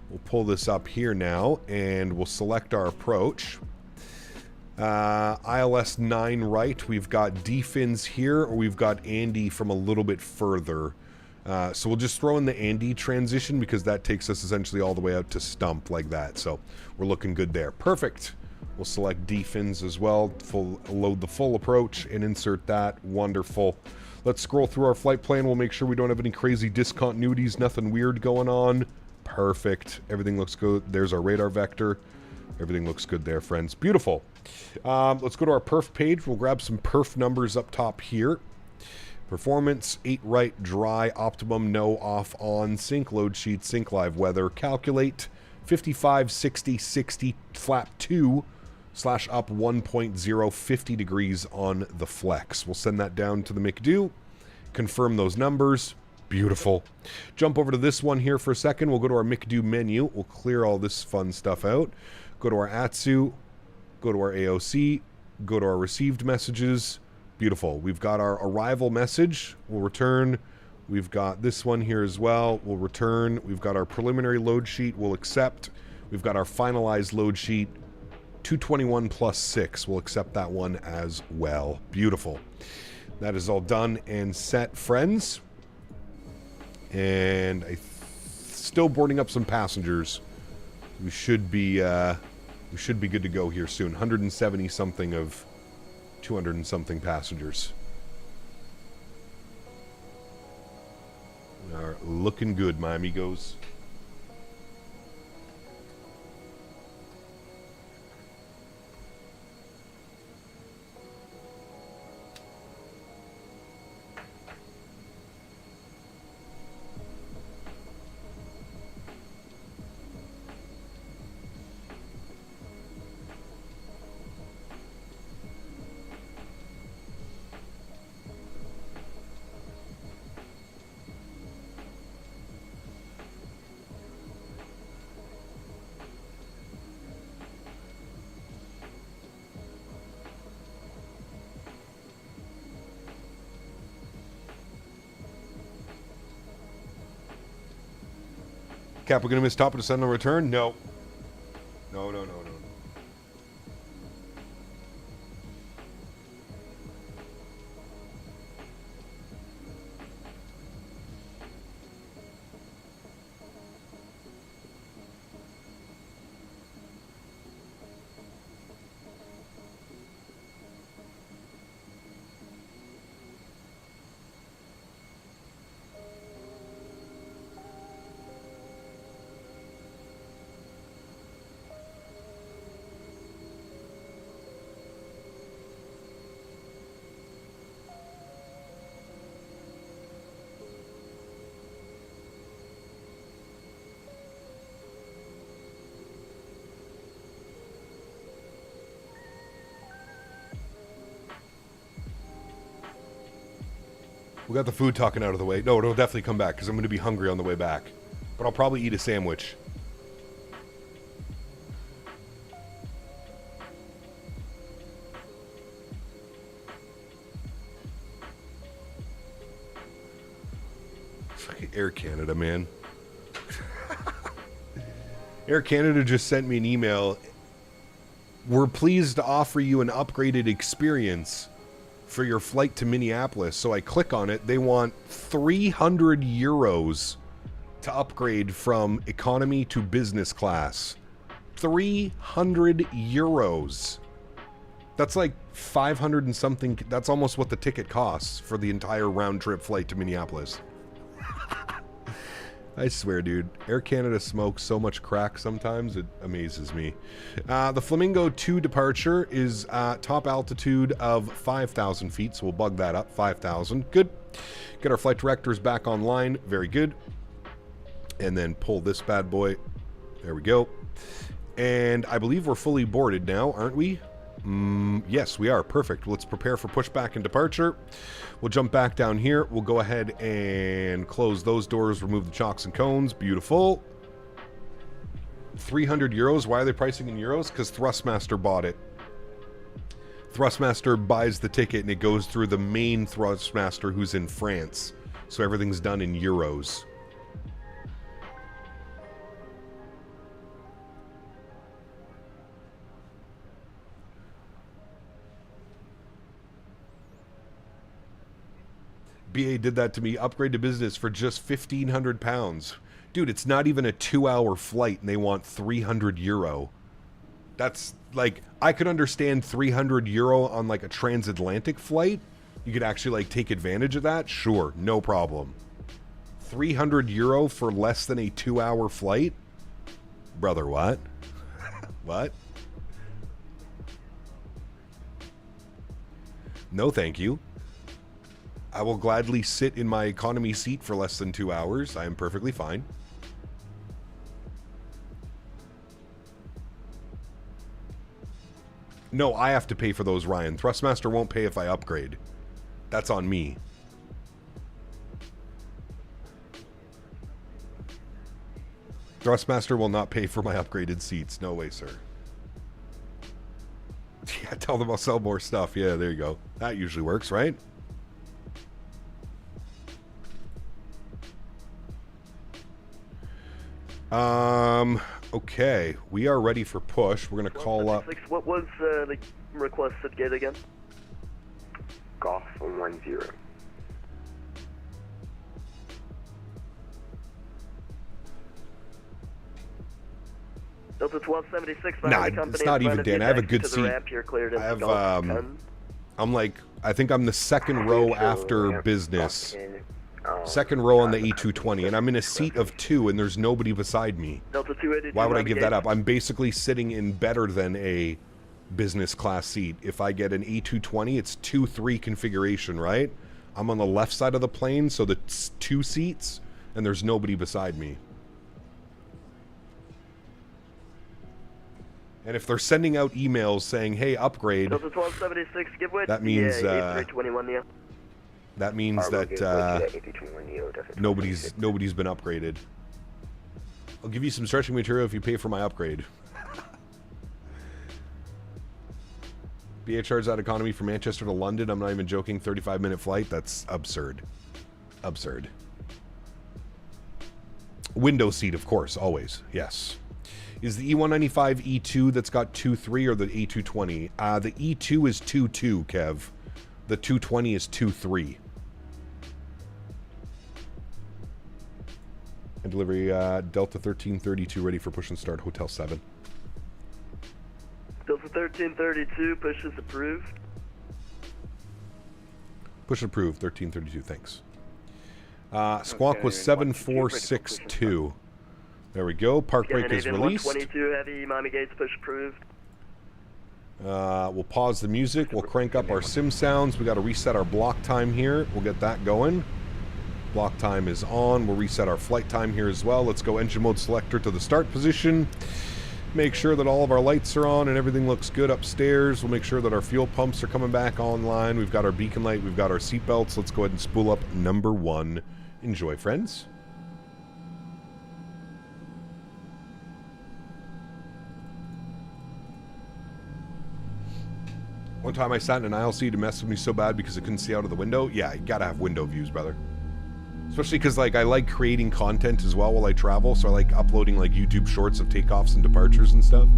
We'll pull this up here now, and we'll select our approach. ILS 9 right, we've got D-fins here, or we've got Andy from a little bit further. So we'll just throw in the Andy transition, because that takes us essentially all the way out to Stump like that. So we're looking good there. Perfect. We'll select D-fins as well, load the full approach, and insert that. Wonderful. Let's scroll through our flight plan. We'll make sure we don't have any crazy discontinuities, nothing weird going on. Perfect. Everything looks good. There's our radar vector. Everything looks good there, friends. Beautiful. Let's go to our perf page. We'll grab some perf numbers up top here. Performance, 8 right, dry, optimum, no, off, on, sync, load sheet, sync, live weather, calculate, 55, 60, 60, flap 2, / up 1.0, 50 degrees on the flex. We'll send that down to the McDo, confirm those numbers. Beautiful. Jump over to this one here for a second. We'll go to our McDo menu. We'll clear all this fun stuff out. Go to our ATSU. Go to our AOC. Go to our received messages. Beautiful. We've got our arrival message. We'll return. We've got this one here as well. We'll return. We've got our preliminary load sheet. We'll accept. We've got our finalized load sheet. 221 plus 6. We'll accept that one as well. Beautiful. That is all done and set, friends. And still boarding up some passengers. We should be good to go here soon. 170 something of 200 and something passengers. Are looking good, my amigos. Cap, we're going to miss top of descent on return? No. No. We got the food talking out of the way. No, it'll definitely come back because I'm going to be hungry on the way back. But I'll probably eat a sandwich. Fucking Air Canada, man. Air Canada just sent me an email. We're pleased to offer you an upgraded experience for your flight to Minneapolis. So I click on it. They want 300 euros to upgrade from economy to business class. 300 euros. That's like 500 and something. That's almost what the ticket costs for the entire round trip flight to Minneapolis. I swear, dude, Air Canada smokes so much crack sometimes, it amazes me. The Flamingo 2 departure is top altitude of 5,000 feet, so we'll bug that up, 5,000. Good. Get our flight directors back online. Very good. And then pull this bad boy. There we go. And I believe we're fully boarded now, aren't we? Yes, we are. Perfect. Let's prepare for pushback and departure. We'll jump back down here. We'll go ahead and close those doors, remove the chocks and cones. Beautiful. 300 euros. Why are they pricing in euros? Because Thrustmaster bought it. Thrustmaster buys the ticket and it goes through the main Thrustmaster who's in France. So everything's done in euros. BA did that to me. Upgrade to business for just 1,500 pounds. Dude, it's not even a 2-hour flight and they want 300 euro. That's like, I could understand 300 euro on like a transatlantic flight. You could actually like take advantage of that. Sure, no problem. 300 euro for less than a 2-hour flight? Brother, what? What? No, thank you. I will gladly sit in my economy seat for less than 2 hours. I am perfectly fine. No, I have to pay for those, Ryan. Thrustmaster won't pay if I upgrade. That's on me. Thrustmaster will not pay for my upgraded seats. No way, sir. Yeah, tell them I'll sell more stuff. Yeah, there you go. That usually works, right? Okay, we are ready for push. We're gonna call up. What was the requested gate again? Golf 110. Delta 1276. Nah, it's not even, Dan. I have a good seat. I have, I'm like, I think I'm the second row after business. Second row on the A321, and I'm in a seat of 2, and there's nobody beside me. Why would I give that up? I'm basically sitting in better than a business class seat. If I get an A320, it's 2-3 configuration, right? I'm on the left side of the plane, so it's 2 seats, and there's nobody beside me. And if they're sending out emails saying, "Hey, upgrade," Delta 1276, give way. That means A321, yeah. That means that nobody's been upgraded. I'll give you some stretching material if you pay for my upgrade. BHR's out economy from Manchester to London. I'm not even joking. 35-minute flight. That's absurd. Absurd. Window seat, of course, always. Yes. Is the E195 E2 that's got 2.3 or the A320? The E2 is 2.2, Kev. The 220 is 2.3. And delivery, Delta 1332, ready for push and start, Hotel 7. Delta 1332, push is approved. Push approved, 1332, thanks. Squawk was 7462. There we go, park brake is released. 122 heavy, Miami Gates, push approved. We'll pause the music, we'll crank up our sim sounds. We got to reset our block time here. We'll get that going. Block time is on. We'll reset our flight time here as well. Let's go engine mode selector to the start position. Make sure that all of our lights are on and everything looks good upstairs. We'll make sure that our fuel pumps are coming back online. We've got our beacon light. We've got our seatbelts. Let's go ahead and spool up number 1. Enjoy, friends. One time I sat in an ILC to mess with me so bad because I couldn't see out of the window. Yeah, you gotta have window views, brother. Especially because, like, I like creating content as well while I travel, so I like uploading, like, YouTube shorts of takeoffs and departures and stuff.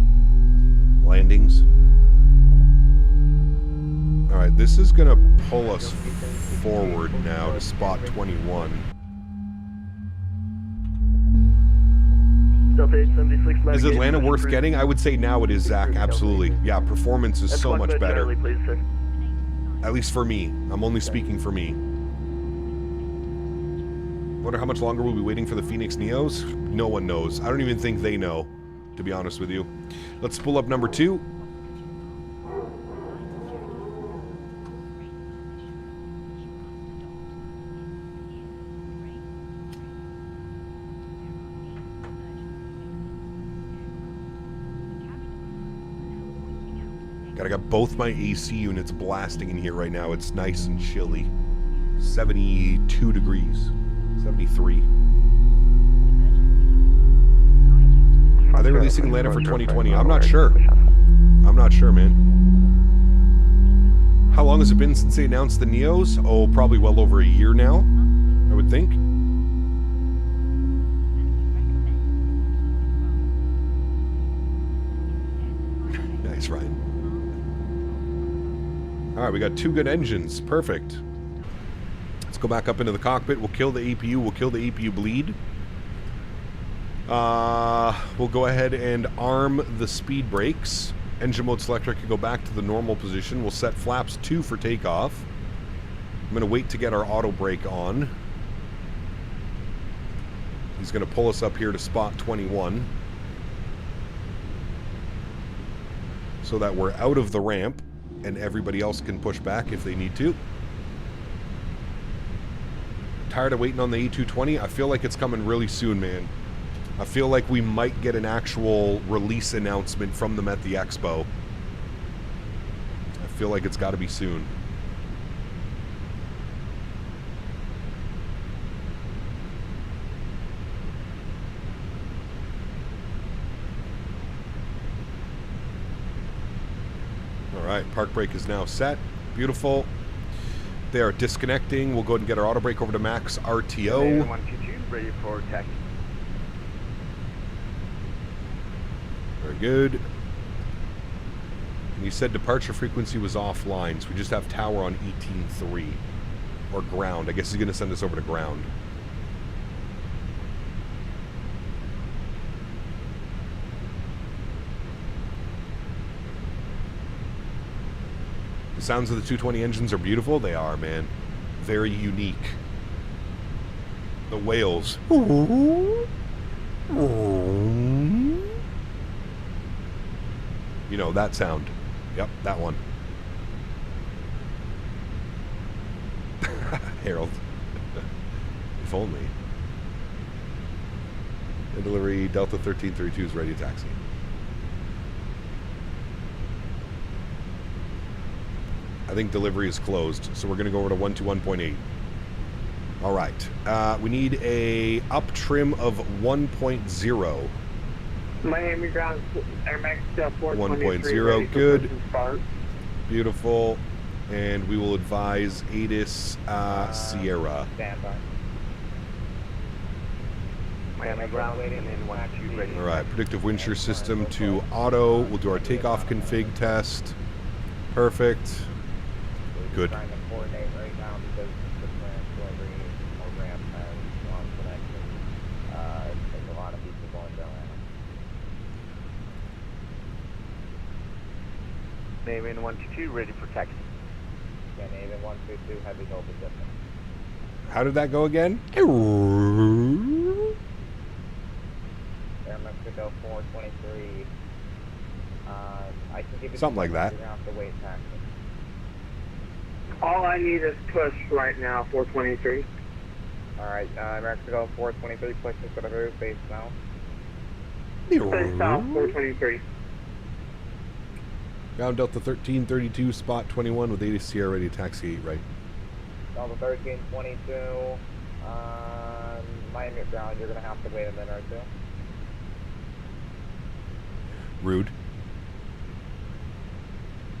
Landings. Alright, this is gonna pull us forward now to spot 21. Is Atlanta worth getting? I would say now it is, Zach, absolutely. Yeah, performance is so much better. Charlie, please, sir. At least for me. I'm only speaking for me. Wonder how much longer we'll be waiting for the Fenix Neos? No one knows. I don't even think they know, to be honest with you. Let's pull up number 2. I got both my AC units blasting in here right now. It's nice and chilly. 72 degrees. 73. Are they releasing Atlanta for 2020? I'm not sure. I'm not sure, man. How long has it been since they announced the Neos? Oh, probably well over a year now, I would think. Nice, Ryan. Alright, we got 2 good engines. Perfect. Let's go back up into the cockpit. We'll kill the APU. We'll kill the APU bleed. We'll go ahead and arm the speed brakes. Engine mode selector can go back to the normal position. We'll set flaps 2 for takeoff. I'm going to wait to get our auto brake on. He's going to pull us up here to spot 21. So that we're out of the ramp and everybody else can push back if they need to. Tired of waiting on the A220? I feel like it's coming really soon, man. I feel like we might get an actual release announcement from them at the expo. I feel like it's got to be soon. Alright, park brake is now set. Beautiful. They are disconnecting. We'll go ahead and get our auto brake over to max RTO. 122, ready for taxi. Very good. And you said departure frequency was offline, so we just have tower on 18.3. Or ground. I guess he's going to send us over to ground. The sounds of the 220 engines are beautiful. They are, man. Very unique. The whales. You know, that sound. Yep, that one. Harold. If only. And delivery Delta 1332 is ready to taxi. I think delivery is closed, so we're going to go over to 121.8. All right. We need a up trim of 1.0. Miami ground, Air Max 1.0, good. Beautiful. And we will advise ATIS Sierra. Standby. Miami ground waiting in 1-2 ready. All right, predictive wind shear system to auto. We'll do our takeoff config test. Perfect. Good. Trying to coordinate right now because the plant delivery program has long connection. There's a lot of people going down there. Name in 122, ready for taxi. Yeah, name in 122, heavy over distance. How did that go again? Air Mexico 423. I can give you something like that. The wait taxi. All I need is push right now, 423. Alright, Mexico 423, push to the roof, base now. South 423. Ground Delta 1332, spot 21 with AlexSiu Sierra ready to taxi 8 right. Delta 1322, Miami ground, you're going to have to wait a minute or two. Rude.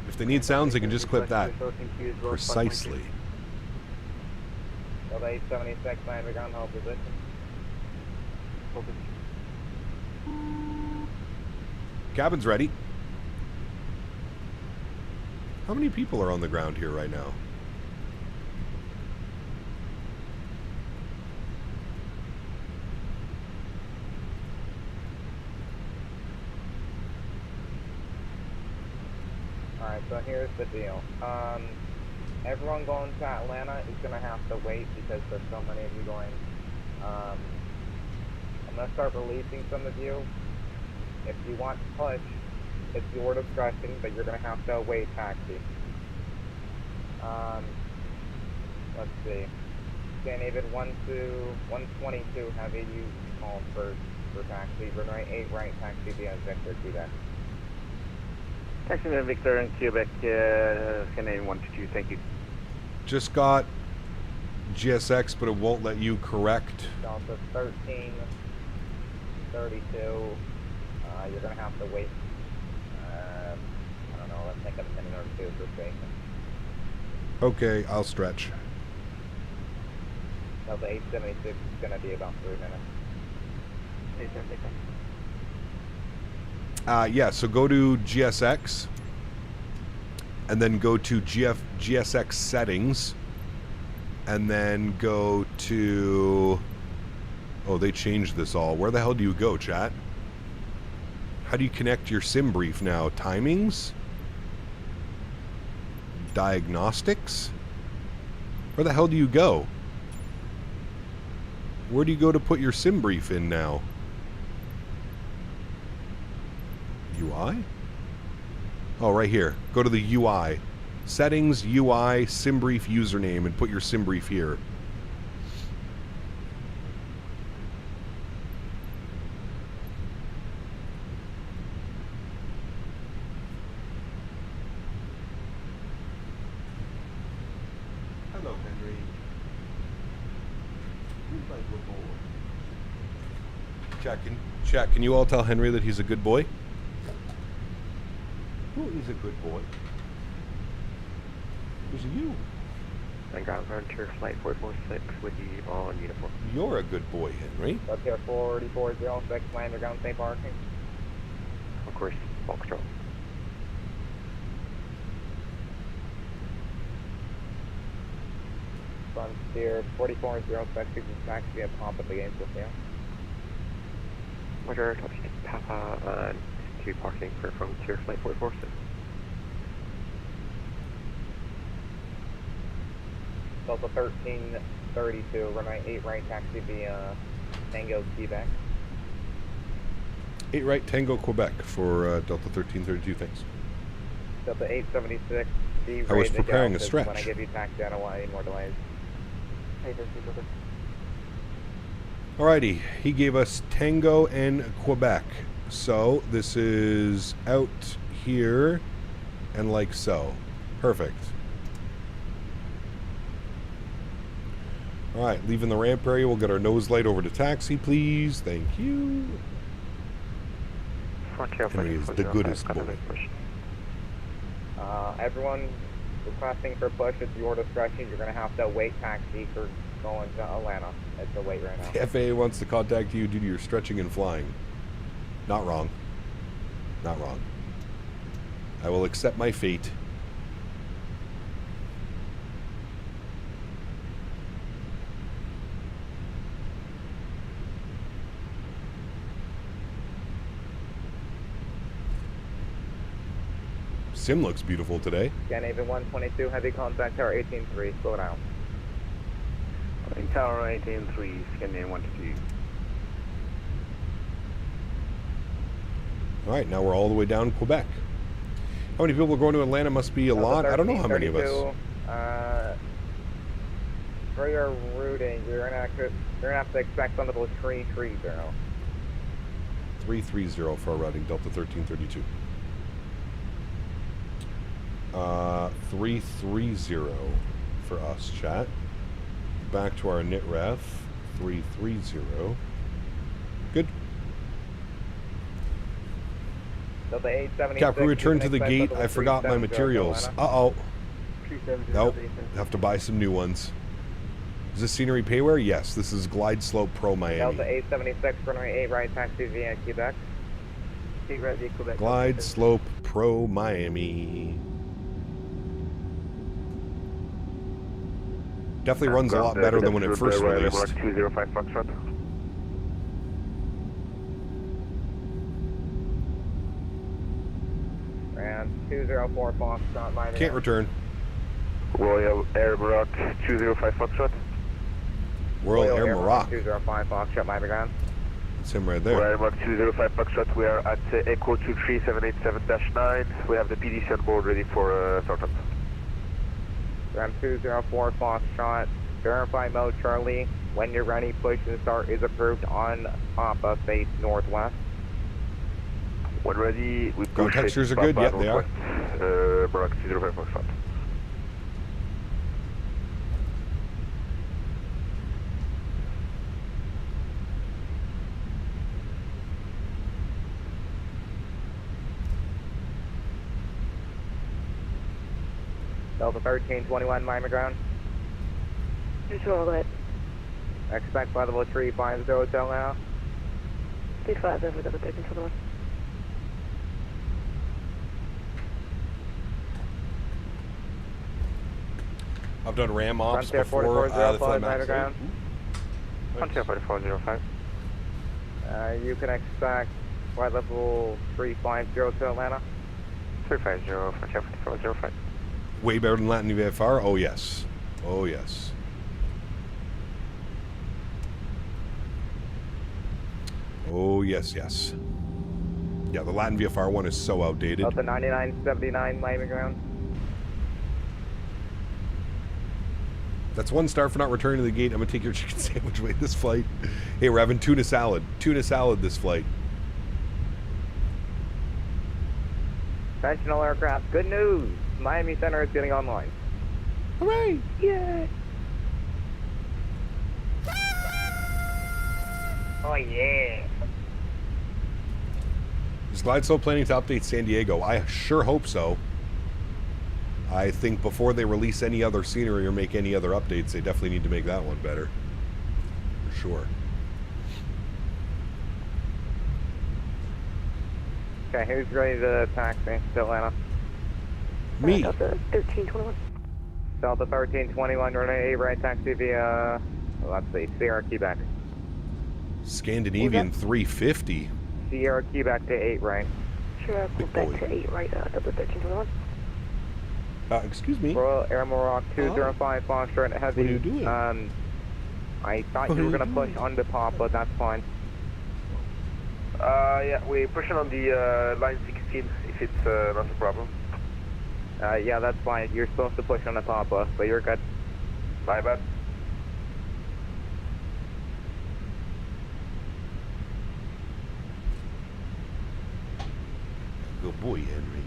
If they need sounds, they can just clip that. Precisely. Delta 876, Miami ground, hold position. Cabin's ready. How many people are on the ground here right now? Alright, so here's the deal. Everyone going to Atlanta is going to have to wait because there's so many of you going. I'm going to start releasing some of you. If you want to push, it's your discretion, but you're going to have to wait taxi. Let's see. Scandinavian 122 heavy, you call for taxi. Runway 8 right, taxi via Victor, Quebec. Taxi to Victor and Quebec, Scandinavian 122, thank you. Just got GSX, but it won't let you correct. Delta 1332. You're going to have to wait. I don't know, let's take a minute or two for station. Okay, I'll stretch. Delta 876 is going to be about 3 minutes. 876. Yeah, so go to GSX and then go to GSX settings and then go to... Oh, they changed this all. Where the hell do you go, chat? How do you connect your sim brief now? Timings? Diagnostics? Where the hell do you go? Where do you go to put your sim brief in now? UI? Oh, right here. Go to the UI. Settings, UI, sim brief username, and put your sim brief here. Hello, Henry. Who's my good boy? Chat, can you all tell Henry that he's a good boy? Oh, he's a good boy. Who's you? And ground frontier flight 446 with you on uniform. You're a good boy, Henry. Up here 4406, land ground safe parking. Of course, Foxtrot. Frontier 4406, you can taxi at top of the game with you. Roger, touch Papa, to parking for Frontier flight 446. Delta 1332, runway 8 right, taxi via Tango, Quebec. 8 right, Tango, Quebec for Delta 1332, thanks. Delta 876, be I was preparing a stretch. When I give you taxi, I don't want any more delays. Alrighty, he gave us Tango and Quebec. So this is out here and like so. Perfect. Alright, leaving the ramp area. We'll get our nose light over to taxi, please. Thank you. Henry is the goodest boy. Everyone requesting for push, it's your discretion. You're going to have to wait taxi for going to Atlanta. It's a wait right now. The FAA wants to contact you due to your stretching and flying. Not wrong. Not wrong. I will accept my fate. Sim looks beautiful today. Scandinavian 122, heavy contact, tower 18-3, slow down. Tower 18-3, Scandinavian 122. Alright, now we're all the way down Quebec. How many people are going to Atlanta? Must be a lot. I don't know how many of us. For your routing, you're gonna have to expect some of those tree 0. 330 for our routing, Delta 1332. 330 for us, chat. Back to our knit ref, 330. Good. Delta 876. Cap, we return to the gate. I forgot my materials. Uh-oh. Nope. Have to buy some new ones. Is this scenery payware? Yes. This is Glide Slope Pro Miami. Delta 876, runway 8 right, taxi via Quebec. Glide Slope Pro Miami. Definitely runs a lot better than when it first released. 205 Foxtrot. And 204 Foxtrot, my Can't return. Royal Air Maroc 205 Foxtrot. Royal Air Maroc. 205 Foxtrot, my ground. It's him right there. Royal Air Maroc 205 Foxtrot. We are at Echo 23787-9. We have the PDC on board ready for startup. Ground 204 Foxtrot. Verify mode Charlie. When you're ready, push and start is approved on Papa, face northwest. When ready, we push. Ground textures are good. Yep, they are. Maroc 205 Foxtrot. Delta 1321, Miami ground. Visual lit. Expect flight level 350 hotel now. 35 over Delta 1321. I've done RAM ops Frontier before. 4405, Miami ground. Frontier 4405. You can expect flight level 350 to Atlanta. 350, Frontier 4405. Way better than Latin VFR? Oh, yes. Oh, yes. Oh, yes, yes. Yeah, the Latin VFR one is so outdated. Delta 9979, Miami ground. That's 1 star for not returning to the gate. I'm going to take your chicken sandwich away this flight. Hey, we're having tuna salad. Tuna salad this flight. Conventional aircraft. Good news. Miami Center is getting online. Hooray! Yeah. Oh, yeah. Is Glide Slope planning to update San Diego? I sure hope so. I think before they release any other scenery or make any other updates, they definitely need to make that one better. For sure. Okay, who's ready to taxi to Atlanta? Me. Delta 1321. Delta 1321, runway 8 right, taxi via, let's see, Sierra Quebec. Scandinavian 350. Sierra Quebec to 8 right. Sure, Quebec to 8 right, Delta 1321. Excuse me. Royal Air Maroc 205 Foxtrot Heavy. What are you doing? I thought you were going to push on the top, but that's fine. Yeah, we're pushing on the line 16 if it's not a problem. Yeah, that's fine. You're supposed to push on the top, but you're good. My bad. Good boy, Henry.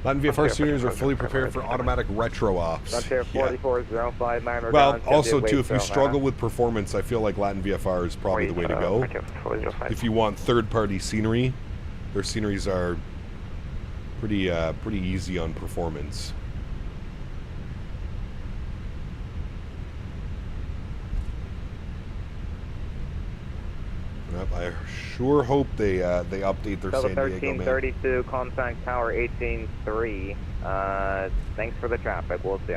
Latin VFR seniors are fully prepared for automatic retro ops. Frontier 4405, Miami well, also too, if you struggle with performance, I feel like Latin VFR is probably the way to go. If you want third-party scenery, their sceneries are pretty easy on performance. Yep, I sure hope they update their San Diego, man. 1332, contact tower 183. Thanks for the traffic. We'll see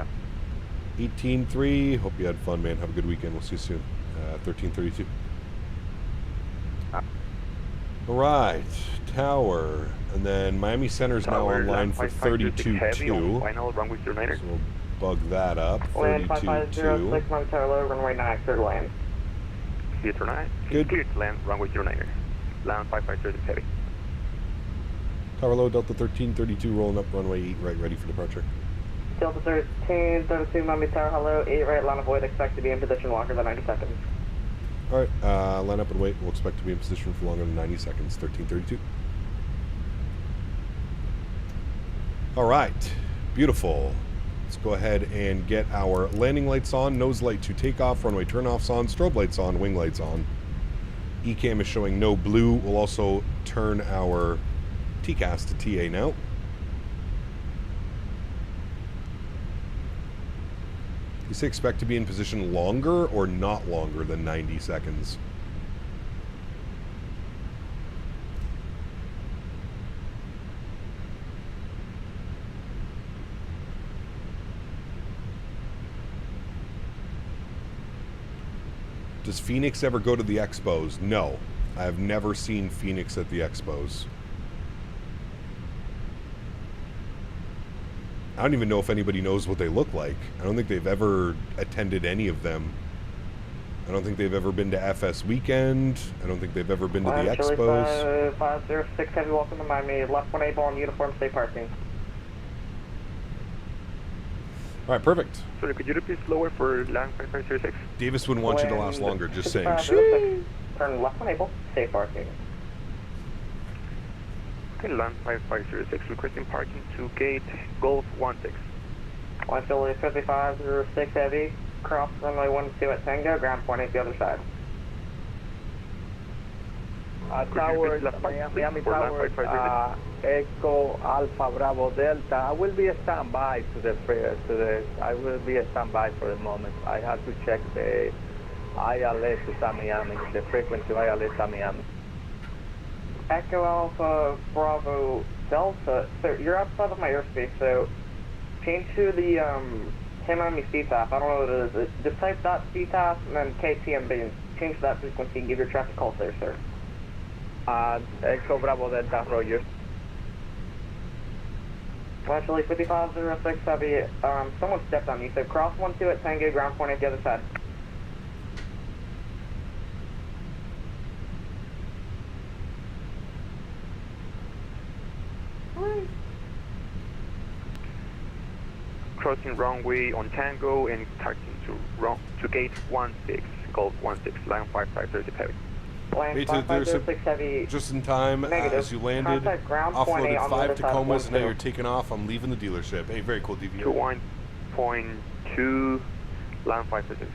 you. 18-3. Hope you had fun, man. Have a good weekend. We'll see you soon. 1332. All right, tower, and then Miami Center's now online for 32-2. Final runway 09er. So we'll bug that up. Land 32-2. 5506, Miami Tower low, runway 9, clear to land. Clear to land. Good. Clear to land, runway 09er. Land 5506 heavy. Tower low, Delta 1332, rolling up runway 8 right, ready for departure. Delta 1332, Miami Tower, hello, 8 right, line of void, expect to be in position longer than 90 seconds. All right, line up and wait. We'll expect to be in position for longer than 90 seconds. 1332. All right, beautiful. Let's go ahead and get our landing lights on, nose light to takeoff, runway turnoffs on, strobe lights on, wing lights on. ECAM is showing no blue. We'll also turn our TCAS to TA now. You say expect to be in position longer or not longer than 90 seconds? Does Fenix ever go to the expos? No. I have never seen Fenix at the expos. I don't even know if anybody knows what they look like. I don't think they've ever attended any of them. I don't think they've ever been to FS Weekend. I don't think they've ever been to the expos. 506 Heavy, welcome to Miami. Left 1 able on uniform, stay parking. All right, perfect. Sorry, could you repeat slower for land 5506? Davis wouldn't want you to last longer, just saying. Turn left 1 able, stay parking. Okay, land 5506, requesting parking to gate Golf 16. Line Philly 5506 Heavy, cross runway 12 at Tango, ground point 8 the other side. Towers, Miami Towers, Echo Alpha Bravo Delta. I will be a standby I will be a standby for the moment. I have to check the ILS to Miami, the frequency of ILS to Miami. Echo Alpha Bravo Delta. So you're outside of my airspace, so change to the Miami CTAF. I don't know what it is. Just type that CTAF and then KTMB and change that frequency and give your traffic calls there, sir. Echo Bravo Delta, Roger. Actually, 5506 Heavy, someone stepped on me, so cross 12 at Tango, ground point at the other side. Crossing runway on Tango and taxiing to gate 16, Golf 16, line 5530 Heavy. Hey, there's Heavy. Just in time, as you landed, offloaded 5 Tacomas, and now you're taking off. I'm leaving the dealership. Hey, very cool, DVO. 21.2, line 536.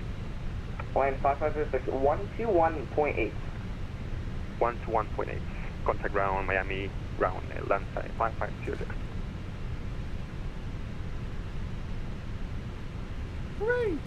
Line 5506, 121.8. 121.8. Contact ground, Miami, ground, land side, 5506. Hooray!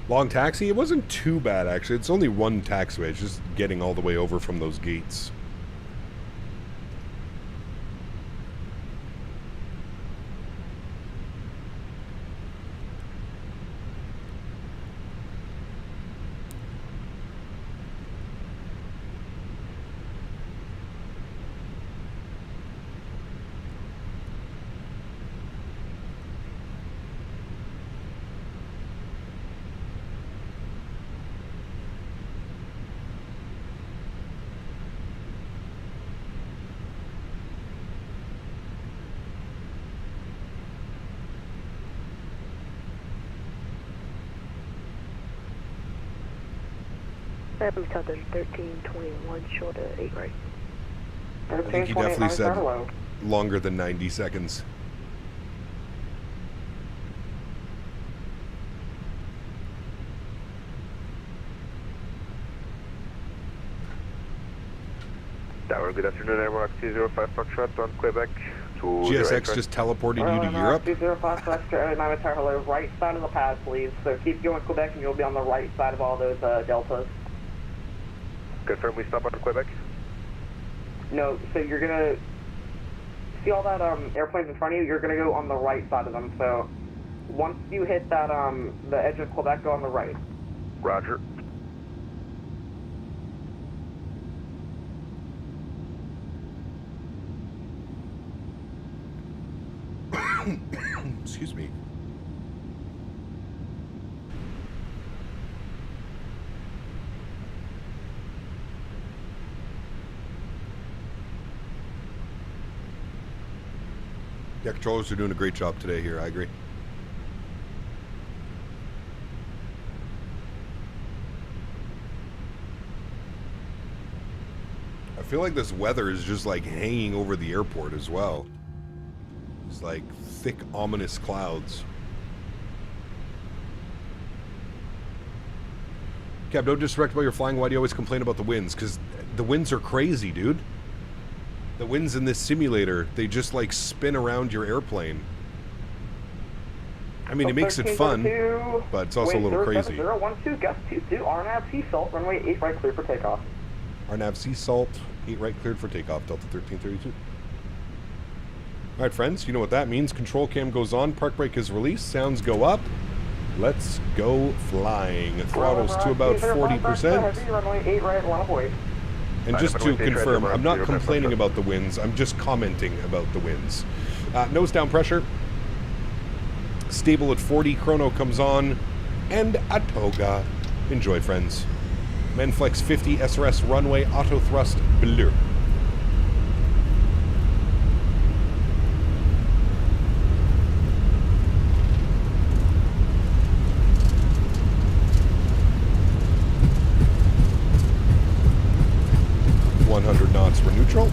Long taxi? It wasn't too bad, actually. It's only one taxiway. It's just getting all the way over from those gates. Southern 1321, short of 8 right. I think he definitely said longer than 90 seconds. Tower, good afternoon, Airmark 205 Foxtrot on Quebec to GSX just teleported you to Europe? 205 Foxtrot, and I'm at Tower, right side of the pad, please. So keep going Quebec and you'll be on the right side of all those deltas. Confirm we stop on Quebec? No, so you're gonna see all that airplanes in front of you, you're gonna go on the right side of them. So once you hit that the edge of Quebec, go on the right. Roger. Excuse me. Yeah, controllers are doing a great job today here. I agree. I feel like this weather is just like hanging over the airport as well. It's like thick, ominous clouds. Cap, don't disrespect while you're flying. Why do you always complain about the winds? Because the winds are crazy, dude. The winds in this simulator, they just like spin around your airplane. I mean, it makes it fun, but it's also a little crazy. 012, gust 22, RNAV Sea Salt, runway 8 right, clear for takeoff. RNAV Sea Salt, 8 right, cleared for takeoff, Delta 1332. All right, friends, you know what that means. Control cam goes on, park brake is released, sounds go up. Let's go flying. Throttles to about 40%. Runway 8 right, line of weight. And just to confirm, I'm not complaining about the winds, I'm just commenting about the winds. Nose down pressure. Stable at 40, chrono comes on, and a toga. Enjoy, friends. Menflex 50, SRS runway, auto thrust bleu. Knots for neutral.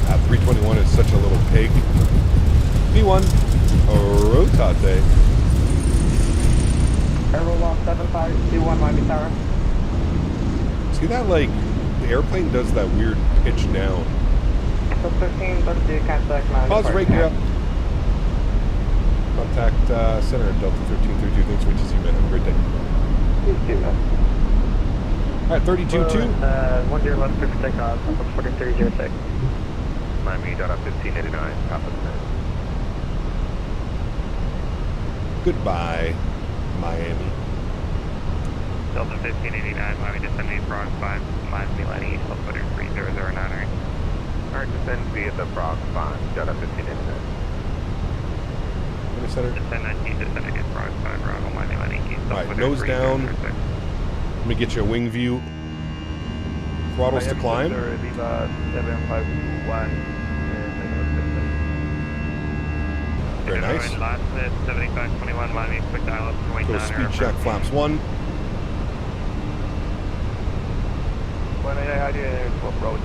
A321 is such a little pig. B1, rotate. Airroll loss 7521 Miami Tower. See that, like, the airplane does that weird pitch down. 15, let's do contact now. Pause right here. Contact center at Delta 1332. Thanks for HC, man. Have a great day. You too, man. Alright, 32-2. 10 left, clear for takeoff, 14306. Miami, Delta 1589, top of the net. Goodbye, Miami. Delta 1589, Miami, descending Frog 5, Miami, Line East, altimeter 3009. Alright, descend via the Frog 5, Delta 1589. Center. Descend 19, descending in Frog 5, Bravo, Miami, Line East, Alright, nose down. Let me get you a wing view. Throttles to climb. Very nice. Last minute, 7521, Miami, quick dial up, Go speed check, flaps 1. When I to approach.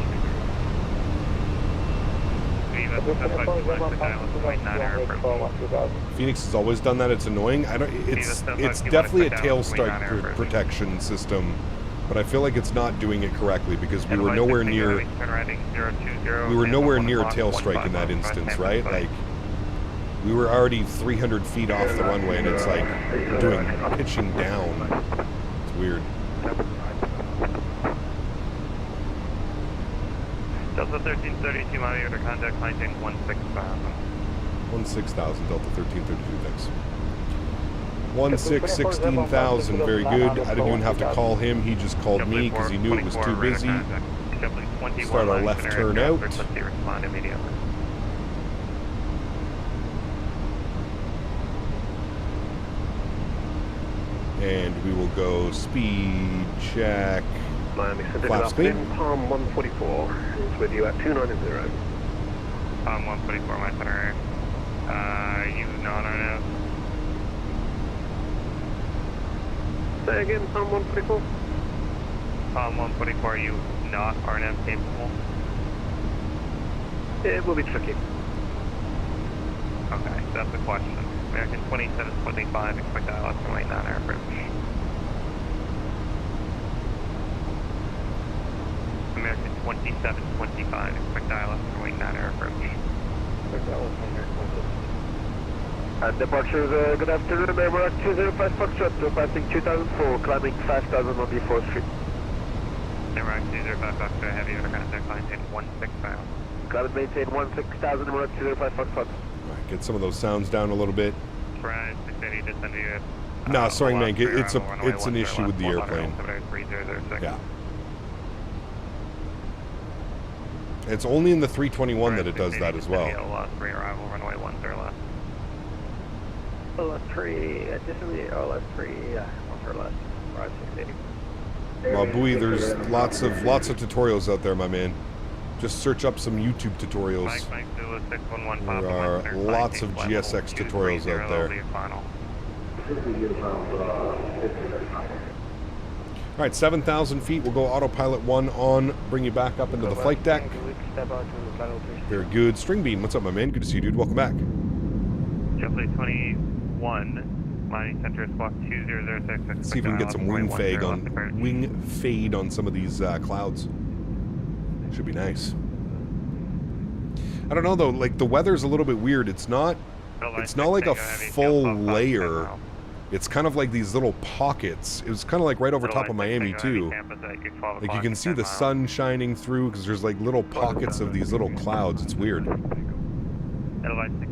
Phoenix has always done that. It's annoying. I don't. It's definitely a tail strike protection system, but I feel like it's not doing it correctly because we were nowhere near. We were nowhere near a tail strike in that instance, right? Like we were already 300 feet off the runway, and it's like pitching down. It's weird. Delta 1332, Miami, under contact, line 16,000. 16,000, Delta 1332, thanks. 16,000, very good. I didn't even have to call him, he just called me because he knew it was too busy. Start our left turn out. And we will go speed check. Miami, Flap speed. Palm 144 is with you at 290. Palm 144, my center. You non-RNF. Say again, Palm 144? Palm 144, you not RNF capable? It will be tricky. Okay, that's the question. American 2725, expect dial up to lane 9 air approach. American 2725, expect dial up to lane 9 air approach. Departure, good afternoon, Airborne 205 Foxtrot, passing 2004, climbing 5000 on the 4th Street. Airborne 205 Foxtrot, heavy under contact, maintain 16,000. Climate maintain 16,000, Airborne 205 Foxtrot. Alright, get some of those sounds down a little bit. Right, 680, descend to you. No, sorry, man, it's an issue with the airplane. Yeah. It's only in the 321 that it does that as well. LS3, additionally LS3, one for less, right 680. Well, Bowie, there's lots of tutorials out there, my man. Just search up some YouTube tutorials. There are lots of GSX tutorials out there. All right, 7,000 feet. We'll go autopilot 1 on, bring you back up into the flight deck. Very good. String Beam, what's up, my man? Good to see you, dude. Welcome back. JetBlue 21, mining center squawk 2006. Let's see if we can get some wing fade on some of these clouds. Should be nice. I don't know though. Like the weather's a little bit weird. It's not like a full layer. It's kind of like these little pockets. It was kind of like right over top of Miami too. Like you can see the sun shining through because there's like little pockets of these little clouds. It's weird. Ooh,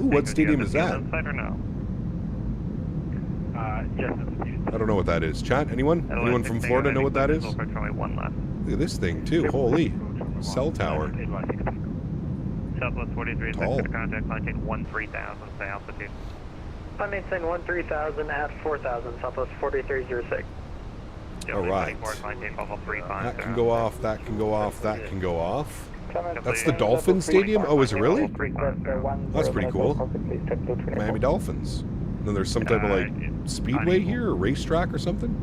what stadium is that? I don't know what that is. Chat, anyone? Anyone from Florida know what that is? Look at this thing too. Holy. Cell tower. Southwest 43, tall. Contact, line 13,000, say altitude. Maintain 13,000 at 4,000, Southwest 4306. All right. That can go off, that can go off, that can go off. That's the Dolphin Stadium? Oh, is it really? That's pretty cool. Miami Dolphins. And then there's some type of like speedway here, or racetrack or something?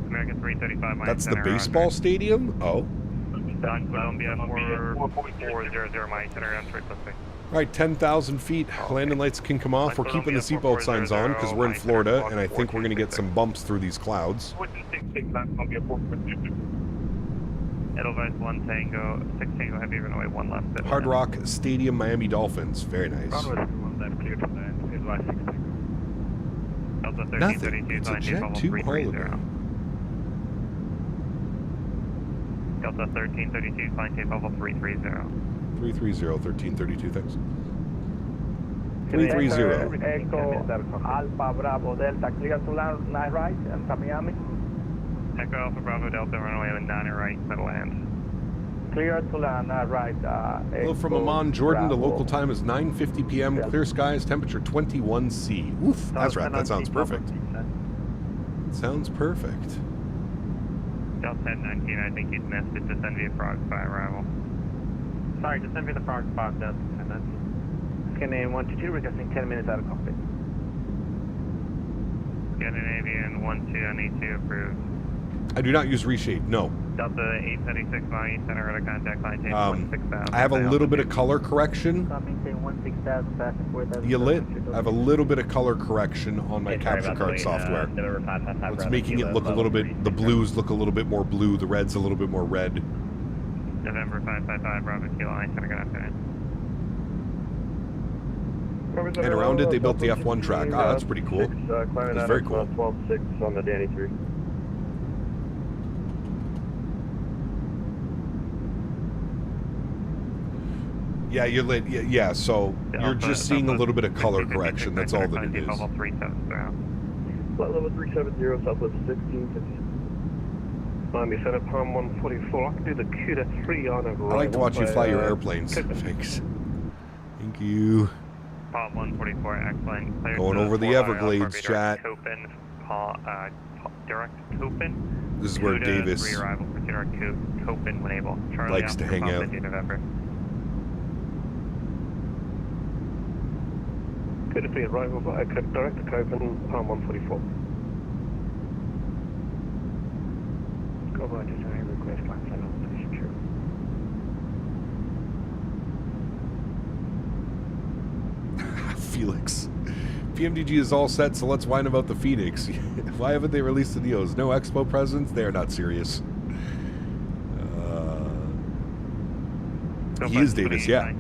American 335, that's the baseball stadium? Oh. Columbia 4400, mining center on straight listing. All right, 10,000 feet. Landing lights can come off. We're keeping the seatbelt signs on because we're in Florida, and I think we're going to get some bumps through these clouds. Edelweiss 1 Tango, 6 Tango Heavy, runway 1 left. Hard Rock Stadium, Miami Dolphins. Very nice. Nothing. It's a Jet 2 hologram. Delta 1332, flying tape level 330. 330, 1332, thanks. 330. Echo Alpha Bravo Delta, clear to land, night right, and Miami. Echo Alpha Bravo Delta, runway 9 right, middle land. Clear to land, night right. Hello from Amman, Jordan. The local time is 9:50 p.m. Clear skies, temperature 21 C. Oof, that's right. That sounds perfect. Sounds perfect. Delta 1019, I think you'd missed it. Descend via Frog by arrival. Sorry, descend via the Frog 5, Delta 1019. Scanning 122, requesting 10 minutes out of cockpit. Scandinavian 12 on E2 approved. I do not use reshape, no. Delta 876 Miami Center at a contact line, tape 16,000. I have a little bit of color correction. The lit, I have a little bit of color correction on my capture card software. It's making it look a little bit, the blues look a little bit more blue, the red's a little bit more red. November 555, Bravo Kilo Line Center, good afternoon. And around it, they built the F1 track. Ah, that's pretty cool. That's very cool. 12.6 on the Danny 3. Yeah, you're lit. Yeah, so you're just seeing a little bit of color correction. That's all that it is. Flight level 370, Southwest 1650. Miami Center, Palm 144. I can do the CUDA 3 on a right. I like to watch you fly your airplanes. Thanks. Thank you. Palm 144, excellent. Clear going over the Everglades, chat. Copen, direct Copen. This is where CUDA Davis 3 arrival for direct Copen when able. Charlie likes to hang out. November. CUDA 3 arrival by direct to Copen, Palm 144. Go by design request line final, please secure. Felix. PMDG is all set, so let's whine about the Phoenix. Why haven't they released the Neos? No Expo presents? They are not serious. He is Davis, yeah.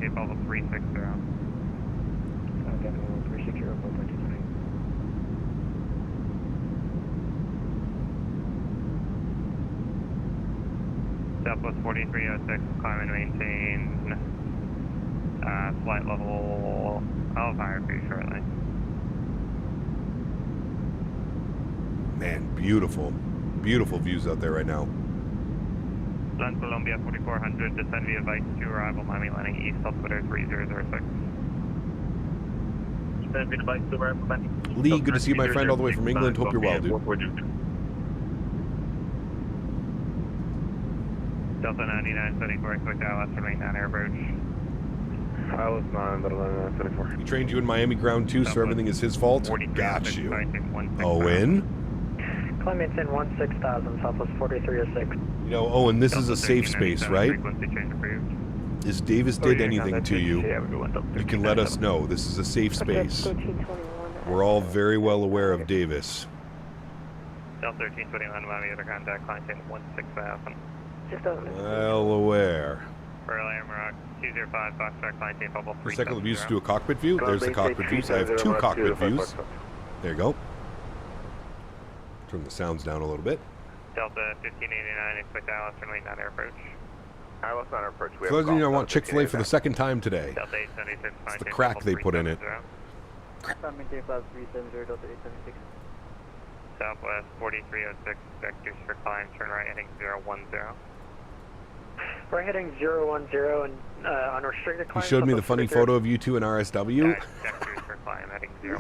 Southwest 4306, climb and maintain flight level. I'll fire pretty shortly. Man, beautiful. Beautiful views out there right now. Land Columbia 4400, descend via Vice to arrival, Miami landing east, altimeter 3006. Lee, good to see you, my friend, all the way from England. Hope you're well, dude. Delta 9974, expect Dallas to remain down air approach. Dallas 9974. He trained you in Miami ground too, so everything is his fault? Got you. Owen? Climb maintain 16,000, Southwest 4306. You know, Owen, this is a safe space, right? If Davis did anything to you, you can let us know. This is a safe space. We're all very well aware of Davis. Delta 1321, Miami, other contact, climb maintain 16,000. Well aware. Early Rock 205, Foxtrot, climb maintain bubble 3. For a second, we used to do a cockpit view. There's the cockpit views. I have 2 cockpit views. There you go. Turn the sounds down a little bit. Delta 1589, expect Dallas to remain down air approach. Dallas on our approach. For those of you who want Chick-fil-A for the second time today, Delta 876, it's the crack they put in it. Southwest 4306, vectors for climb, turn right heading 010. We're heading 010 and unrestricted climb. He showed me the funny photo of you two in RSW. Vectors for climb, heading 010.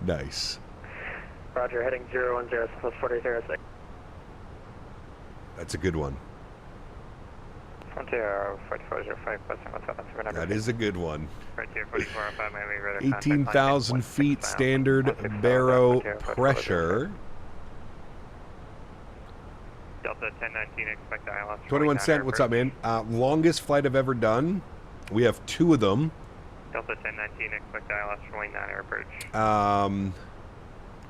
Nice. Roger, heading 010, Southwest 4306. That's a good one. Frontier 4405, that is a good one. Frontier 4405, Miami, 18,000 feet standard barrow pressure. Delta 1019, expect ILS. 21 cent, what's up, man? Longest flight I've ever done. We have 2 of them. Delta 1019, expect ILS showing 9 air approach.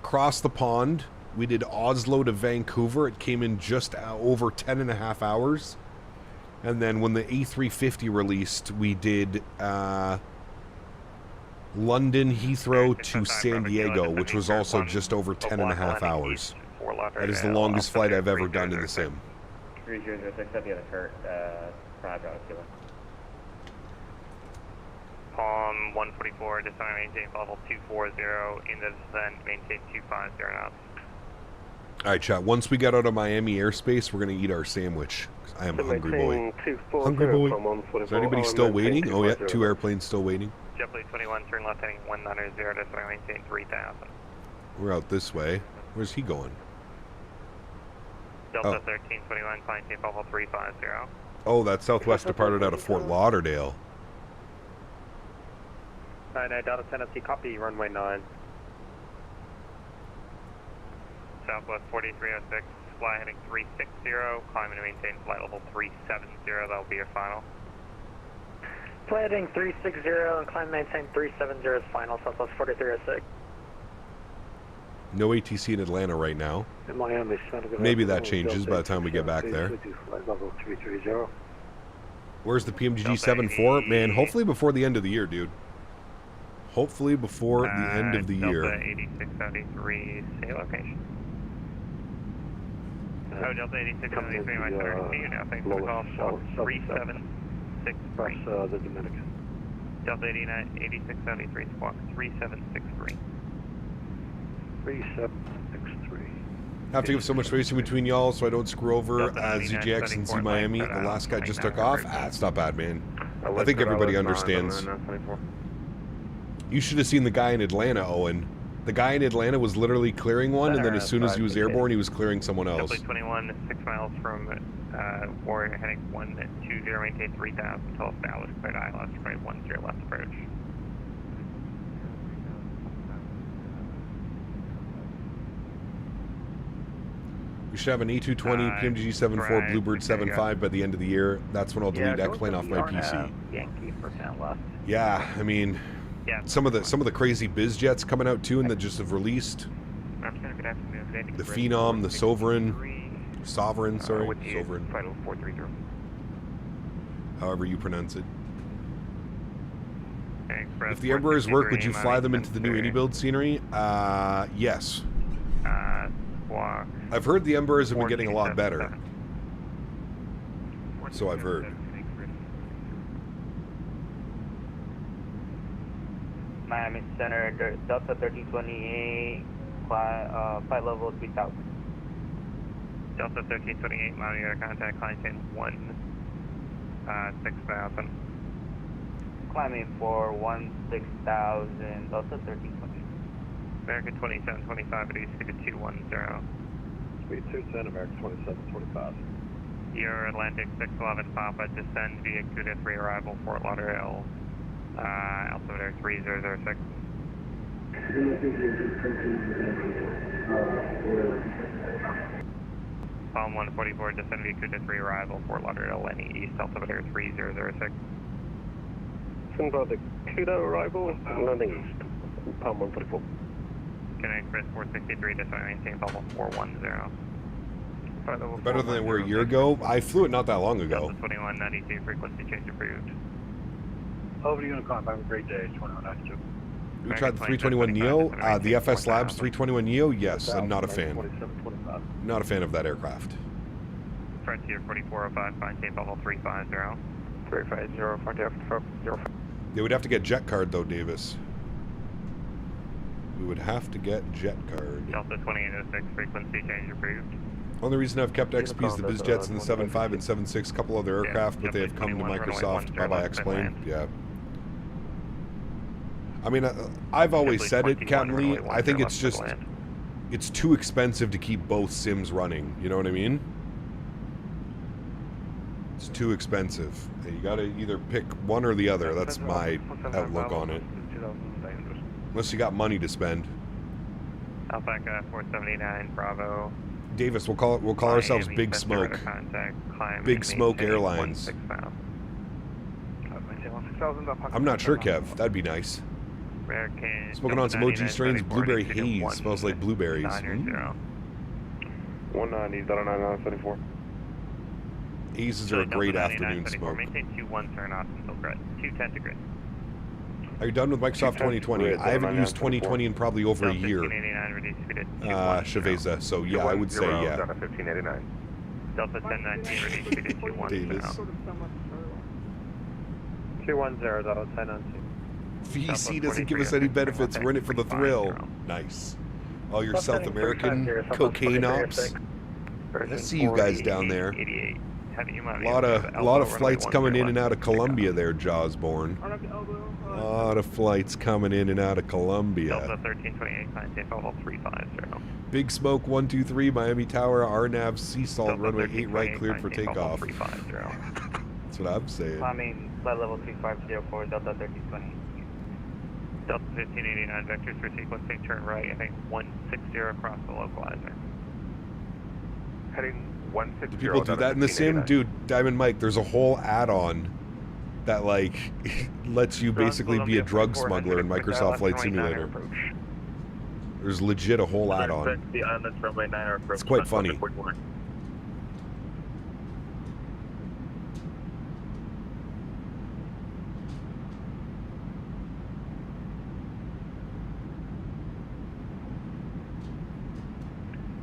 Cross the pond. We did Oslo to Vancouver. It came in just over 10.5 hours. And then when the A350 released, we did London Heathrow to San Diego, which was also just over 10.5 hours. That is the longest flight I've ever done in the sim. 3006, that'd be the Kurt, Roger, Kilo. Palm 144, descend maintain level 240, in the descent, maintain 250 knots. Alright, chat. Once we get out of Miami airspace, we're going to eat our sandwich. I am a hungry boy. Hungry boy. Is anybody still waiting? Oh, yeah. 2 airplanes still waiting. JetBlue 21, turn left heading 190, descend maintain 3000. We're out this way. Where's he going? Delta 1321, climb maintain level 350. Oh, that Southwest departed out of Fort Lauderdale. 99, Delta Tennessee, copy, runway 9. Southwest 4306, fly heading 360, climb and maintain flight level 370, that'll be your final. Fly heading 360 and climb maintain 370 is final, Southwest 4306. No ATC in Atlanta right now. In Miami, maybe that changes by the time we get back there. Where's the PMGG 74? Man, hopefully before the end of the year, dude. Hopefully before the end of the year. Delta 8673, stay location. Oh, Delta 8673, my center. See you now. Thanks for the call. 3763. The Dominican. Delta 8673, squawk 3763. 3763. I have to give so much space in between y'all so I don't screw over ZJX and Z Miami. The last guy just took off. It's not bad, man. I think everybody understands. You should have seen the guy in Atlanta, Owen. The guy in Atlanta was literally clearing one, and then as soon as he was airborne, he was clearing someone else. JetBlue 21, 6 miles from Warrior, heading 120, maintain 3000 until established, cleared ILS, right 10 left approach. We should have an A220 PMGG 74 Bluebird 75 by the end of the year. That's when I'll delete X-Plane off my PC. Yankee for left. Yeah, I mean, some of the crazy biz jets coming out too, and that just have released. The Phenom, the Sovereign, Sovereign. However you pronounce it. If the Emperors work, would you fly them into the new Indy build scenery? Yes. I've heard the Emperors have been getting a lot better. So I've heard. Miami Center, Delta 1328, flight level 3000. Delta 1328, Miami air contact, climb 10 6000. Climbing for 16,000, Delta 1320. American 2725, reduce to 210. Speed 210, American 2725. Your Atlantic 611 Papa, descend via CUDA 3 arrival, Fort Lauderdale, altimeter 3006. Palm 144, descend via CUDA 3 arrival, Fort Lauderdale, Lenny East, altimeter 3006. Send by the CUDA arrival, landing east, Palm 144. Connect Express 463, descend maintain level 410. Better than they were a year ago. I flew it not that long ago. Delta 2192, frequency change approved. Over to Unicon, have a great day, 2192. We tried the 321 Neo, the FS Labs 321 Neo. Yes, I'm not a fan. Not a fan of that aircraft. Frontier 4405, maintain level 350. 350, Frontier 45. They would have to get jet card though, Davis. We would have to get jet card. Delta 2806, frequency change approved. Only reason I've kept XPs, the biz jets, and the 75 and 76, a couple other aircraft, but they have come to Microsoft. Bye-bye, explain. Yeah. I mean, I've always said it, Captain Lee. I think it's just, it's too expensive to keep both sims running. You know what I mean? It's too expensive. You gotta either pick one or the other. That's my outlook on it. Unless you got money to spend. Alpaca 479, Bravo. Davis, we'll call ourselves Big Smoke. Big Smoke Airlines. I'm not sure, Kev. That'd be nice. Smoking on some OG strains, blueberry haze. Smells like blueberries. 190.9974. Hazes are a great afternoon smoke. Maintain 21, turn off until grid. 210 to grid. Are you done with Microsoft 2020? I haven't used 2020 in probably over a year. Chaveza, so yeah, I would say yeah. Delta 1019, reduce speed to 210. Davis. 210, Delta 1019. VC doesn't give us any benefits. We're in it for the thrill. Nice. All your South American cocaine ops. Let's see you guys down there. A lot of flights coming in and out of Colombia there, Jawsborn. A lot of flights coming in and out of Colombia. Delta 1328, maintain level 350. Big Smoke 123, Miami Tower, RNAV, Sea Salt, runway 8 right, cleared for takeoff. That's what I'm saying. Climbing flight level 2504, Delta 1320. Delta 1589, vectors for sequencing, turn right, I think 160 across the localizer. Heading 160. Do people do that in the sim? Dude, Diamond Mike, there's a whole add-on that like lets you basically be a drug smuggler in Microsoft Flight Simulator. There's legit a whole add-on. It's quite funny.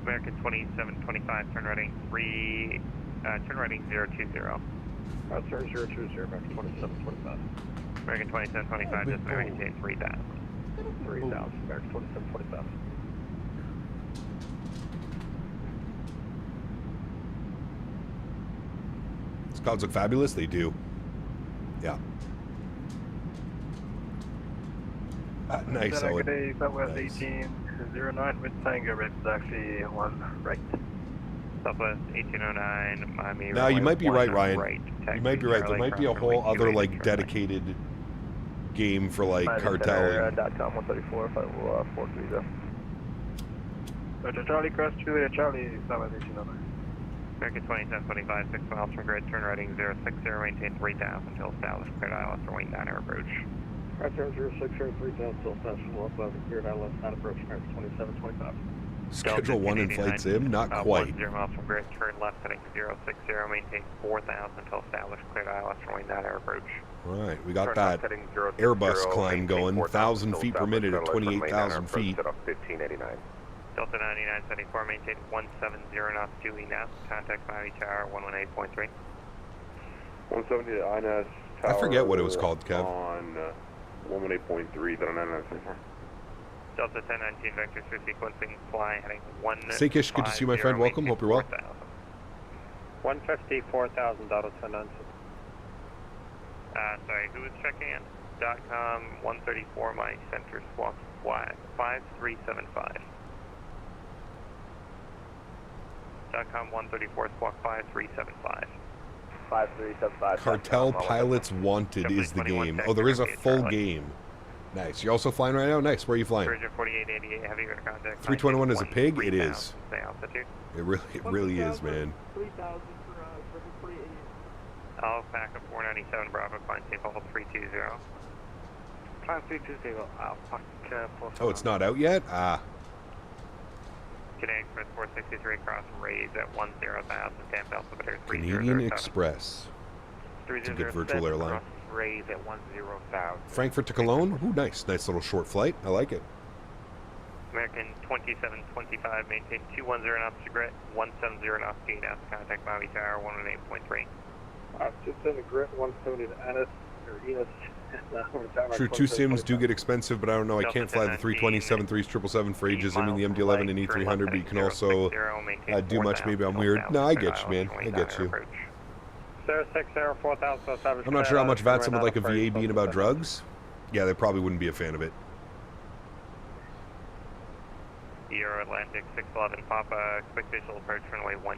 American 2725, turn right 020. Turn 020, American 2725. American 2725, just maintain 3000. 3000, American 2725. These clouds look fabulous, they do. Yeah. Nice, Owen. Good day, Southwest 1809 with Tango, red taxi 1 right. Southwest 1809, Miami. Now you might be right, Ryan. Right, you might be right. There might be a whole other like dedicated game for like cartelling. .com 134 430. Charlie cross Julia, Charlie Southwest 1809. American 2725, 6 miles from grid, turn right 060, maintain 3000 until established, cleared ILS for wing 9 approach. Right turn 060, 3000 until established, cleared ILS 9 approach, American 2725. Schedule 1 in Flight Sim? Not quite. 0 miles from grid, turn left heading 060, maintain 4000 until established, cleared ILS for wing 9 approach. Right, we got that Airbus climb going, 1,000 feet per minute at 28,000 feet. 1589. Delta 9974, maintain 170 knots, 2 now. Contact Miami Tower 118.3. 170 INS Tower. I forget what it was called, Kev. On 118.3, Delta 9974. Delta 1019, vectors for sequencing, fly heading 1. Sekish, good to see you, my friend. Welcome, hope you're well. 154,000, Delta 1019. Sorry, who was checking in? .com 134, my center squawk 5375. .com 134, squawk 5375. 5375. Cartel Pilots Wanted is the game. Oh, there is a full game. Nice. You're also flying right now? Nice. Where are you flying? 4888, heavy air contact. 321 is a pig? It is. Stay altitude. It really is, man. 3,000 for 380. I'll pack up 497 Bravo, climb tape level 320. Climb 320, I'll pack Oh, it's not out yet? Ah. Canadian Express 463 cross raise at 10,000, Tampa altimeter 307. Canadian Express. It's a good virtual airline. Raise at 10,000. Frankfurt to Cologne? Ooh, nice. Nice little short flight. I like it. American 2725, maintain 210 knots to grit, 170 knots to ENS, contact Miami Tower 118.3. Just send a grit 170 to Ennis, or Enos. True, 2 sims do get expensive, but I don't know. I can't fly the 320, 73s, 777 for ages. I mean, the MD-11 and E300, but you can also do much. Maybe I'm weird. No, I get you, man. I get you. 0604000. I'm not sure how much Vatson would like a VA being about drugs. Yeah, they probably wouldn't be a fan of it. Euro Atlantic 611 Papa, quick visual approach runway 12.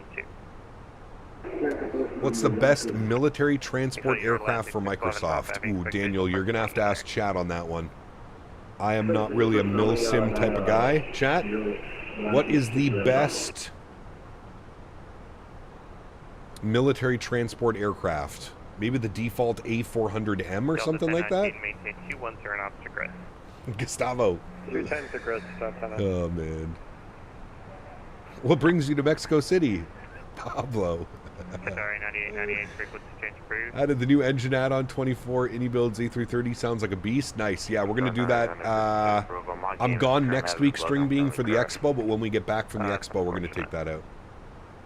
What's the best military transport aircraft for Microsoft? Ooh, Daniel, you're going to have to ask Chat on that one. I am not really a mil-sim type of guy. Chat, what is the best military transport aircraft? Maybe the default A400M or something like that? Maintain 210 knots to grit. Gustavo. 210 to grit, oh, man. What brings you to Mexico City? Pablo. Sorry, 98, frequency change approved. Added the new engine add-on 24 Indy builds A330. Sounds like a beast. Nice. Yeah, we're going to do that. I'm gone next week, string being for the Expo, but when we get back from the Expo, we're going to take that out.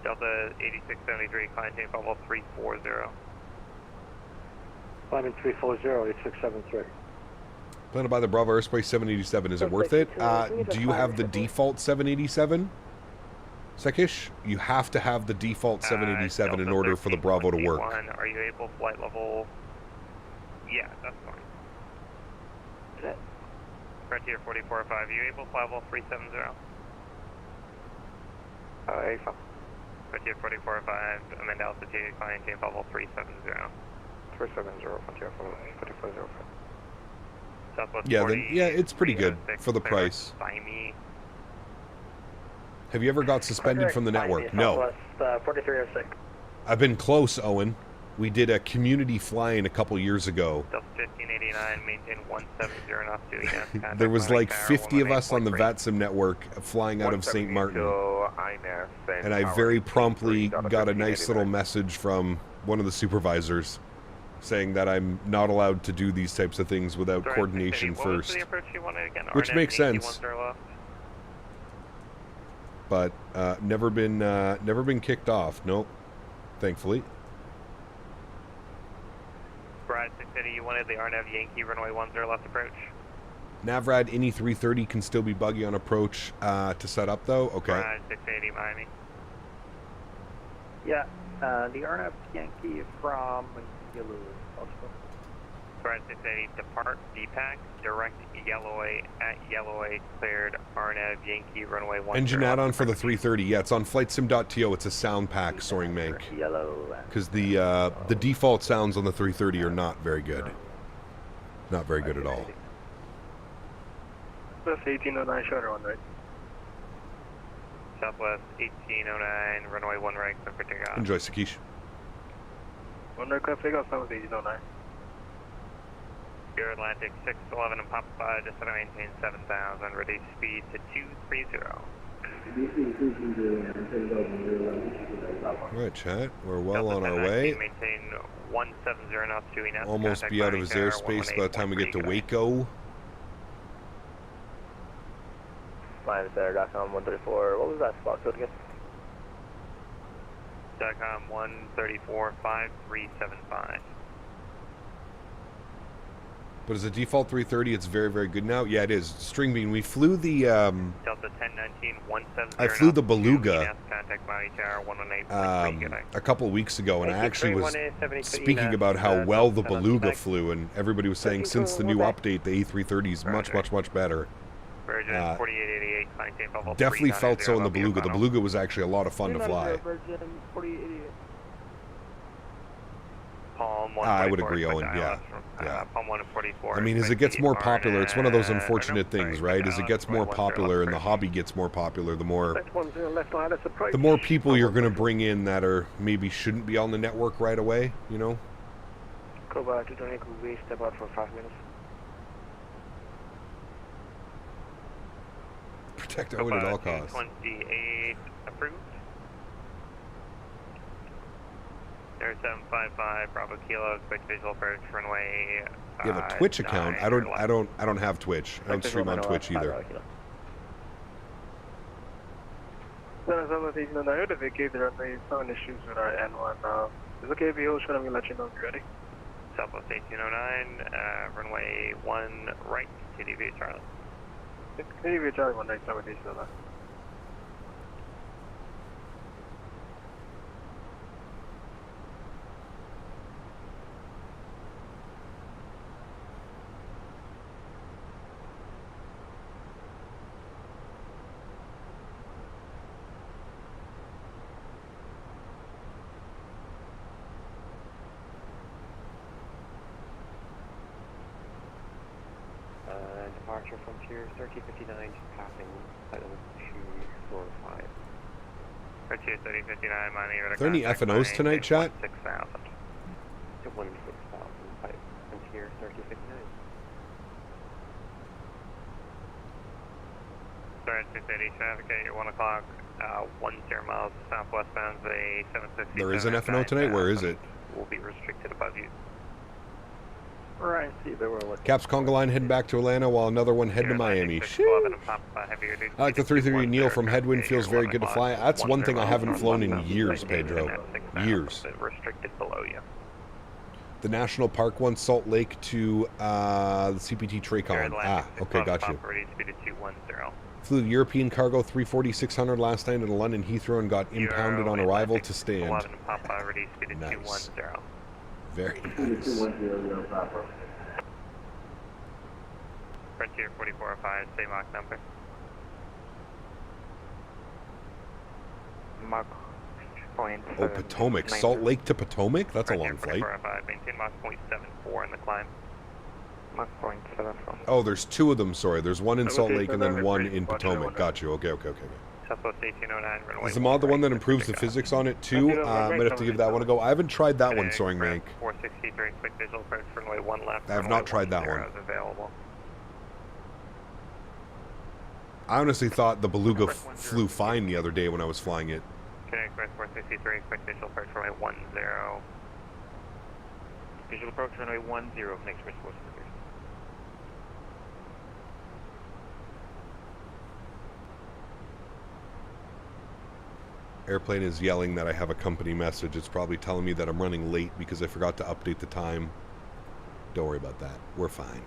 Delta 8673, climb tape level 340. Climbing 340, 8673. Plan to buy the Bravo Airspace 787. Is it worth it? Do you have the default 787? Sekish, you have to have the default 787 in order for the Bravo to work. Are you able flight level? Yeah, that's fine. Frontier 44.5, are you able flight level 370? Frontier 44.5, amend altitude, climb tape level 370. 370, Frontier 44.05. Southwest Yeah, 40, then, yeah, it's pretty good for the price. Have you ever got suspended from the network? No. 4306. I've been close, Owen. We did a community flying a couple years ago. Delta 1589, maintain 170 knots to ENS. There was like 50 of us on the VATSIM network flying out of St. Martin. And I very promptly got a nice little message from one of the supervisors saying that I'm not allowed to do these types of things without coordination first. Which makes sense. But never been kicked off. Nope, thankfully. Brad 680, you wanted the RNAV Yankee runway 10 left approach. Navrad Indy 330 can still be buggy on approach to set up though. Okay. Brad 680 Miami. Yeah, the RNAV Yankee from Yellow. Brad 680, depart DPAC, direct Yellowway at Yellowway, cleared RNAV Yankee runway 10. Engine add-on for the 330. Yeah, it's on flightsim.to. It's a sound pack, Soaring Mank. Because the default sounds on the 330 are not very good. Not very good at all. That's 1809, shorter one, right? Southwest 1809, runway 1 right, clear for takeoff. Enjoy, Sakish. 1 right, clear for takeoff, that was 1809. Euro Atlantic 611 and Papa, just to maintain 7,000, reduce speed to 230. Alright, chat. We're well on our way. Maintain 170 knots to ENS. Almost be out of his airspace by the time we get to Waco. Flying there, .com 134. What was that spot code again? .com 134 5375. But as a default 330, it's very, very good now. Yeah, it is. String bean. We flew the Delta 1019 170. I flew the Beluga Contact Maui Tower 118. a couple weeks ago, and I actually was speaking about how well the Beluga flew, and everybody was saying since the new update, the A330 is much, much, much better. Virgin 4888, flying tape level Definitely felt so in the Beluga. The Beluga was actually a lot of fun to fly. Virgin 4888. Palm I would agree, Owen. Yeah. Palm 144. I mean, as it gets more popular, it's one of those unfortunate things, right? As it gets more popular and the hobby gets more popular, the more people you're going to bring in that are maybe shouldn't be on the network right away, you know? Cobra 220, could we step out for 5 minutes? Protect Owen at all costs. 28 approved. 0755 Bravo Kilo, quick visual approach runway. You have a Twitch account. I don't have Twitch. I don't stream on Twitch either. Then as I was even on the other vacation, there are some issues with our N1. Is it okay if you hold short? I'm gonna let you know if you're ready. Southwest 1809, runway 1 right, TDV Charlie. TDV Charlie 1 right, Southwest 1809. Departure from Childerz 3059, passing flight level 245. Childerz 3059, mining Are there any F&Os tonight, chat? 16,000. To 16,000, flight Frontier 3059. Sorry, 230 traffic at your 1 o'clock, 10 miles southwestbound, the 750. There is an F&O tonight? Where is it? Will be restricted above you. Right, see, they were looking. Caps Conga line heading back to Atlanta while another one heading to Miami. I like the 330 Neil from Headwind, feels very good to fly. That's one thing I haven't flown in years, Pedro. Years. Restricted below you. The National Park one, Salt Lake to the CPT Tracon. Ah, okay, got you. Flew the European Cargo 340-600 last night at London Heathrow and got impounded on arrival to stand. Nice. Very nice. Frontier 4405, same Mach number. Mach point. Oh, Potomac. Salt Lake to Potomac? That's a long flight. 4405, maintain Mach 0.74 in the climb. Mach 0.74. Oh, there's two of them, sorry. There's one in Salt Lake and then one in Potomac. Got you. Okay. Southwest 1809, runway. Is the mod the one that improves the physics on it too? I might have to give that one a go. I haven't tried that one, Soaring Rank. 463, quick visual approach, runway 1 left. I have not tried that one. Available. I honestly thought the Beluga flew fine the other day when I was flying it. Connect with 463, quick visual approach, runway 10. Visual approach, runway 10, next bridge 463. Airplane is yelling that I have a company message. It's probably telling me that I'm running late because I forgot to update the time. Don't worry about that. We're fine.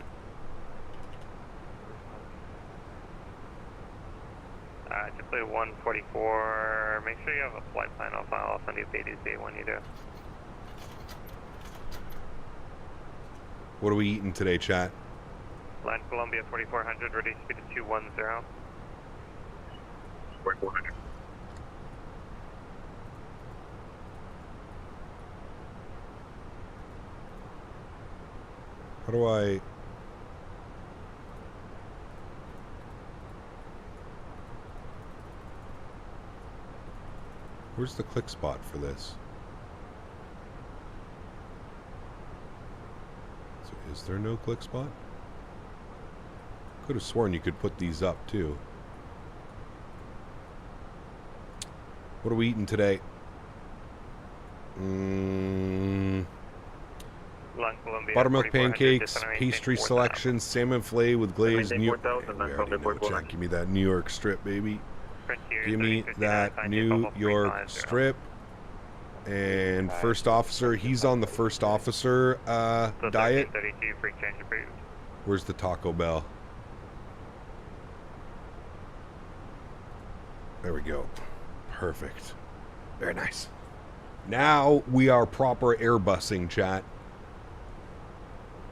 Deploy 144. Make sure you have a flight plan on file. I'll send you a PDC when you do. What are we eating today, chat? Land Columbia 4400, ready speed at 210. 4400. How do I... Where's the click spot for this? So is there no click spot? Could have sworn you could put these up too. What are we eating today? Buttermilk pancakes, pastry selection, salmon fillet with glazed New York. Give me that New York strip, baby. Give me that New York strip. And first officer, he's on the first officer diet. 32, free change approved. Where's the Taco Bell? There we go. Perfect. Very nice. Now we are proper Airbusing, chat.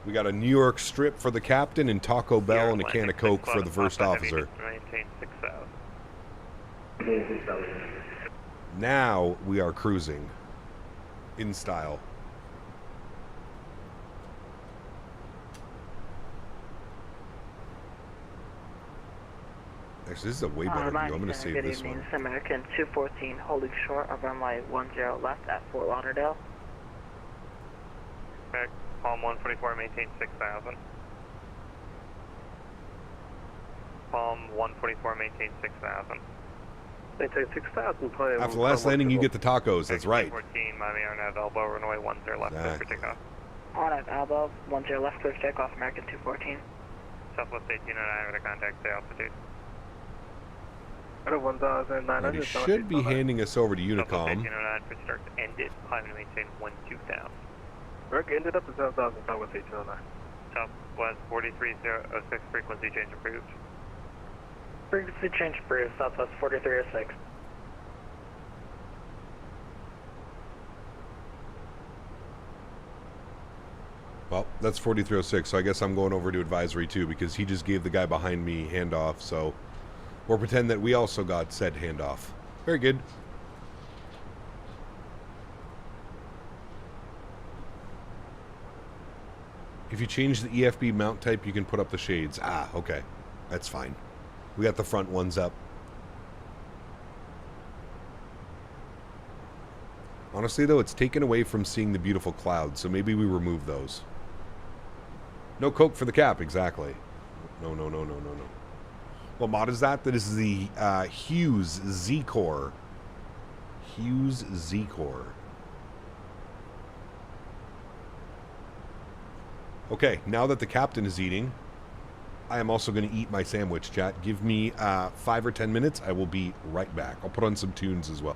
We got a New York strip for the captain and Taco Bell and a can of Coke for the first officer. Maintain 6,000. Now we are cruising in style. Actually, this is a way better view. I'm going to save this one. American 214 holding short of runway 10 left at Fort Lauderdale. Palm 144, maintain 6,000. Palm 144, maintain 6,000. Maintain 6,000. After the last landing, you get the tacos. That's right. 14, Miami Arnav Elbow, runway 10 left, clear for takeoff. Arnav Elbow, 10 left, clear for takeoff, American 214. Southwest 1809 with a contact, stay altitude. And he should be handing us over to Unicom. 1809 for start ended, climbing to maintain 12,000. Work ended up to 7,000, Southwest 1809. Southwest 4306, frequency change approved. Frequency change approved, Southwest 4306. Well, that's 4306, so I guess I'm going over to advisory too, because he just gave the guy behind me handoff, so we'll pretend that we also got said handoff. Very good. If you change the EFB mount type, you can put up the shades. Ah, okay. That's fine. We got the front ones up. Honestly, though, it's taken away from seeing the beautiful clouds, so maybe we remove those. No Coke for the cap, exactly. No. What mod is that? That is the Hughes Z-Core. Hughes Z-Core. Okay, now that the captain is eating, I am also going to eat my sandwich, chat. Give me 5 or 10 minutes. I will be right back. I'll put on some tunes as well.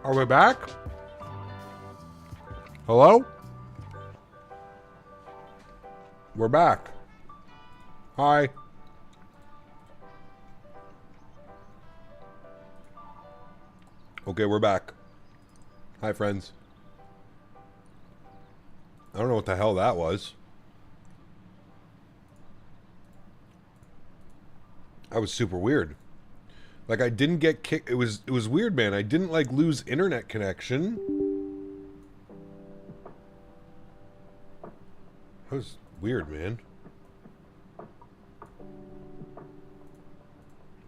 Are we back? Hello? We're back. Hi. Okay, we're back. Hi, friends. I don't know what the hell that was. That was super weird. Like, I didn't get kicked. It was weird, man. I didn't, like, lose internet connection. That was weird, man.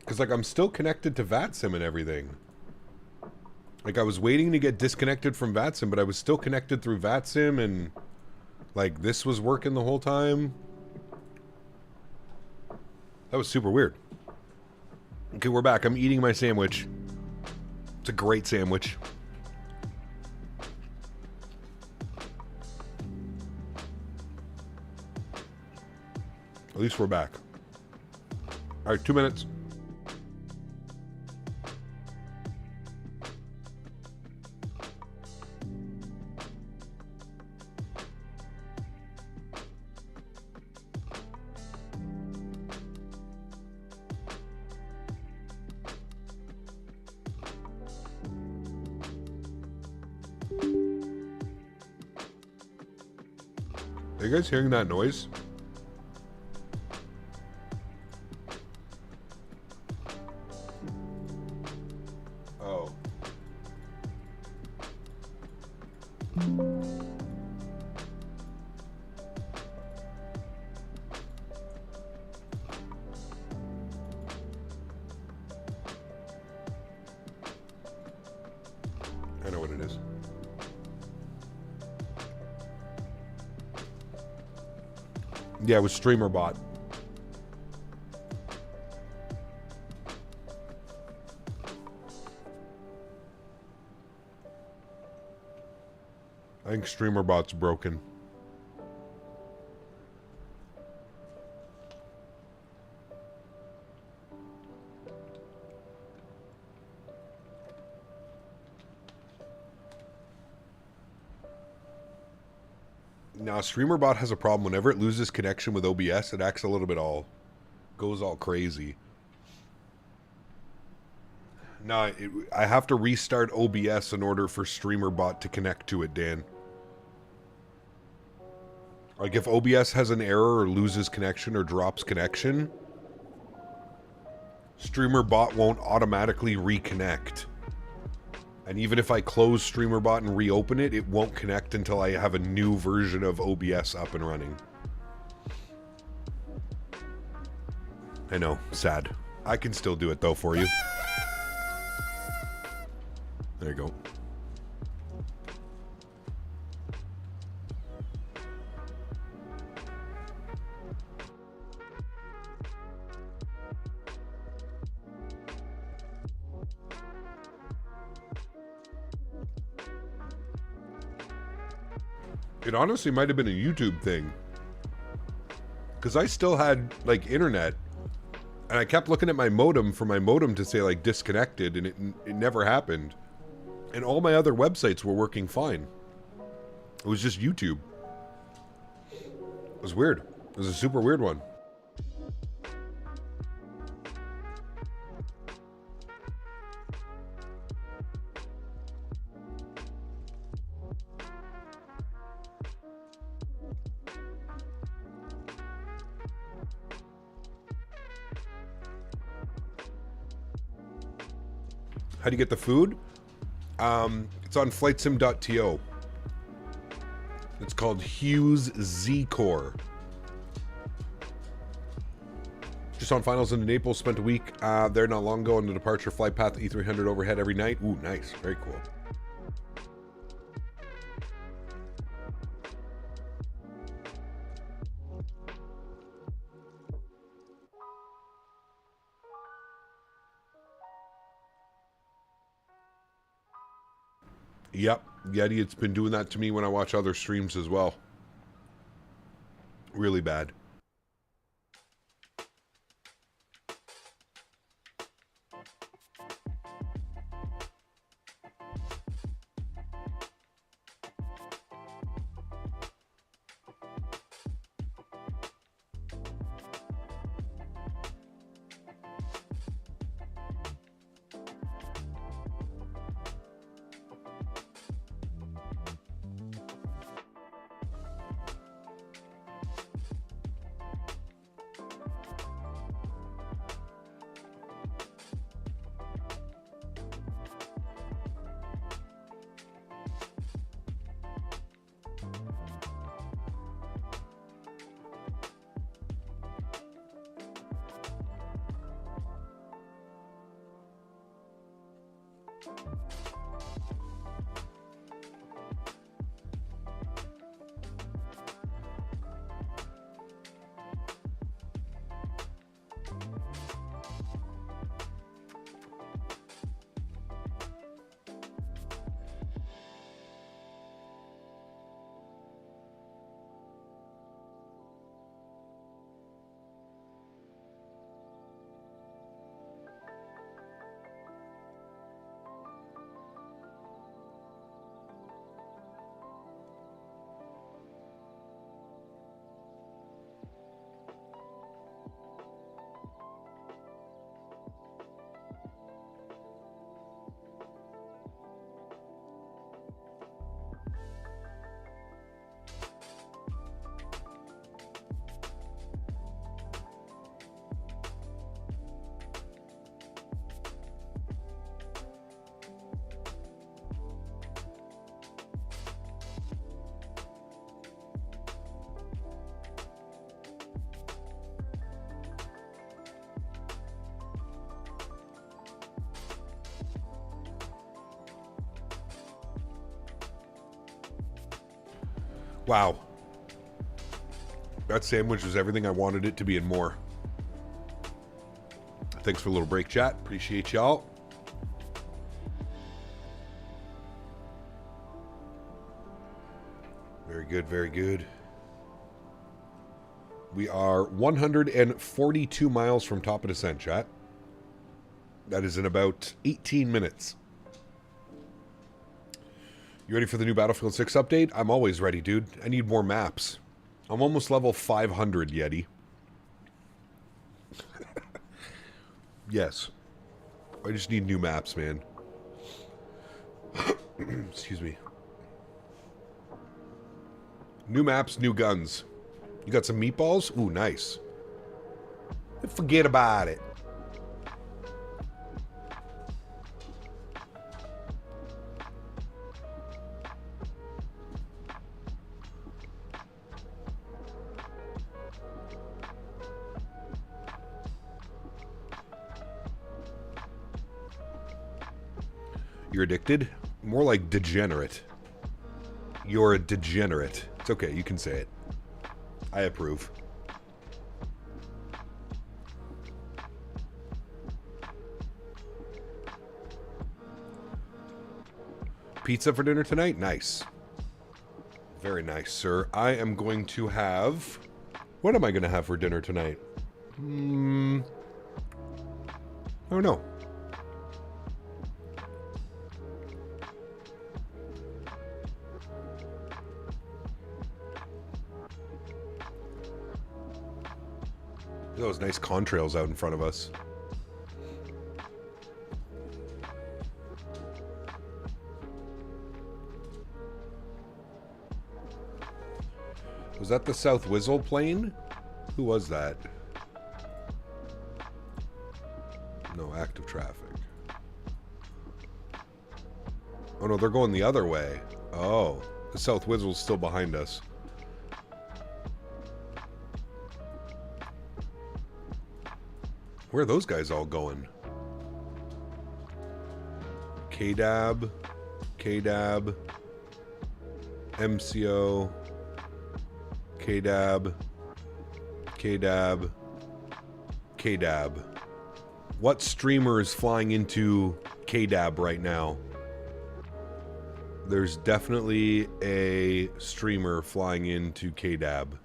Because, like, I'm still connected to VATSIM and everything. Like, I was waiting to get disconnected from VATSIM, but I was still connected through VATSIM, and, like, this was working the whole time. That was super weird. Okay, we're back. I'm eating my sandwich. It's a great sandwich. At least we're back. All right, 2 minutes. Are you guys hearing that noise? Oh. I know what it is. Yeah, it was StreamerBot. I think StreamerBot's broken. Now, StreamerBot has a problem. Whenever it loses connection with OBS, it acts a little bit goes all crazy. No, I have to restart OBS in order for StreamerBot to connect to it, Dan. Like, if OBS has an error or loses connection or drops connection, StreamerBot won't automatically reconnect. And even if I close StreamerBot and reopen it, it won't connect until I have a new version of OBS up and running. I know, sad. I can still do it though for you. There you go. It honestly might have been a YouTube thing. Because I still had, like, internet. And I kept looking at my modem for my modem to say, like, disconnected. And it never happened. And all my other websites were working fine. It was just YouTube. It was weird. It was a super weird one. How do you get the food? It's on flightsim.to. It's called Hughes Z-Core. Just on finals into Naples, spent a week there not long ago on the departure flight path E300 overhead every night. Ooh, nice. Very cool. Yep, Yeti, it's been doing that to me when I watch other streams as well. Really bad. Wow. That sandwich was everything I wanted it to be and more. Thanks for a little break, chat. Appreciate y'all. Very good, very good. We are 142 miles from top of descent, chat. That is in about 18 minutes. You ready for the new Battlefield 6 update? I'm always ready, dude. I need more maps. I'm almost level 500, Yeti. Yes. I just need new maps, man. Excuse me. New maps, new guns. You got some meatballs? Ooh, nice. Forget about it. You're addicted? More like degenerate. You're a degenerate. It's okay, you can say it. I approve. Pizza for dinner tonight? Nice. Very nice, sir. I am going to have... What am I going to have for dinner tonight? I don't know. Those nice contrails out in front of us. Was that the South Whistle plane? Who was that? No, active traffic. Oh no, they're going the other way. Oh, the South Whistle's still behind us. Where are those guys all going? KDAB, KDAB, MCO, KDAB, KDAB, KDAB. What streamer is flying into KDAB right now? There's definitely a streamer flying into KDAB.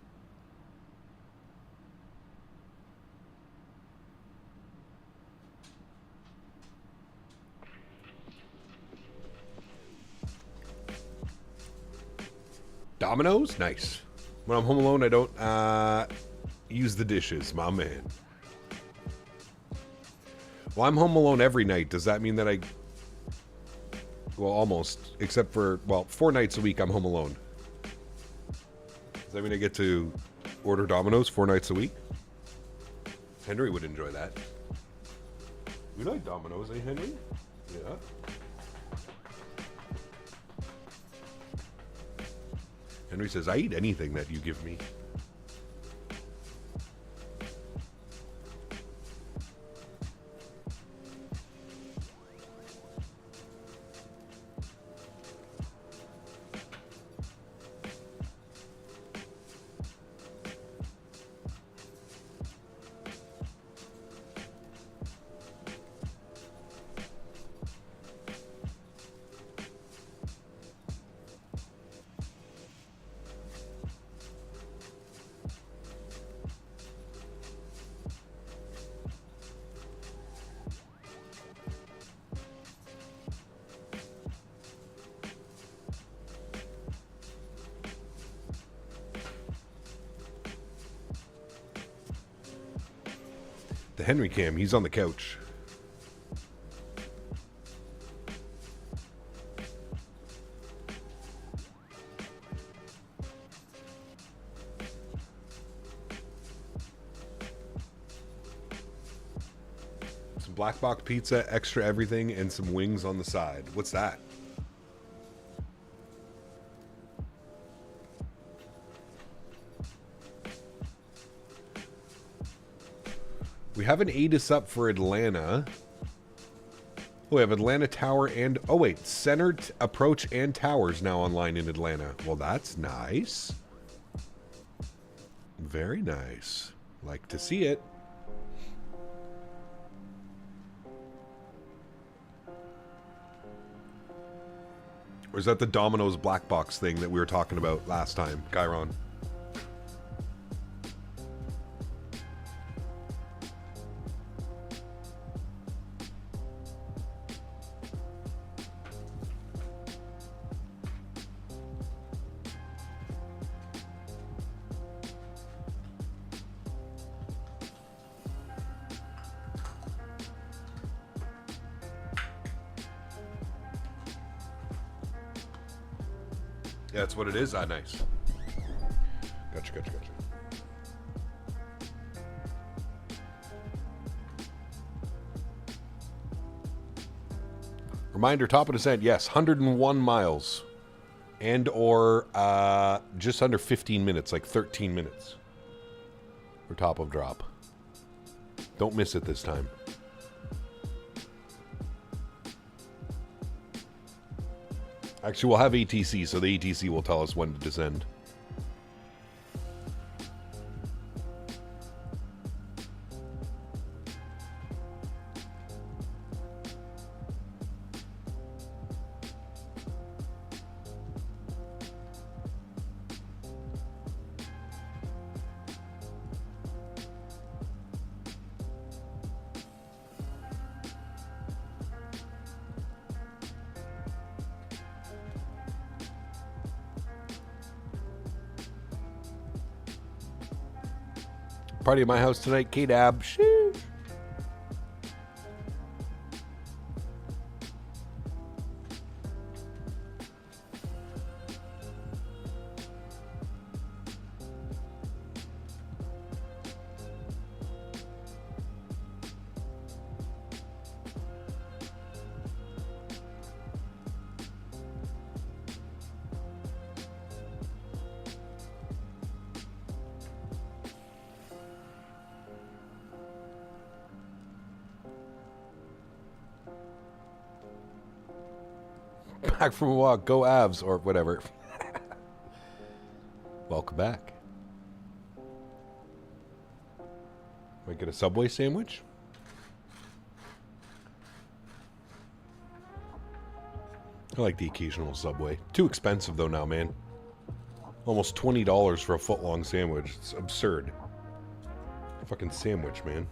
Domino's? Nice. When I'm home alone, I don't use the dishes, my man. Well, I'm home alone every night. Does that mean that I... Well, almost. Except for, well, 4 nights a week I'm home alone. Does that mean I get to order Domino's 4 nights a week? Henry would enjoy that. You like Domino's, eh, Henry? Yeah. Henry says, I eat anything that you give me. Henry Cam. He's on the couch. Some black box pizza, extra everything, and some wings on the side. What's that? We have an ATIS up for Atlanta. Oh, we have Atlanta Tower and... Oh, wait. Center, Approach, and Towers now online in Atlanta. Well, that's nice. Very nice. Like to see it. Or is that the Domino's black box thing that we were talking about last time, Gyron? Yeah, that's what it is. Ah, nice. Gotcha. Reminder, top of descent, yes, 101 miles. And or just under 15 minutes, like 13 minutes. For top of drop. Don't miss it this time. Actually, we'll have ATC, so the ATC will tell us when to descend. Party at my house tonight, K-Dab. Sheesh. Back from a walk, go Avs, or whatever. Welcome back. Might get a Subway sandwich? I like the occasional Subway. Too expensive though now, man. Almost $20 for a foot-long sandwich. It's absurd. Fucking sandwich, man.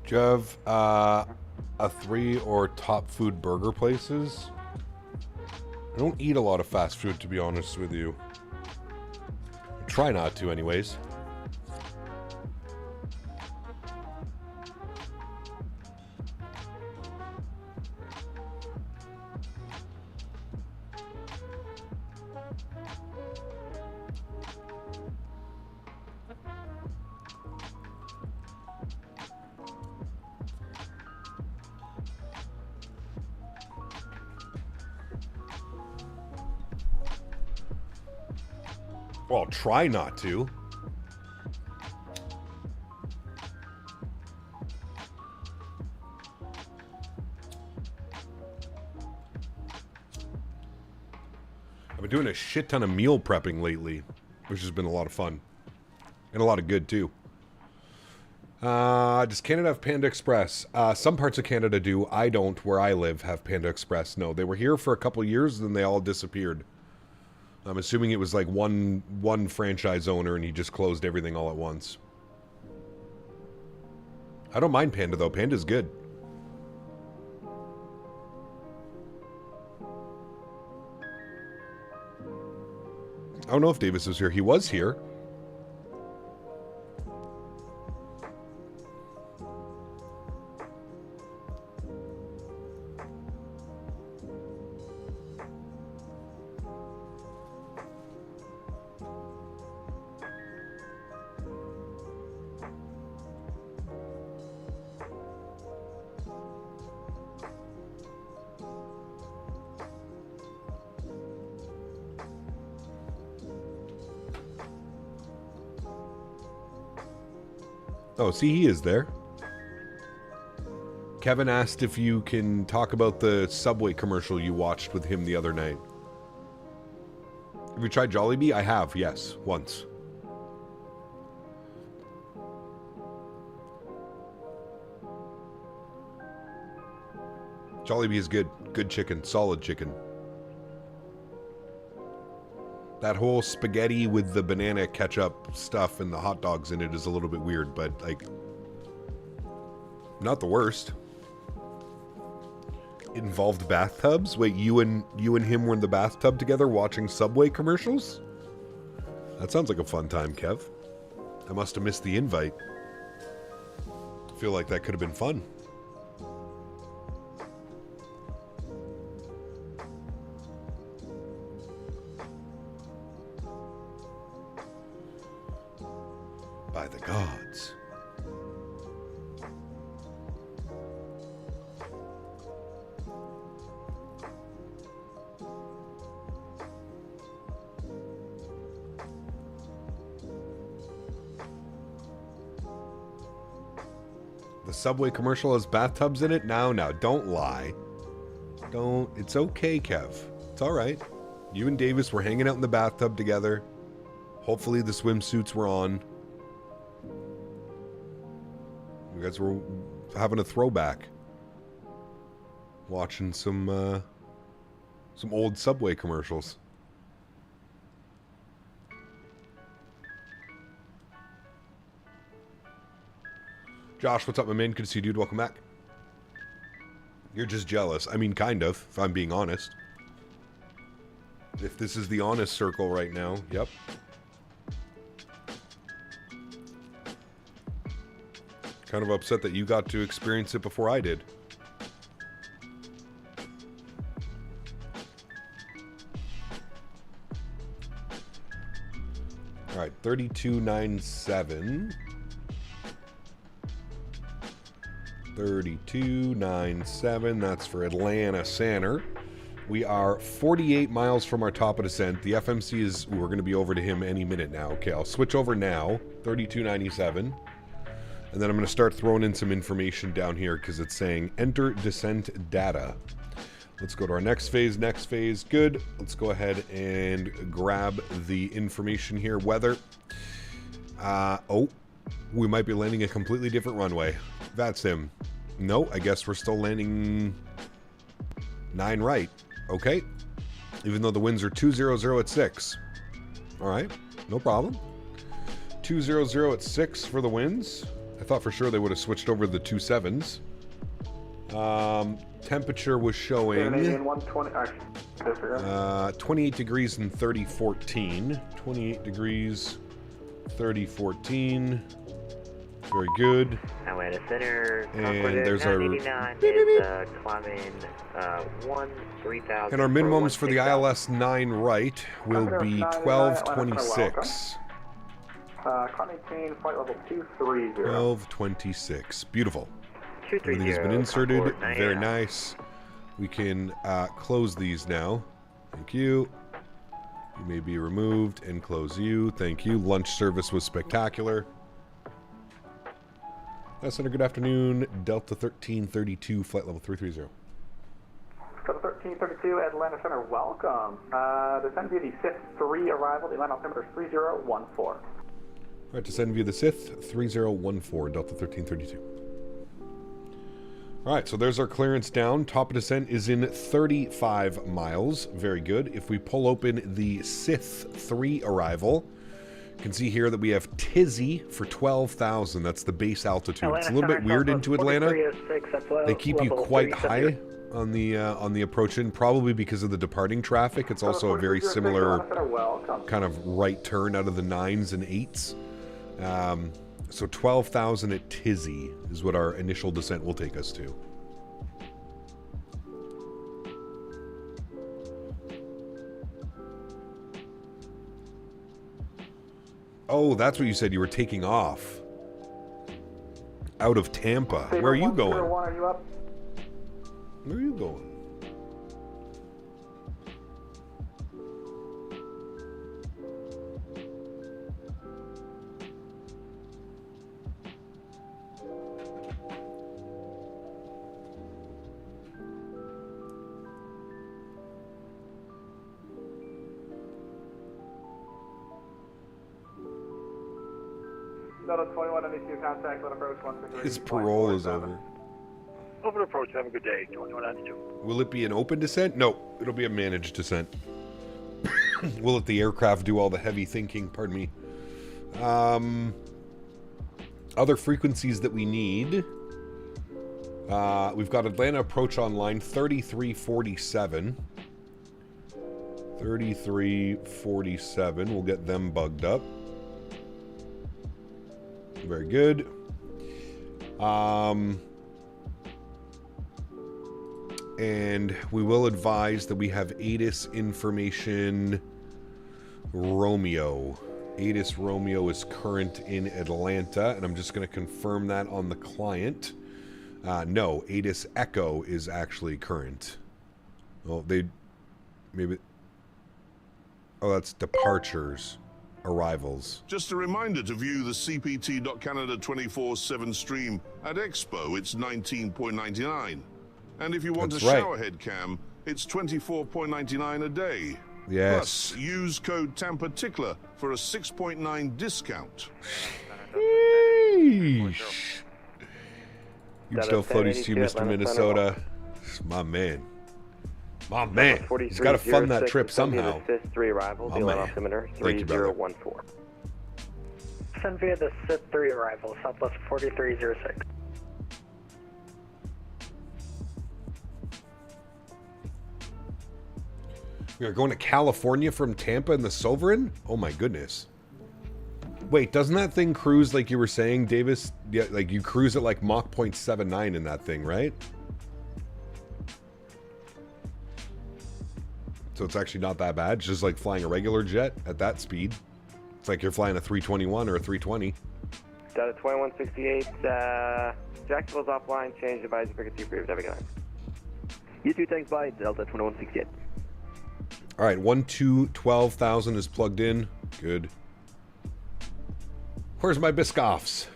Do you have a 3 or top food burger places? I don't eat a lot of fast food, to be honest with you. Try not to, anyways. Well, try not to. I've been doing a shit ton of meal prepping lately, which has been a lot of fun. And a lot of good, too. Does Canada have Panda Express? Some parts of Canada do. I don't, where I live, have Panda Express. No, they were here for a couple years, then they all disappeared. I'm assuming it was like one franchise owner and he just closed everything all at once. I don't mind Panda, though. Panda's good. I don't know if Davis was here. He was here. Oh, see, he is there. Kevin asked if you can talk about the Subway commercial you watched with him the other night. Have you tried Jollibee? I have, yes, once. Jollibee is good. Good chicken. Solid chicken. That whole spaghetti with the banana ketchup stuff and the hot dogs in it is a little bit weird, but, like, not the worst. Involved bathtubs? Wait, you and him were in the bathtub together watching Subway commercials? That sounds like a fun time, Kev. I must have missed the invite. I feel like that could have been fun. By the gods. The Subway commercial has bathtubs in it? Now, don't lie. Don't. It's okay, Kev. It's alright. You and Davis were hanging out in the bathtub together. Hopefully the swimsuits were on. You guys were having a throwback. Watching some old Subway commercials. Josh, what's up, my man? Good to see you, dude. Welcome back. You're just jealous. I mean, kind of, if I'm being honest. If this is the honest circle right now, yep. Kind of upset that you got to experience it before I did. All right, 3297. 3297, that's for Atlanta Center. We are 48 miles from our top of descent. The FMC is, we're going to be over to him any minute now. Okay, I'll switch over now, 3297. And then I'm going to start throwing in some information down here because it's saying enter descent data. Let's go to our next phase. Good. Let's go ahead and grab the information here. Weather. Oh, we might be landing a completely different runway. That's him. No, I guess we're still landing 9 right. Okay. Even though the winds are 200 at 6. All right. No problem. 200 at 6 for the winds. I thought for sure they would have switched over the 27s. Temperature was showing 28 degrees and 3014. 28 degrees, 3014. Very good. Atlanta Center. And there's our 989 is climbing 3000. and our minimums for the ILS 9 right will be 1226. Climbing flight level 230. 1226. Beautiful. 230. Everything has been inserted. Very nice. We can close these now. Thank you. You may be removed. Enclose you. Thank you. Lunch service was spectacular. Center, good afternoon. Delta 1332, flight level 330. Delta 1332, Atlanta Center, welcome. Descend via the Sith 3 arrival, the land altimeter is 3014. All right, descend via the Sith 3014, Delta 1332. All right, so there's our clearance down. Top of descent is in 35 miles. Very good. If we pull open the Sith 3 arrival, you can see here that we have Tizzy for 12,000. That's the base altitude. Atlanta It's a little bit Center, weird Southwest into Atlanta. 4306, They keep you level quite 370. high on the approach in, probably because of the departing traffic. It's also a very similar kind of right turn out of the 9s and 8s. So 12,000 at Tizzy is what our initial descent will take us to. Oh, that's what you said. You were taking off out of Tampa. Where are you going? Are you up? Where are you going? Delta 2192, contact, let approach 163. His parole is over. Over approach, have a good day. 2192. Will it be an open descent? No, it'll be a managed descent. We'll let the aircraft do all the heavy thinking, pardon me. Other frequencies that we need. We've got Atlanta approach online, 3347. 3347, we'll get them bugged up. Very good. And we will advise that we have ATIS information Romeo. ATIS Romeo is current in Atlanta, and I'm just going to confirm that on the client. No, ATIS Echo is actually current. Well, maybe... Oh, that's departures. Arrivals. Just a reminder to view the CPT.Canada 24/7 stream at Expo. It's $19.99. And if you want That's a right. showerhead cam, it's $24.99 a day. Yes. Plus, use code TAMPATICKLER for a 6.9 discount. Yeesh. You still floaties to you, Mr. Minnesota. My man. My man. He's got to fund that trip somehow. Sith 3 arrival, My the land man. altimeter Thank you, brother. 3014. Send via the Sith 3 arrival, Southwest 4306. We are going to California from Tampa in the Sovereign? Oh my goodness. Wait, doesn't that thing cruise like you were saying, Davis? Yeah, like you cruise at like Mach 0.79 in that thing, right? So it's actually not that bad. It's just like flying a regular jet at that speed. It's like you're flying a 321 or a 320. Delta 2168, Jacksonville's offline, change advisory frequency approved, have a good night. You too, thanks, bye, Delta 2168. All right, 12,000 is plugged in. Good. Where's my Biscoffs?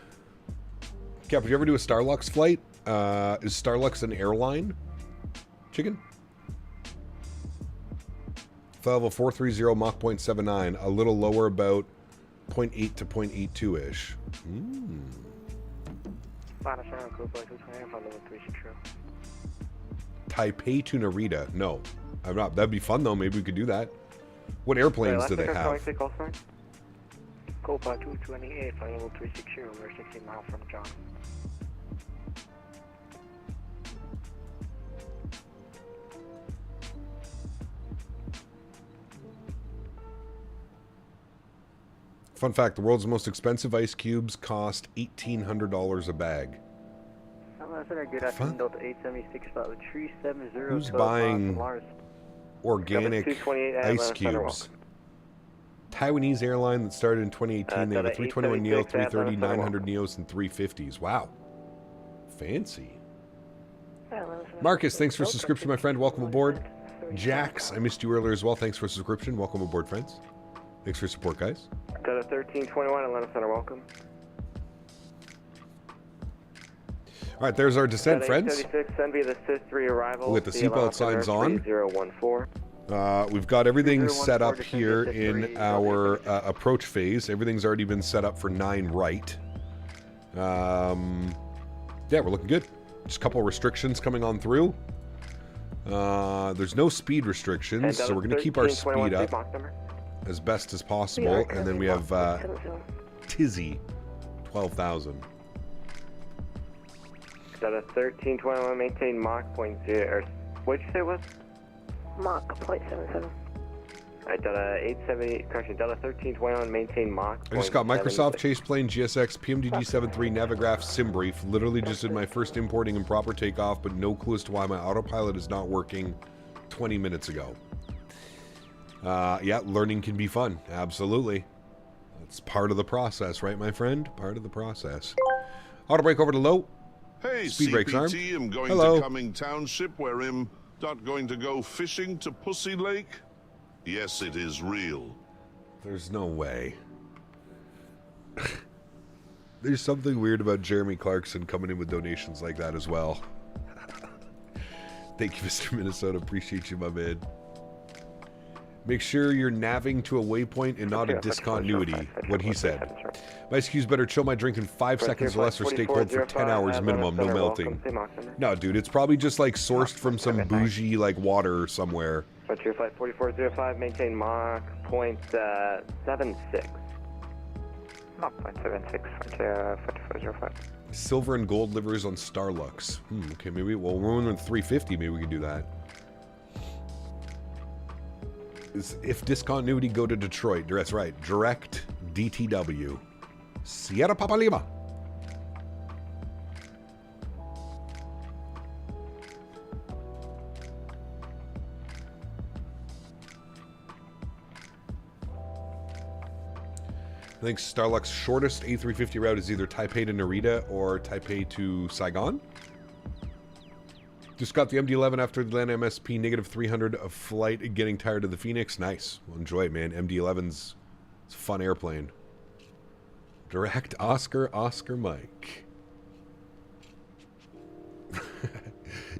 Cap, did you ever do a Starlux flight? Is Starlux an airline? Chicken? Flight level 430, Mach 0.79. A little lower, about 0.8 to 0.82-ish. Taipei to Narita. No, I'm not. That'd be fun, though. Maybe we could do that. What airplanes do they have? Copa 228, flight level 360, we're 60 miles from John. Fun fact, the world's most expensive ice cubes cost $1,800 a bag. Good afternoon, Delta 876, flight 370. Who's buying organic ice cubes? Taiwanese airline that started in 2018. They have a 321 Neo, 330, 900 Neos, and 350s. Wow. Fancy. Marcus, thanks for subscription, my friend. Welcome aboard. Jax, I missed you earlier as well. Thanks for the subscription. Welcome aboard, friends. Thanks for your support, guys. Delta 1321, Atlanta Center, welcome. All right, there's our descent, friends. 876, send via the SIS-3 arrival. With the seatbelt signs on. 3014. We've got everything set up here in our approach phase. Everything's already been set up for 9 right. Yeah, we're looking good. Just a couple of restrictions coming on through. There's no speed restrictions, so we're going to keep our speed up as best as possible. And then we have Tizzy, 12,000. Delta 1321, maintain Mach 0.0. What'd you say it was? Mach 0.77. Alright, Delta 870, correction, Delta 1321, maintain Mach. I just got Microsoft, Chase Plane, GSX, PMDG-73, Navigraph, SimBrief. Literally just did my first importing and proper takeoff, but no clue as to why my autopilot is not working 20 minutes ago. Yeah, learning can be fun. Absolutely. It's part of the process, right, my friend? Part of the process. Auto brake over to low. Hey, Speed brakes arm. CPT, I'm going Hello. to Cumming Township where I'm not going to go fishing to Pussy Lake. Yes, it is real. There's no way. There's something weird about Jeremy Clarkson coming in with donations like that as well. Thank you, Mr. Minnesota. Appreciate you, my man. Make sure you're navving to a waypoint and not a discontinuity, what he said. My excuse, better chill my drink in 5 seconds or less or stay cold for 10 hours minimum, no melting. No, dude, it's probably just like sourced from some bougie like water somewhere. Frontier Flight 4405, maintain Mach 0.76. Mach 0.76, Frontier 4405. Silver and gold livers on Starlux. Okay, maybe, well, we're on 350, maybe we can do that. If discontinuity, go to Detroit. That's right. Direct DTW. Sierra Papa Lima. I think Starlux's shortest A350 route is either Taipei to Narita or Taipei to Saigon. Just got the MD-11 after the Atlanta MSP, negative 300 of flight, getting tired of the Phoenix. Nice. Well, enjoy it, man. MD-11's it's a fun airplane. Direct Oscar Mike.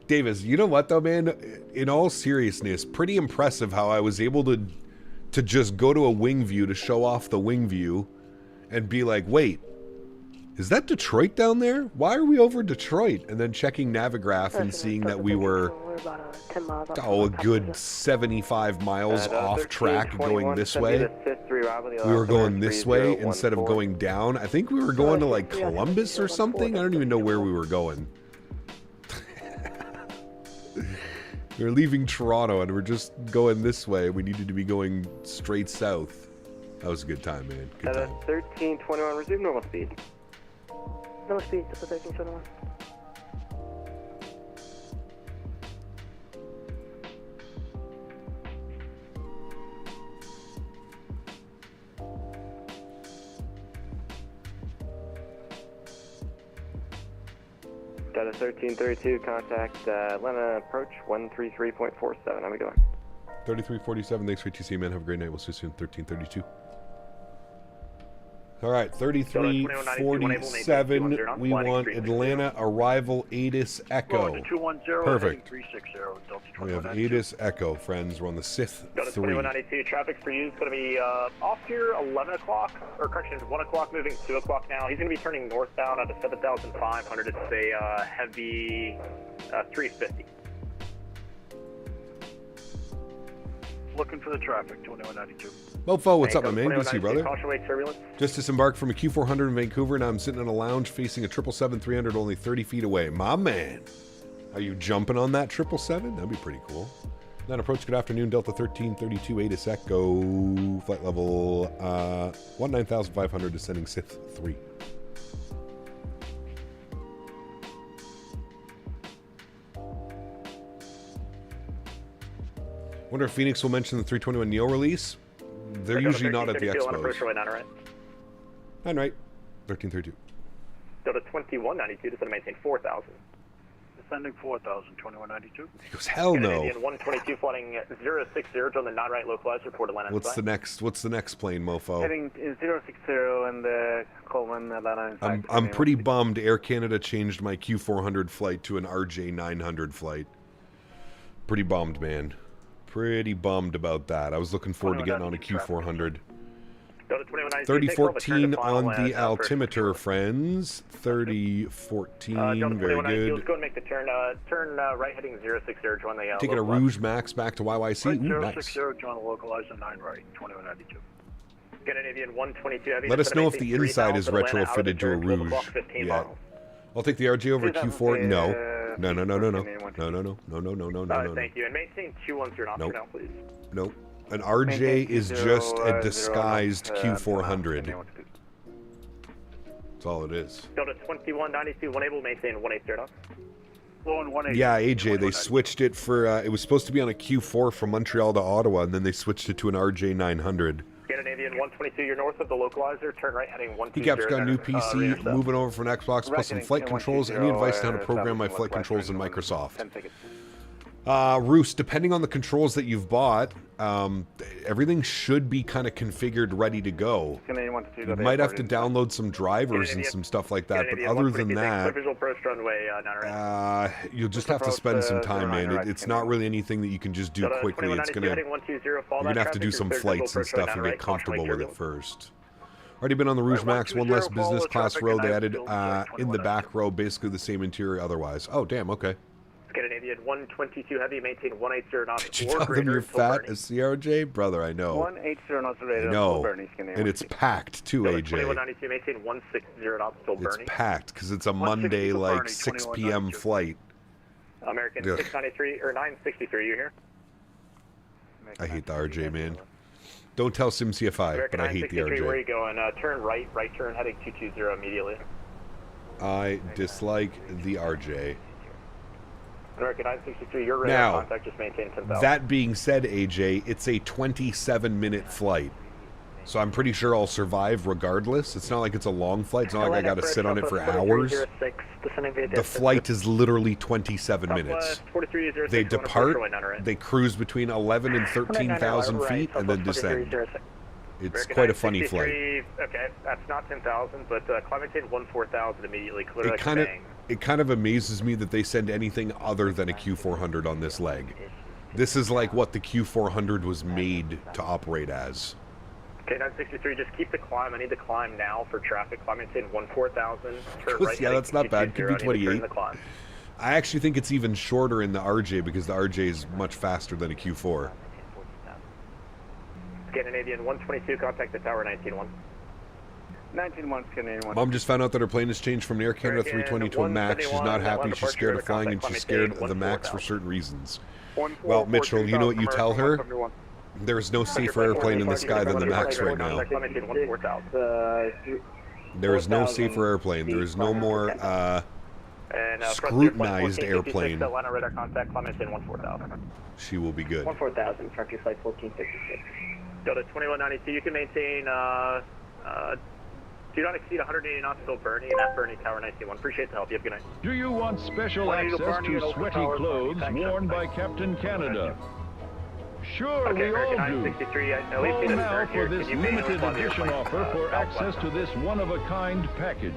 Davis, you know what, though, man? In all seriousness, pretty impressive how I was able to just go to a wing view to show off the wing view and be like, wait, is that Detroit down there? Why are we over Detroit? And then checking Navigraph and seeing that we were, a good 75 miles off track going this way. We were going this way instead of going down. I think we were going to like Columbus or something. I don't even know where we were going. We were leaving Toronto and we're just going this way. We needed to be going straight south. That was a good time, man. Good time. 1321, resume normal speed. Normal speed, 1321. Delta 1332, contact Atlanta approach 133.47. How we doing? 3347, thanks for TC, man. Have a great night. We'll see you soon. 1332. All right, 3347. We want Atlanta arrival ATIS Echo. Perfect. We have ATIS Echo, friends. We're on the Sith 3. 2192, traffic for you is going to be off here 11 o'clock, or correction, 1 o'clock, moving 2 o'clock now. He's going to be turning northbound out of 7,500. It's a heavy 350. Looking for the traffic, 2192. Mofo, what's up, my man? Good to see you, brother. Just disembarked from a Q400 in Vancouver, and I'm sitting in a lounge facing a 777-300 only 30 feet away. My man. Are you jumping on that 777? That'd be pretty cool. Then approach, good afternoon, Delta 1332, ATIS Echo, flight level 19,500, descending Sith 3. Wonder if Phoenix will mention the 321 Neo release. They're usually not at the expos. 9 right. 1332. Delta 2192 to maintain 4,000. Descending 4,000, 2192. He goes, hell no. Canadian 122 flooding 060 on the non-right localizer, report Atlanta. What's the next plane, mofo? Heading 060 and Coleman, Atlanta. I'm pretty bummed Air Canada changed my Q400 flight to an RJ900 flight. Pretty bummed, man. Pretty bummed about that. I was looking forward to getting on a Q400. 3014 on the altimeter, friends. 3014, very good. Let's go and make the turn. Turn right heading 060, join the taking a Rouge Max back to YYC. Right, Ooh, 060, nice. join the localizer 9 right, 2192. Canadian 122 heavy. Let us know if the inside is retrofitted to a Rouge. Yeah. I'll take the RJ over Q4. No. No. Thank you. And maintain 210 knots for now, please. Nope. An RJ is just a disguised Q400. That's all it is. Delta 2192, one able to maintain 180 knots. Yeah, AJ, they switched it for, it was supposed to be on a Q4 from Montreal to Ottawa, and then they switched it to an RJ900. Scandinavian 122, you're north of the localizer, turn right heading 120. PCAP's got a new PC, moving over from Xbox, plus some flight controls. Any advice on how to program my flight controls in Microsoft? Roos, depending on the controls that you've bought, everything should be kind of configured, ready to go. You might have to download some drivers and some stuff like that, but other than that, you'll just have to spend some time, man. It's not really anything that you can just do quickly. It's you're gonna have to do some flights and stuff and get comfortable with it first. Already been on the Rouge Max, one less business class row. They added in the back row, basically the same interior otherwise. Oh, damn, okay. Canadian 122 heavy, maintain 180 knots. Did you tell them you're fat as CRJ? Brother, I know. 180 knots radar. No, and it's packed too, AJ. 2192, maintain 160 knots till Bernie. It's packed because it's a Monday, like 6 p.m. flight. American 693 or 963, you here? I hate the RJ, man. Don't tell SimCFI, but I hate the RJ. Where are you going? Turn right turn heading 220 immediately. I dislike the RJ. American 963, your radar contact, just maintain 10,000. That being said, AJ, it's a 27-minute flight. So I'm pretty sure I'll survive regardless. It's not like it's a long flight. It's not like I got to sit on it for hours. The flight is literally 27 minutes. They depart, they cruise between 11 and 13,000 feet, and then descend. It's quite a funny flight. Okay, that's not 10,000, but climb maintain 14,000 immediately. Clear It kind of amazes me that they send anything other than a Q400 on this leg. This is like what the Q400 was made to operate as. Okay, 963, just keep the climb. I need the climb now for traffic. Climb maintain 14,000. Yeah, that's not bad. Could be 28. I actually think it's even shorter in the RJ because the RJ is much faster than a Q4. Canadian 122, contact the tower 19-1. 19-1, Canadian 1. Mom just found out that her plane has changed from an Air Canada 320 to a Max. She's not happy. She's scared of flying, and she's scared of the Max for certain reasons. Well, Mitchell, you know what you tell her? There is no safer airplane in the sky than the Max right now. There is no safer airplane. There is no more scrutinized airplane. She will be good. 14,000, Frontier Flight 1456. Delta 2192, you can maintain, do not exceed 180 knots till Bernie, and at Bernie, Tower 91. Appreciate the help. You have a good night. Do you want special access to sweaty clothes worn by Captain Canada? Sure, we all do. Call now for this limited edition offer for access to this one-of-a-kind package.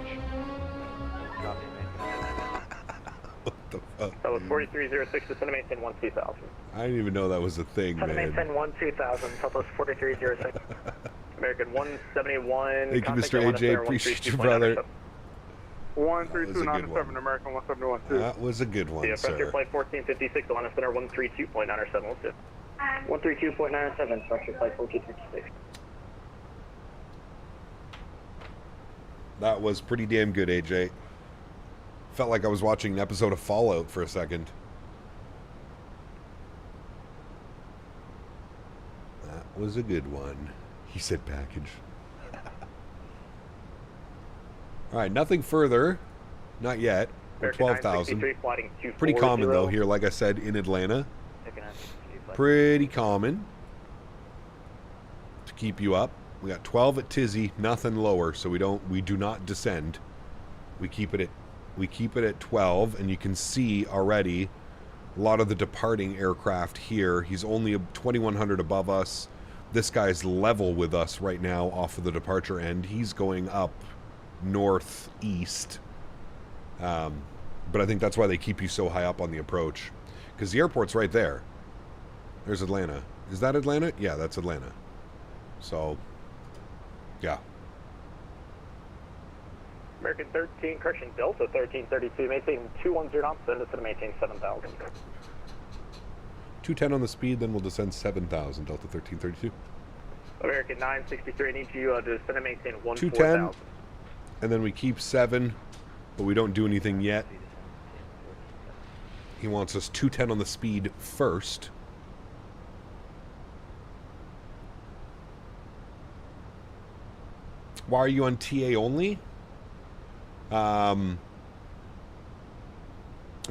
That was 4306, descend to maintain 12,000. I didn't even know that was a thing, man. Maintain 12,000, Southwest 4306. American 171. Thank you, Mr. AJ. Appreciate you, brother. 13297, American 171. That was a good one, yeah, Frontier sir. Flight 1456, Atlanta Center 132.907. 132.97, Frontier Flight 1456. That was pretty damn good, AJ. Felt like I was watching an episode of Fallout for a second. That was a good one. He said package. All right, nothing further. Not yet. We're 12,000. Pretty common, though, here, like I said, in Atlanta. Pretty common to keep you up. We got 12 at Tizzy, nothing lower, so we do not descend. We keep it at We keep it at 12, and you can see already a lot of the departing aircraft here. He's only 2,100 above us. This guy's level with us right now off of the departure end. He's going up northeast. But I think that's why they keep you so high up on the approach. Because the airport's right there. There's Atlanta. Is that Atlanta? Yeah, that's Atlanta. So, yeah. American 13, correction, Delta 1332, maintain 210 knots, then descend to maintain 7,000. 210 on the speed, then we'll descend 7,000, Delta 1332. American 963, I need you to descend and maintain 210, and then we keep 7, but we don't do anything yet. He wants us 210 on the speed first. Why are you on TA only?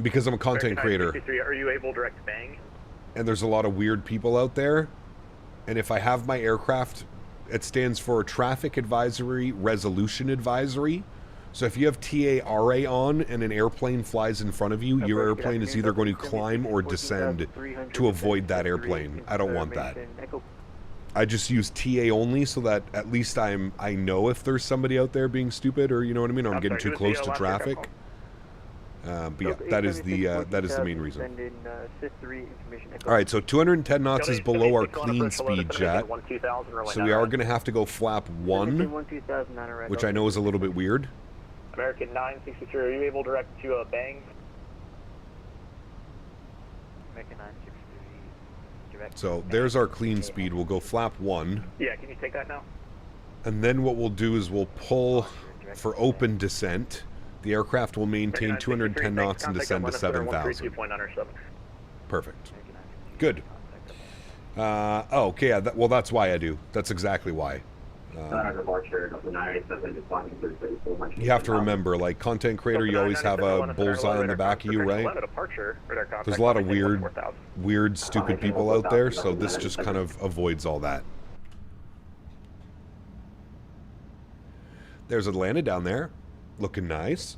Because I'm a content creator. Are you able to direct bang? And there's a lot of weird people out there. And if I have my aircraft, it stands for Traffic Advisory Resolution Advisory. So if you have TARA on and an airplane flies in front of you, your airplane is either going to climb or descend to avoid that airplane. I don't want that. I just use TA only so that at least I know if there's somebody out there being stupid, or you know what I mean, or I'm getting too close to traffic. But yeah, that is the main reason. All right, so 210 knots is below our clean speed jet, so we are going to have to go flap 1, which I know is a little bit weird. American 963, are you able to direct to bang? American 963. So there's our clean speed. We'll go flap 1. Yeah, can you take that now? And then what we'll do is we'll pull for open descent. The aircraft will maintain 210 knots and descend to 7,000. Perfect. Good. Oh, okay. Yeah, well, that's why I do. That's exactly why. You have to remember, like, content creator, you always have a bullseye on the back of you, right? There's a lot of weird, stupid people out there, so this just kind of avoids all that. There's Atlanta down there, looking nice.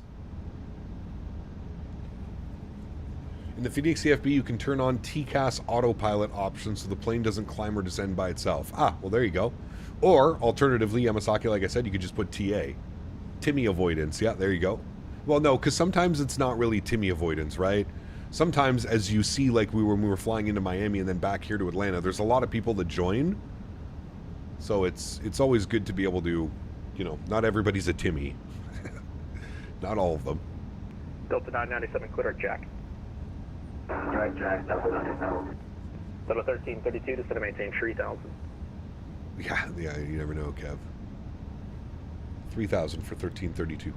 In the Fenix CFB, you can turn on TCAS autopilot option so the plane doesn't climb or descend by itself. Ah, well, there you go. Or, alternatively, Yamasaki, like I said, you could just put TA. Timmy avoidance. Yeah, there you go. Well, no, because sometimes it's not really Timmy avoidance, right? Sometimes, as you see, like when we were flying into Miami and then back here to Atlanta, there's a lot of people that join. So it's always good to be able to, you know, not everybody's a Timmy. Not all of them. Delta 997, clear Jack. Right, Jack, Delta 997. Delta 1332, descend to maintain 3,000. Yeah, you never know, Kev. 3,000 for 1332.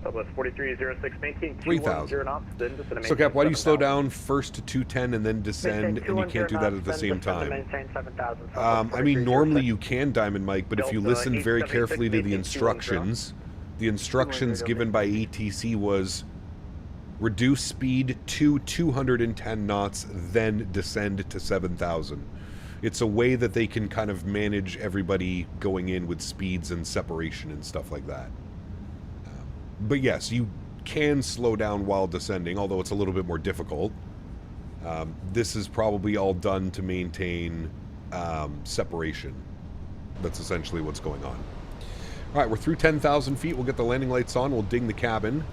Southwest 4306, maintain 3,000. knots, then descend to So, Cap, why do you slow down first to 210 and then descend, and you can't do that at the same time? I mean, normally you can, Diamond Mike, but if you listen very carefully to the instructions given by ATC was reduce speed to 210 knots, then descend to 7,000. It's a way that they can kind of manage everybody going in with speeds and separation and stuff like that. But yes, you can slow down while descending, although it's a little bit more difficult. This is probably all done to maintain separation. That's essentially what's going on. All right, we're through 10,000 feet. We'll get the landing lights on. We'll ding the cabin.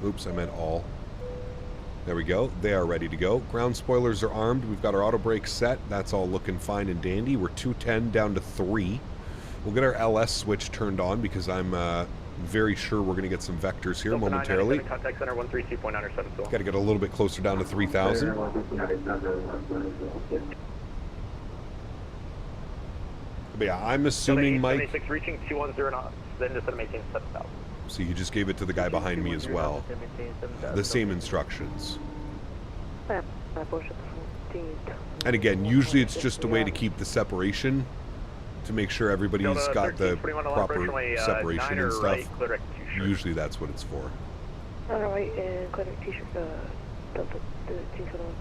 Oops, I meant all. There we go. They are ready to go. Ground spoilers are armed. We've got our auto brake set. That's all looking fine and dandy. We're 210 down to 3. We'll get our LS switch turned on because I'm very sure we're going to get some vectors here momentarily. Contact center 132.972. Got to get a little bit closer down to 3,000. But yeah, I'm assuming, Mike. Reaching 210 knots, then descend to maintain 7,000. So you just gave it to the guy behind me as well. The same instructions. And again, usually it's just a way to keep the separation, to make sure everybody's got the proper separation and stuff. Usually that's what it's for. Alright, and clear t-shirt, Delta 1321.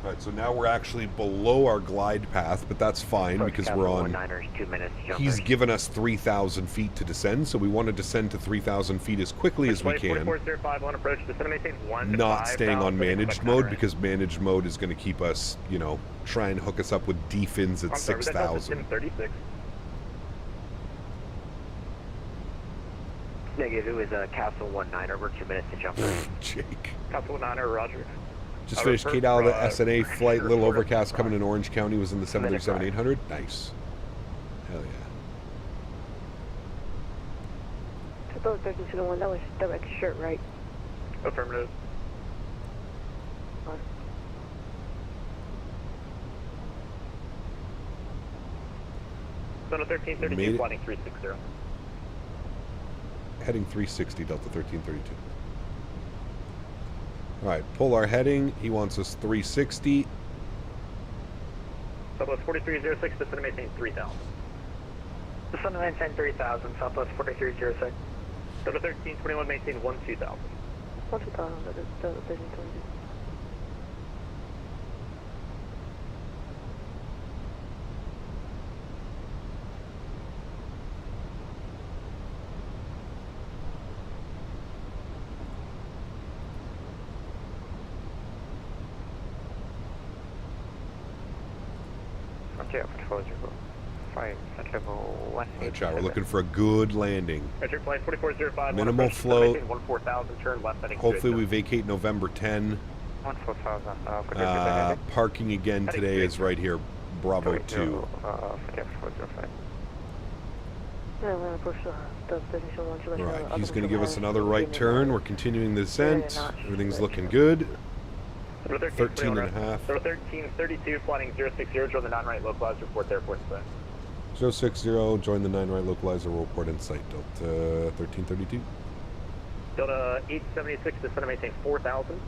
All right, so now we're actually below our glide path, but that's fine because we're on... 2 minutes, He's given us 3,000 feet to descend, so we want to descend to 3,000 feet as quickly as we can. Not staying on managed mode, because managed mode is going to keep us, you know, try and hook us up with D-fins at 6,000. Negative, it was Castle 19, over 2 minutes to jump. Jake. Castle 19, roger. Just finished Kate out of the SNA flight, little overcast coming in Orange County, was in the 737-800. Nice. Hell yeah. About 32-1, that was direct shirt, right? Affirmative. Delta 1332, flying 360. Heading 360, Delta 1332. Alright, pull our heading. He wants us 360. Southwest 4306, descend and maintain 3000. Descend and maintain 3000, Southwest 4306. Delta 1321, maintain 12,000. 12,000, that is Delta 1322. Alright, chat, we're looking for a good landing. Flight 4405, minimal float. 14,000, turn left heading. Hopefully we vacate November 10. 14,000. Parking again today is right here, Bravo 2. Alright, he's going to give us another right turn. We're continuing the descent. Everything's looking good. 13 and a half. 1332, flying 060, join the non-right localized, report the airport in sight. 060, join the 9-right localizer, report in sight. Delta 1332. Delta 876, descend and maintain 4,000.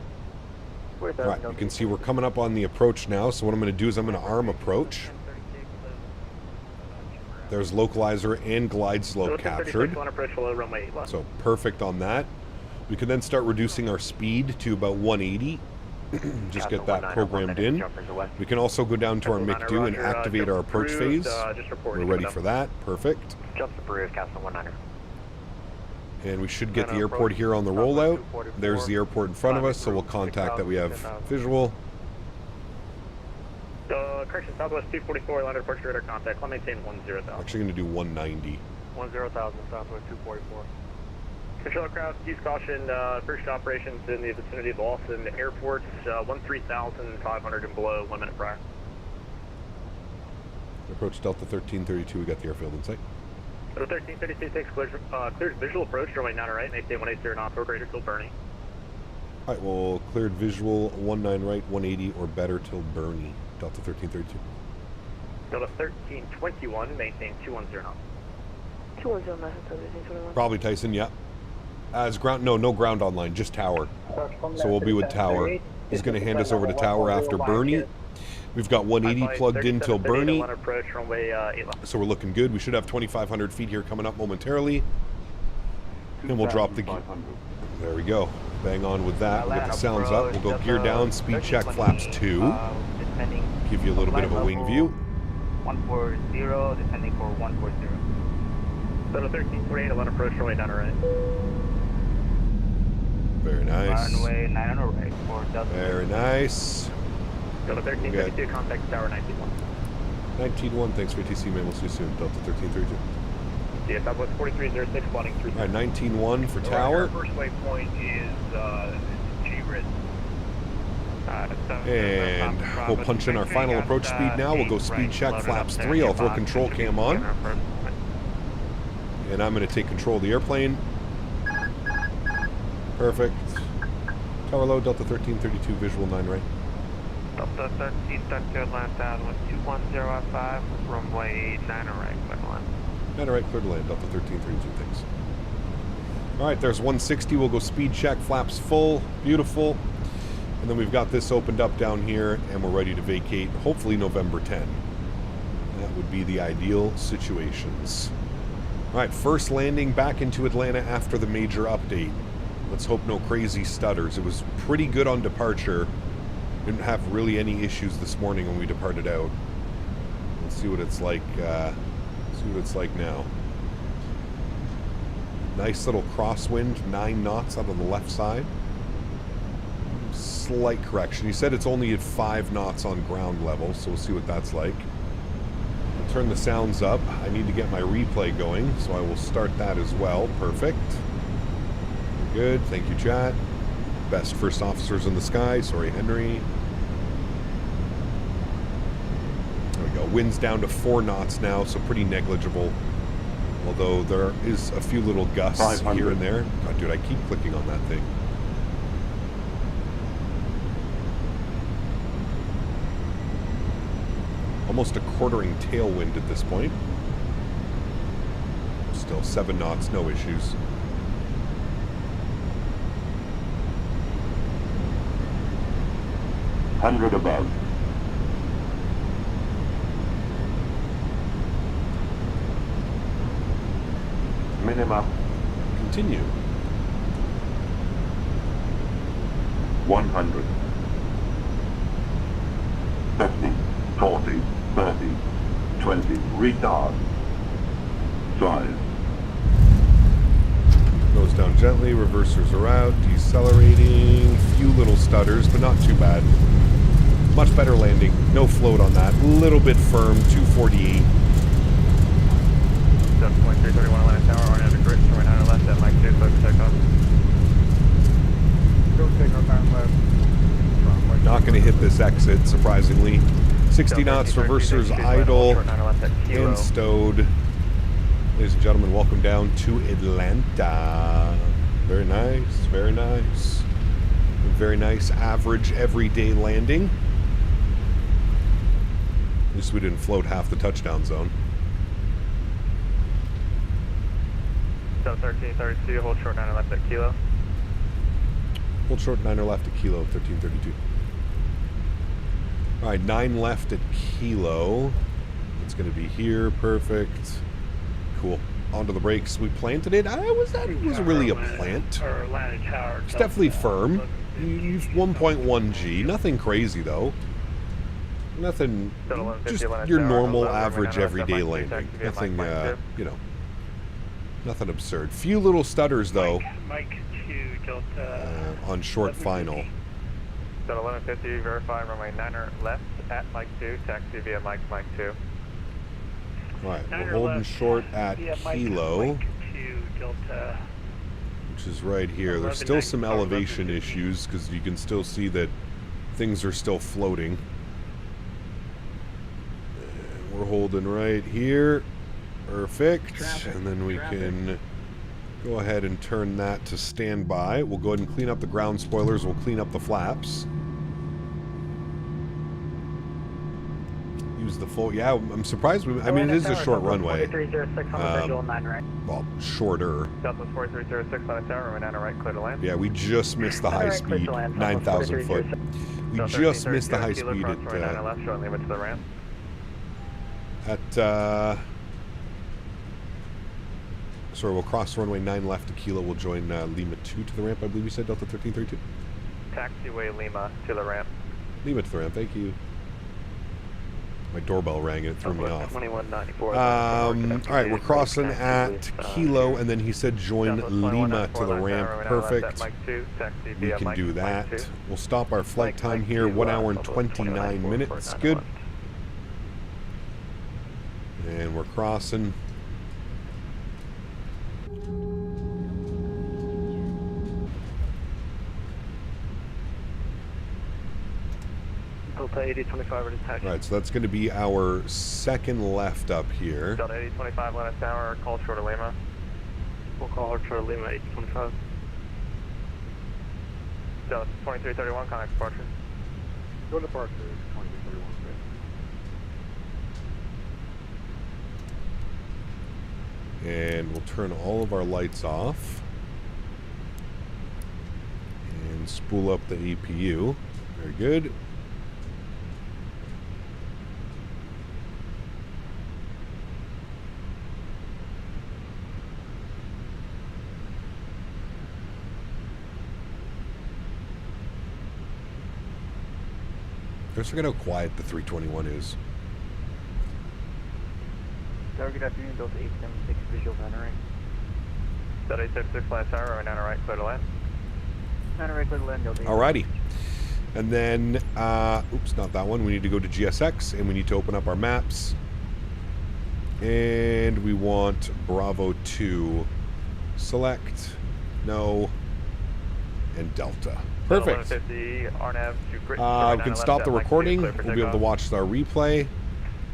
Right, you can see we're coming up on the approach now, so what I'm going to do is I'm going to arm approach. There's localizer and glide slope captured. So perfect on that. We can then start reducing our speed to about 180. Just get that programmed in. We can also go down to our MIC-2 and activate our approach phase. We're ready for that. Perfect. Jumps approved, Castle 19. And we should get the airport here on the rollout. There's the airport in front of us, so we'll contact that we have visual. Correction, Southwest 244, landed departure radar contact. I'll maintain 10,000. Actually going to do 190. 10,000, Southwest 244. Control craft, use caution, first operations in the vicinity of Austin Airport, 13,500 and below, 1 minute prior. Approach Delta 1332, we got the airfield in sight. Delta 1332 takes cleared visual approach, runway 9 right, maintain 180 knots, or greater till Bernie. Alright, well, cleared visual, 19 right, 180 or better till Bernie, Delta 1332. Delta 1321, maintain 210 knots. 210 knots, 1321. Probably Tyson, yeah. As ground, no ground online, just tower. So we'll be with tower. He's going to hand us over to tower after Bernie. We've got 180 plugged in till Bernie. So we're looking good. We should have 2,500 feet here coming up momentarily. And we'll drop the gear. There we go. Bang on with that. We'll get the sounds up. We'll go gear down, speed check flaps 2. Give you a little bit of a wing view. 140, descending for 140. Delta 1348, 11 approach, runway 9 right. Very nice. Runway 9 on the right for Delta. Very nice. Delta 1332, contact tower 19-1. 19-1, thanks for ATC, man. We'll see you soon. Delta 1332. Yeah, Southwest 4306, flying 3. Alright, 19-1 for tower. Our first waypoint is G-Rid. And we'll punch in our final approach speed now. We'll go speed check flaps 3. I'll throw control cam on. And I'm going to take control of the airplane. Perfect. Tower low, Delta 1332, visual 9 right. Delta 1332, land down with 210 runway 9 right, clear to land. 9 right, clear to land, Delta 1332, thanks. Alright, there's 160, we'll go speed check, flaps full, beautiful. And then we've got this opened up down here, and we're ready to vacate, hopefully November 10. That would be the ideal situations. Alright, first landing back into Atlanta after the major update. Let's hope no crazy stutters. It was pretty good on departure. Didn't have really any issues this morning when we departed out. Let's see what it's like. See what it's like now. Nice little crosswind, 9 knots out of the left side. Slight correction. He said it's only at 5 knots on ground level, so we'll see what that's like. I'll turn the sounds up. I need to get my replay going, so I will start that as well. Perfect. Good. Thank you, chat. Best first officers in the sky. Sorry, Henry. There we go. Wind's down to 4 knots now, so pretty negligible. Although there is a few little gusts here and there. God, dude, I keep clicking on that thing. Almost a quartering tailwind at this point. Still 7 knots, no issues. Hundred above. Minimum. Continue. 100. 50, 40, 30, 20. Retard. 5. Goes down gently. Reversers are out. Decelerating. Few little stutters, but not too bad. Much better landing. No float on that. Little bit firm. 248. 7.331 Atlantic Tower, on under grid, 29 left at Mike 2, focus takeoff. Go take our time left. Not going to hit this exit, surprisingly. 60 knots, reversers idle and stowed. Ladies and gentlemen, welcome down to Atlanta. Very nice, very nice. Very nice average everyday landing. At least we didn't float half the touchdown zone. So 1332, hold short 9 left at Kilo. Hold short 9 left at Kilo, 1332. Alright, 9 left at Kilo. It's going to be here, perfect. Cool. Onto the brakes. We planted it. It wasn't really a plant. It's definitely firm. 1.1 G. Nothing crazy, though. Nothing, just your normal, average, everyday landing. Nothing, you know, nothing absurd. Few little stutters, though, Mike 2 Delta. on short final. Delta 1150, verify runway 9er left at Mike 2, taxi via Mike 2. Alright, we're holding short at Kilo, Mike 2 Delta. which is right here. There's still some elevation issues, because you can still see that things are still floating. We're holding right here. Perfect. And then we can go ahead and turn that to standby. We'll go ahead and clean up the ground spoilers. We'll clean up the flaps. Use the full... Yeah, I'm surprised. I mean, it is a short runway. 4306 on the visual 9 right. Well, shorter. Delta 4306 on the tower, runway 9 right, clear to land. Yeah, we just missed the high speed, 9,000 foot. We just missed the high speed at... left, showing limit to the ramp. Sorry, we'll cross runway 9 left to Kilo. We'll join Lima 2 to the ramp, I believe you said, Delta 1332? Taxiway Lima to the ramp. Lima to the ramp, thank you. My doorbell rang and it threw me off. 2194. Alright, we're crossing at Kilo, and then he said join Lima to the ramp. Perfect. We can do that. We'll stop our flight time here, 1 hour and 29 minutes. Good. And we're crossing. Delta 8025 ready to taxi. Right, so that's going to be our second left up here. Delta 8025 Atlantic Tower, call short of Lima. We'll call her short of Lima 8025. Delta 2331, contact departure. Go departure, 2331. And we'll turn all of our lights off. And spool up the APU. Very good. I just forget how quiet the 321 is. Tower, good afternoon, Delta 876, visual Honorary. Delta 876, last tower, 9 right, clear to land. 9 right, clear to land, Delta 8. Alrighty. And then, oops, not that one. We need to go to GSX, and we need to open up our maps. And we want Bravo 2. Select, no, and Delta. Perfect. We can stop the recording. We'll be able to watch our replay.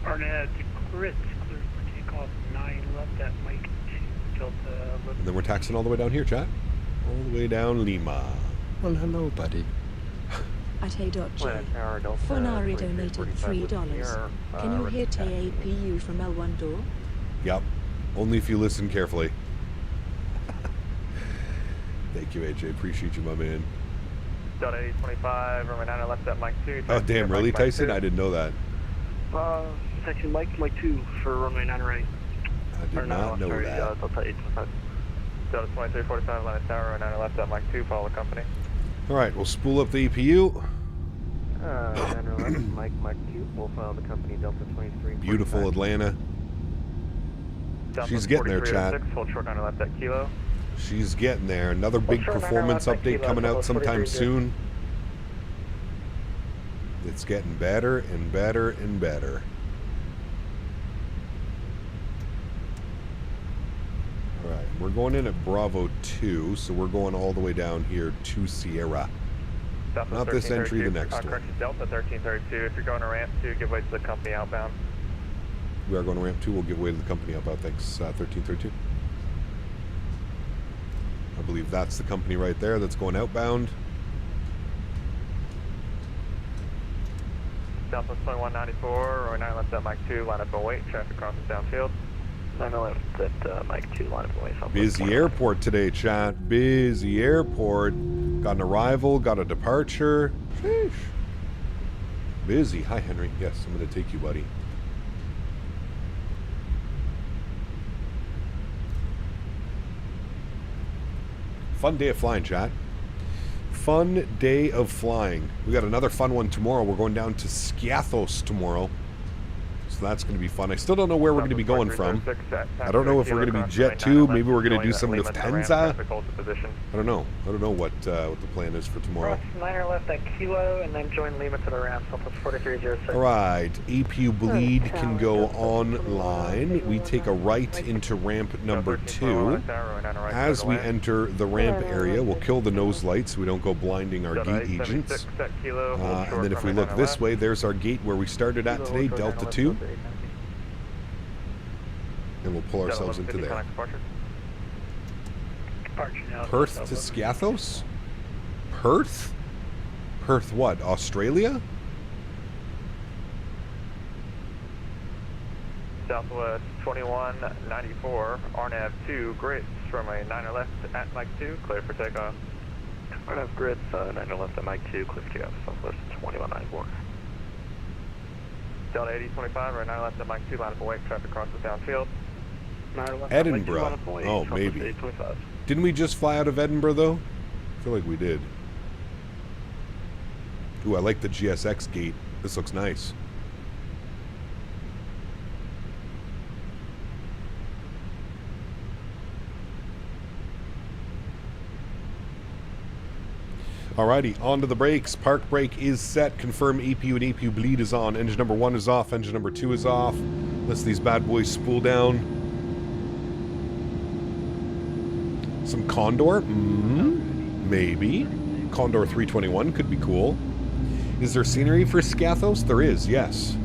RNAV to Grit, clear for takeoff 9 left at Mike 2, Delta 11. And then we're taxing all the way down here, chat. All the way down Lima. Well, hello, buddy. At AyeDoc, Honorary donated $3. Can you hit AAPU from L1 door? Yep. Only if you listen carefully. Thank you, AJ. Appreciate you, my man. Delta 825, runway 9 left at Mike 2. Oh, damn, really, Tyson? I didn't know that. Section Mike 2 for runway 9 right. I did not know that. Delta 825. Delta 2345, line of tower, 9 left at Mike 2, follow the company. Alright, we'll spool up the EPU. 9 left, Mike 2, we'll follow the company, Delta 23. Beautiful Atlanta. She's getting there, chat. Hold short 9 left at Kilo. She's getting there. Another big performance update coming out sometime soon. It's getting better and better and better. Alright, we're going in at Bravo 2, so we're going all the way down here to Sierra. Delta Not this entry, the next one. Correction, Delta 1332. If you're going to ramp 2, give way to the company outbound. We are going to ramp 2. We'll give way to the company outbound. Thanks, 1332. I believe that's the company right there that's going outbound. Southwest 2194, or 9 left at Mike 2, line up and wait. Traffic crosses downfield. 9 left at Mike 2, line up and wait. Busy airport today, chat. Busy airport. Got an arrival, got a departure. Sheesh. Busy. Hi, Henry. Yes, I'm going to take you, buddy. Fun day of flying, chat. Fun day of flying. We got another fun one tomorrow. We're going down to Skiathos tomorrow. So that's going to be fun. I still don't know where we're going to be going from. I don't know if we're going to be Jet 2. Maybe we're going to do some Lufthansa. I don't know. I don't know what the plan is for tomorrow. 9 left at Kilo, and then join Lima to the ramp. Southwest 4306. Alright. APU bleed can go online. We take a right into ramp number 2. As we enter the ramp area, we'll kill the nose lights so we don't go blinding our gate agents. And then if we look this way, there's our gate where we started at today, Delta 2. And we'll pull ourselves into there. Perth to Skiathos? Perth? Perth what? Australia? Southwest 2194, RNAV 2, grids from a 9 left at Mike 2, clear for takeoff. RNAV grids, 9 left at Mike 2, clear for takeoff, Southwest 2194. Delta 8025, or 9 left at Mike 2, line up and wait, traffic crosses downfield. Edinburgh. Oh, maybe. Didn't we just fly out of Edinburgh, though? I feel like we did. Ooh, I like the GSX gate. This looks nice. Alrighty, on to the brakes. Park brake is set. Confirm EPU and EPU bleed is on. Engine number 1 is off. Engine number 2 is off. Let's these bad boys spool down. Some Condor? Maybe. Condor 321 could be cool. Is there scenery for Skiathos? There is, yes.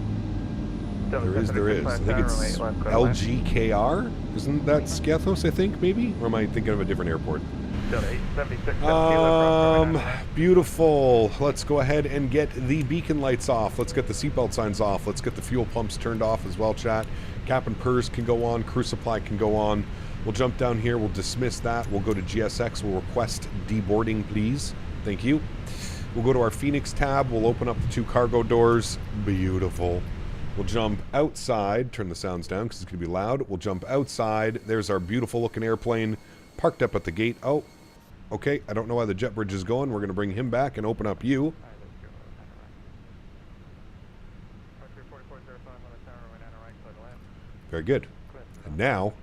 There is. I think it's LGKR. Isn't that Skiathos, I think, maybe? Or am I thinking of a different airport? Beautiful. Let's go ahead and get the beacon lights off. Let's get the seatbelt signs off. Let's get the fuel pumps turned off as well, chat. Cap and PERS can go on. Crew supply can go on. We'll jump down here. We'll dismiss that. We'll go to GSX. We'll request deboarding, please. Thank you. We'll go to our Fenix tab. We'll open up the 2 cargo doors. Beautiful. We'll jump outside. Turn the sounds down because it's going to be loud. We'll jump outside. There's our beautiful looking airplane parked up at the gate. Oh, okay. I don't know why the jet bridge is going. We're going to bring him back and open up you. Very good. And now,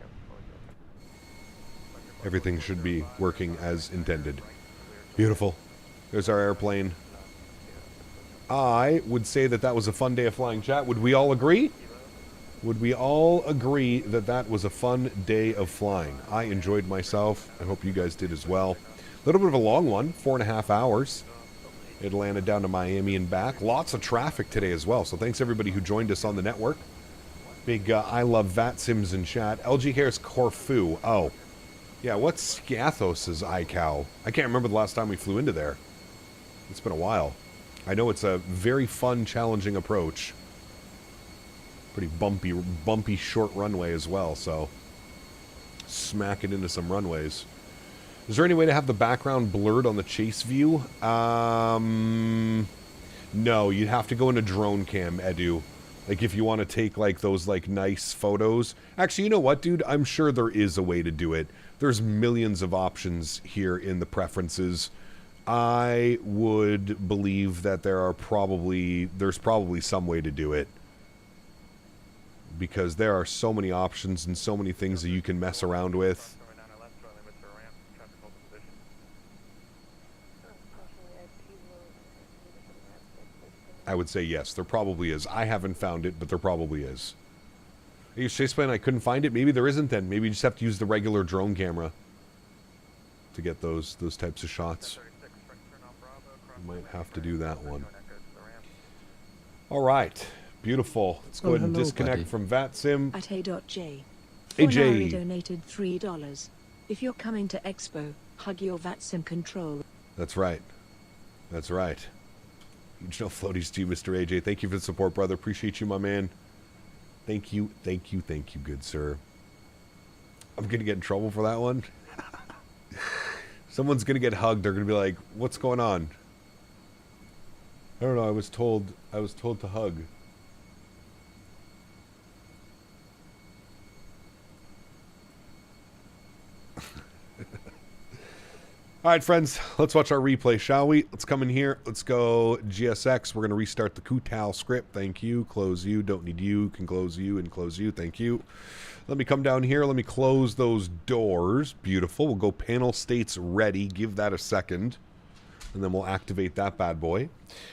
everything should be working as intended. Beautiful. There's our airplane. I would say that that was a fun day of flying, chat. Would we all agree? Would we all agree that that was a fun day of flying? I enjoyed myself. I hope you guys did as well. A little bit of a long one, 4.5 hours. Atlanta down to Miami and back. Lots of traffic today as well, so thanks everybody who joined us on the network. Big I love Vat Sims in chat. LG Harris Corfu. Oh. Yeah, what's Scathos' iCal? I can't remember the last time we flew into there. It's been a while. I know it's a very fun, challenging approach. Pretty bumpy short runway as well, so smack it into some runways. Is there any way to have the background blurred on the chase view? No, you'd have to go into drone cam, Edu. Like, if you want to take, like, those, like, nice photos. Actually, you know what, dude? I'm sure there is a way to do it. There's millions of options here in the preferences. I would believe that there's probably some way to do it. Because there are so many options and so many things that you can mess around with. I would say yes, there probably is. I haven't found it, but there probably is. I used chase plane, I couldn't find it. Maybe there isn't then. Maybe you just have to use the regular drone camera to get those types of shots. You might have to do that one. All right, beautiful. Let's go ahead and disconnect from VatSim. At A.J. AJ donated $3. If you're coming to Expo, hug your VatSim control. That's right. That's right. Huge no floaties to you, Mr. AJ. Thank you for the support, brother. Appreciate you, my man. Thank you, thank you, thank you, good sir. I'm going to get in trouble for that one. Someone's going to get hugged. They're going to be like, what's going on? I don't know. I was told to hug. All right, friends, let's watch our replay, shall we? Let's come in here. Let's go GSX. We're going to restart the Kutal script. Thank you. Close you. Don't need you. Can close you and close you. Thank you. Let me come down here. Let me close those doors. Beautiful. We'll go panel states ready. Give that a second. And then we'll activate that bad boy. Are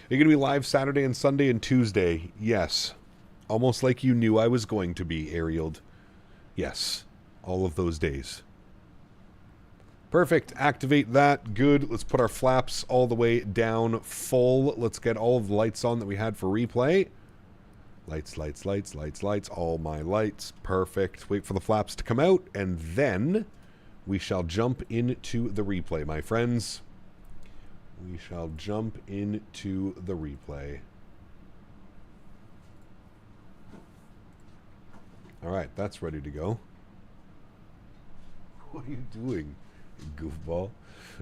you going to be live Saturday and Sunday and Tuesday? Yes. Almost like you knew I was going to be, Arieled. Yes. All of those days. Perfect. Activate that. Good. Let's put our flaps all the way down full. Let's get all of the lights on that we had for replay. Lights, lights, lights, lights, lights. All my lights. Perfect. Wait for the flaps to come out, and then we shall jump into the replay, my friends. We shall jump into the replay. All right, that's ready to go. What are you doing, goofball? All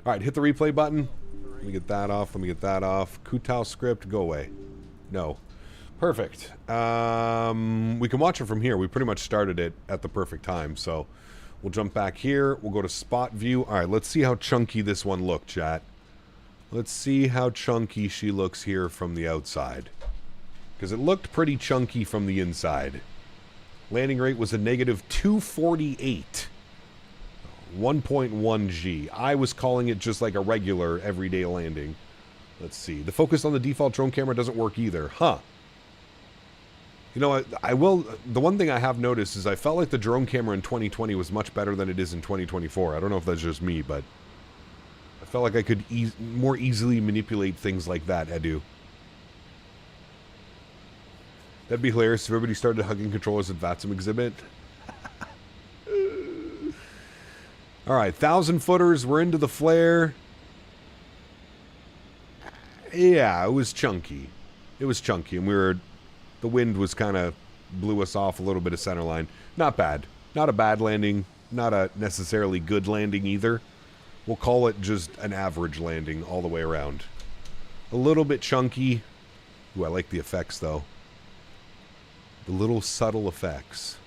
right, hit the replay button. Let me get that off. Let me get that off. Kutal script, go away. No. Perfect. We can watch it from here. We pretty much started it at the perfect time, so we'll jump back here. We'll go to spot view. All right, let's see how chunky this one looked, chat. Let's see how chunky she looks here from the outside. Because it looked pretty chunky from the inside. Landing rate was a negative 248. 1.1 G. I was calling it just like a regular everyday landing. Let's see. The focus on the default drone camera doesn't work either. Huh. You know, I will... The one thing I have noticed is I felt like the drone camera in 2020 was much better than it is in 2024. I don't know if that's just me, but... I felt like I could more easily manipulate things like that, Edu. That'd be hilarious if everybody started hugging controllers at VatSim exhibit. Alright, 1,000 footers. We're into the flare. Yeah, it was chunky. It was chunky, and we were... The wind was kind of... blew us off a little bit of center line. Not bad. Not a bad landing. Not a necessarily good landing either. We'll call it just an average landing all the way around. A little bit chunky. Ooh, I like the effects, though. The little subtle effects.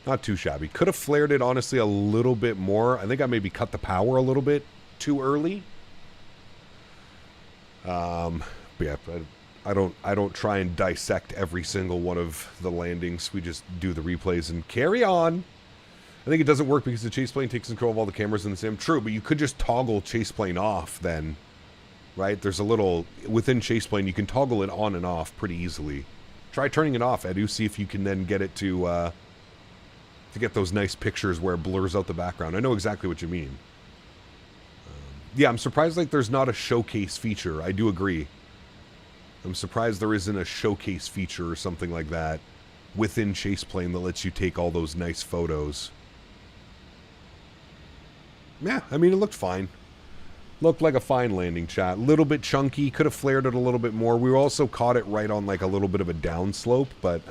Not too shabby. Could have flared it, honestly, a little bit more. I think I maybe cut the power a little bit too early. But yeah, I don't try and dissect every single one of the landings. We just do the replays and carry on. I think it doesn't work because the chase plane takes control of all the cameras in the sim. True, but you could just toggle chase plane off then, right? There's a little, within chase plane, you can toggle it on and off pretty easily. Try turning it off, Edu, see if you can then get it to get those nice pictures where it blurs out the background. I know exactly what you mean. Yeah, I'm surprised like there's not a showcase feature. I do agree. I'm surprised there isn't a showcase feature or something like that within chase plane that lets you take all those nice photos. Yeah, I mean, it looked fine. Looked like a fine landing, chat. Little bit chunky. Could have flared it a little bit more. We also caught it right on like a little bit of a downslope, but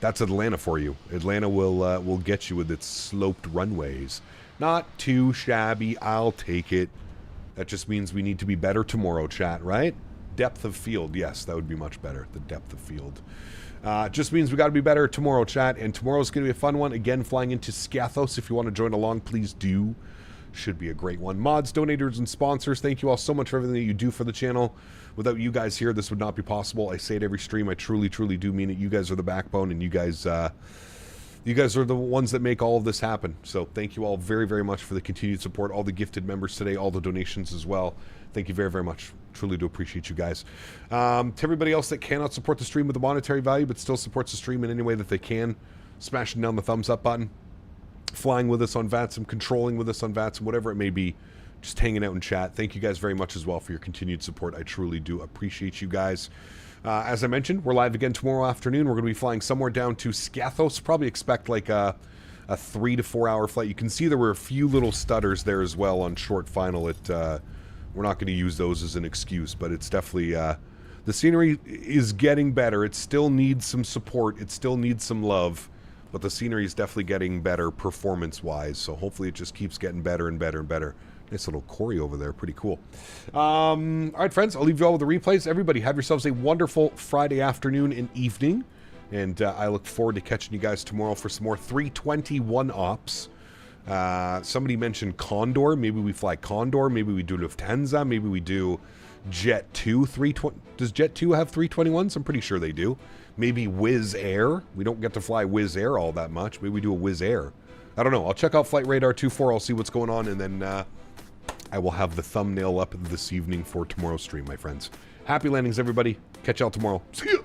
that's Atlanta for you. Atlanta will get you with its sloped runways. Not too shabby. I'll take it. That just means we need to be better tomorrow, chat, right? Depth of field. Yes, that would be much better. The depth of field. Just means we got to be better tomorrow, chat. And tomorrow's going to be a fun one. Again, flying into Scathos. If you want to join along, please do. Should be a great one. Mods, donators, and sponsors, thank you all so much for everything that you do for the channel. Without you guys here, this would not be possible. I say it every stream. I truly, truly do mean it. You guys are the backbone, and you guys are the ones that make all of this happen. So thank you all very, very much for the continued support. All the gifted members today, all the donations as well. Thank you very, very much. Truly do appreciate you guys. To everybody else that cannot support the stream with a monetary value, but still supports the stream in any way that they can, smashing down the thumbs up button. Flying with us on VATSIM, controlling with us on VATSIM, whatever it may be, just hanging out in chat. Thank you guys very much as well for your continued support. I truly do appreciate you guys. As I mentioned, we're live again tomorrow afternoon. We're going to be flying somewhere down to Scathos. Probably expect like a 3 to 4 hour flight. You can see there were a few little stutters there as well on short final. We're not going to use those as an excuse, but it's definitely... the scenery is getting better. It still needs some support. It still needs some love. But the scenery is definitely getting better performance-wise, so hopefully it just keeps getting better and better and better. Nice little Corey over there, pretty cool. All right, friends, I'll leave you all with the replays. Everybody, have yourselves a wonderful Friday afternoon and evening, and I look forward to catching you guys tomorrow for some more 321 ops. Somebody mentioned Condor. Maybe we fly Condor. Maybe we do Lufthansa. Maybe we do Jet 2 320. Does Jet 2 have 321s? I'm pretty sure they do. Maybe Wizz Air. We don't get to fly Wizz Air all that much. Maybe we do a Wizz Air. I don't know. I'll check out Flight Radar 24. I'll see what's going on, and then I will have the thumbnail up this evening for tomorrow's stream, my friends. Happy landings, everybody. Catch y'all tomorrow. See ya!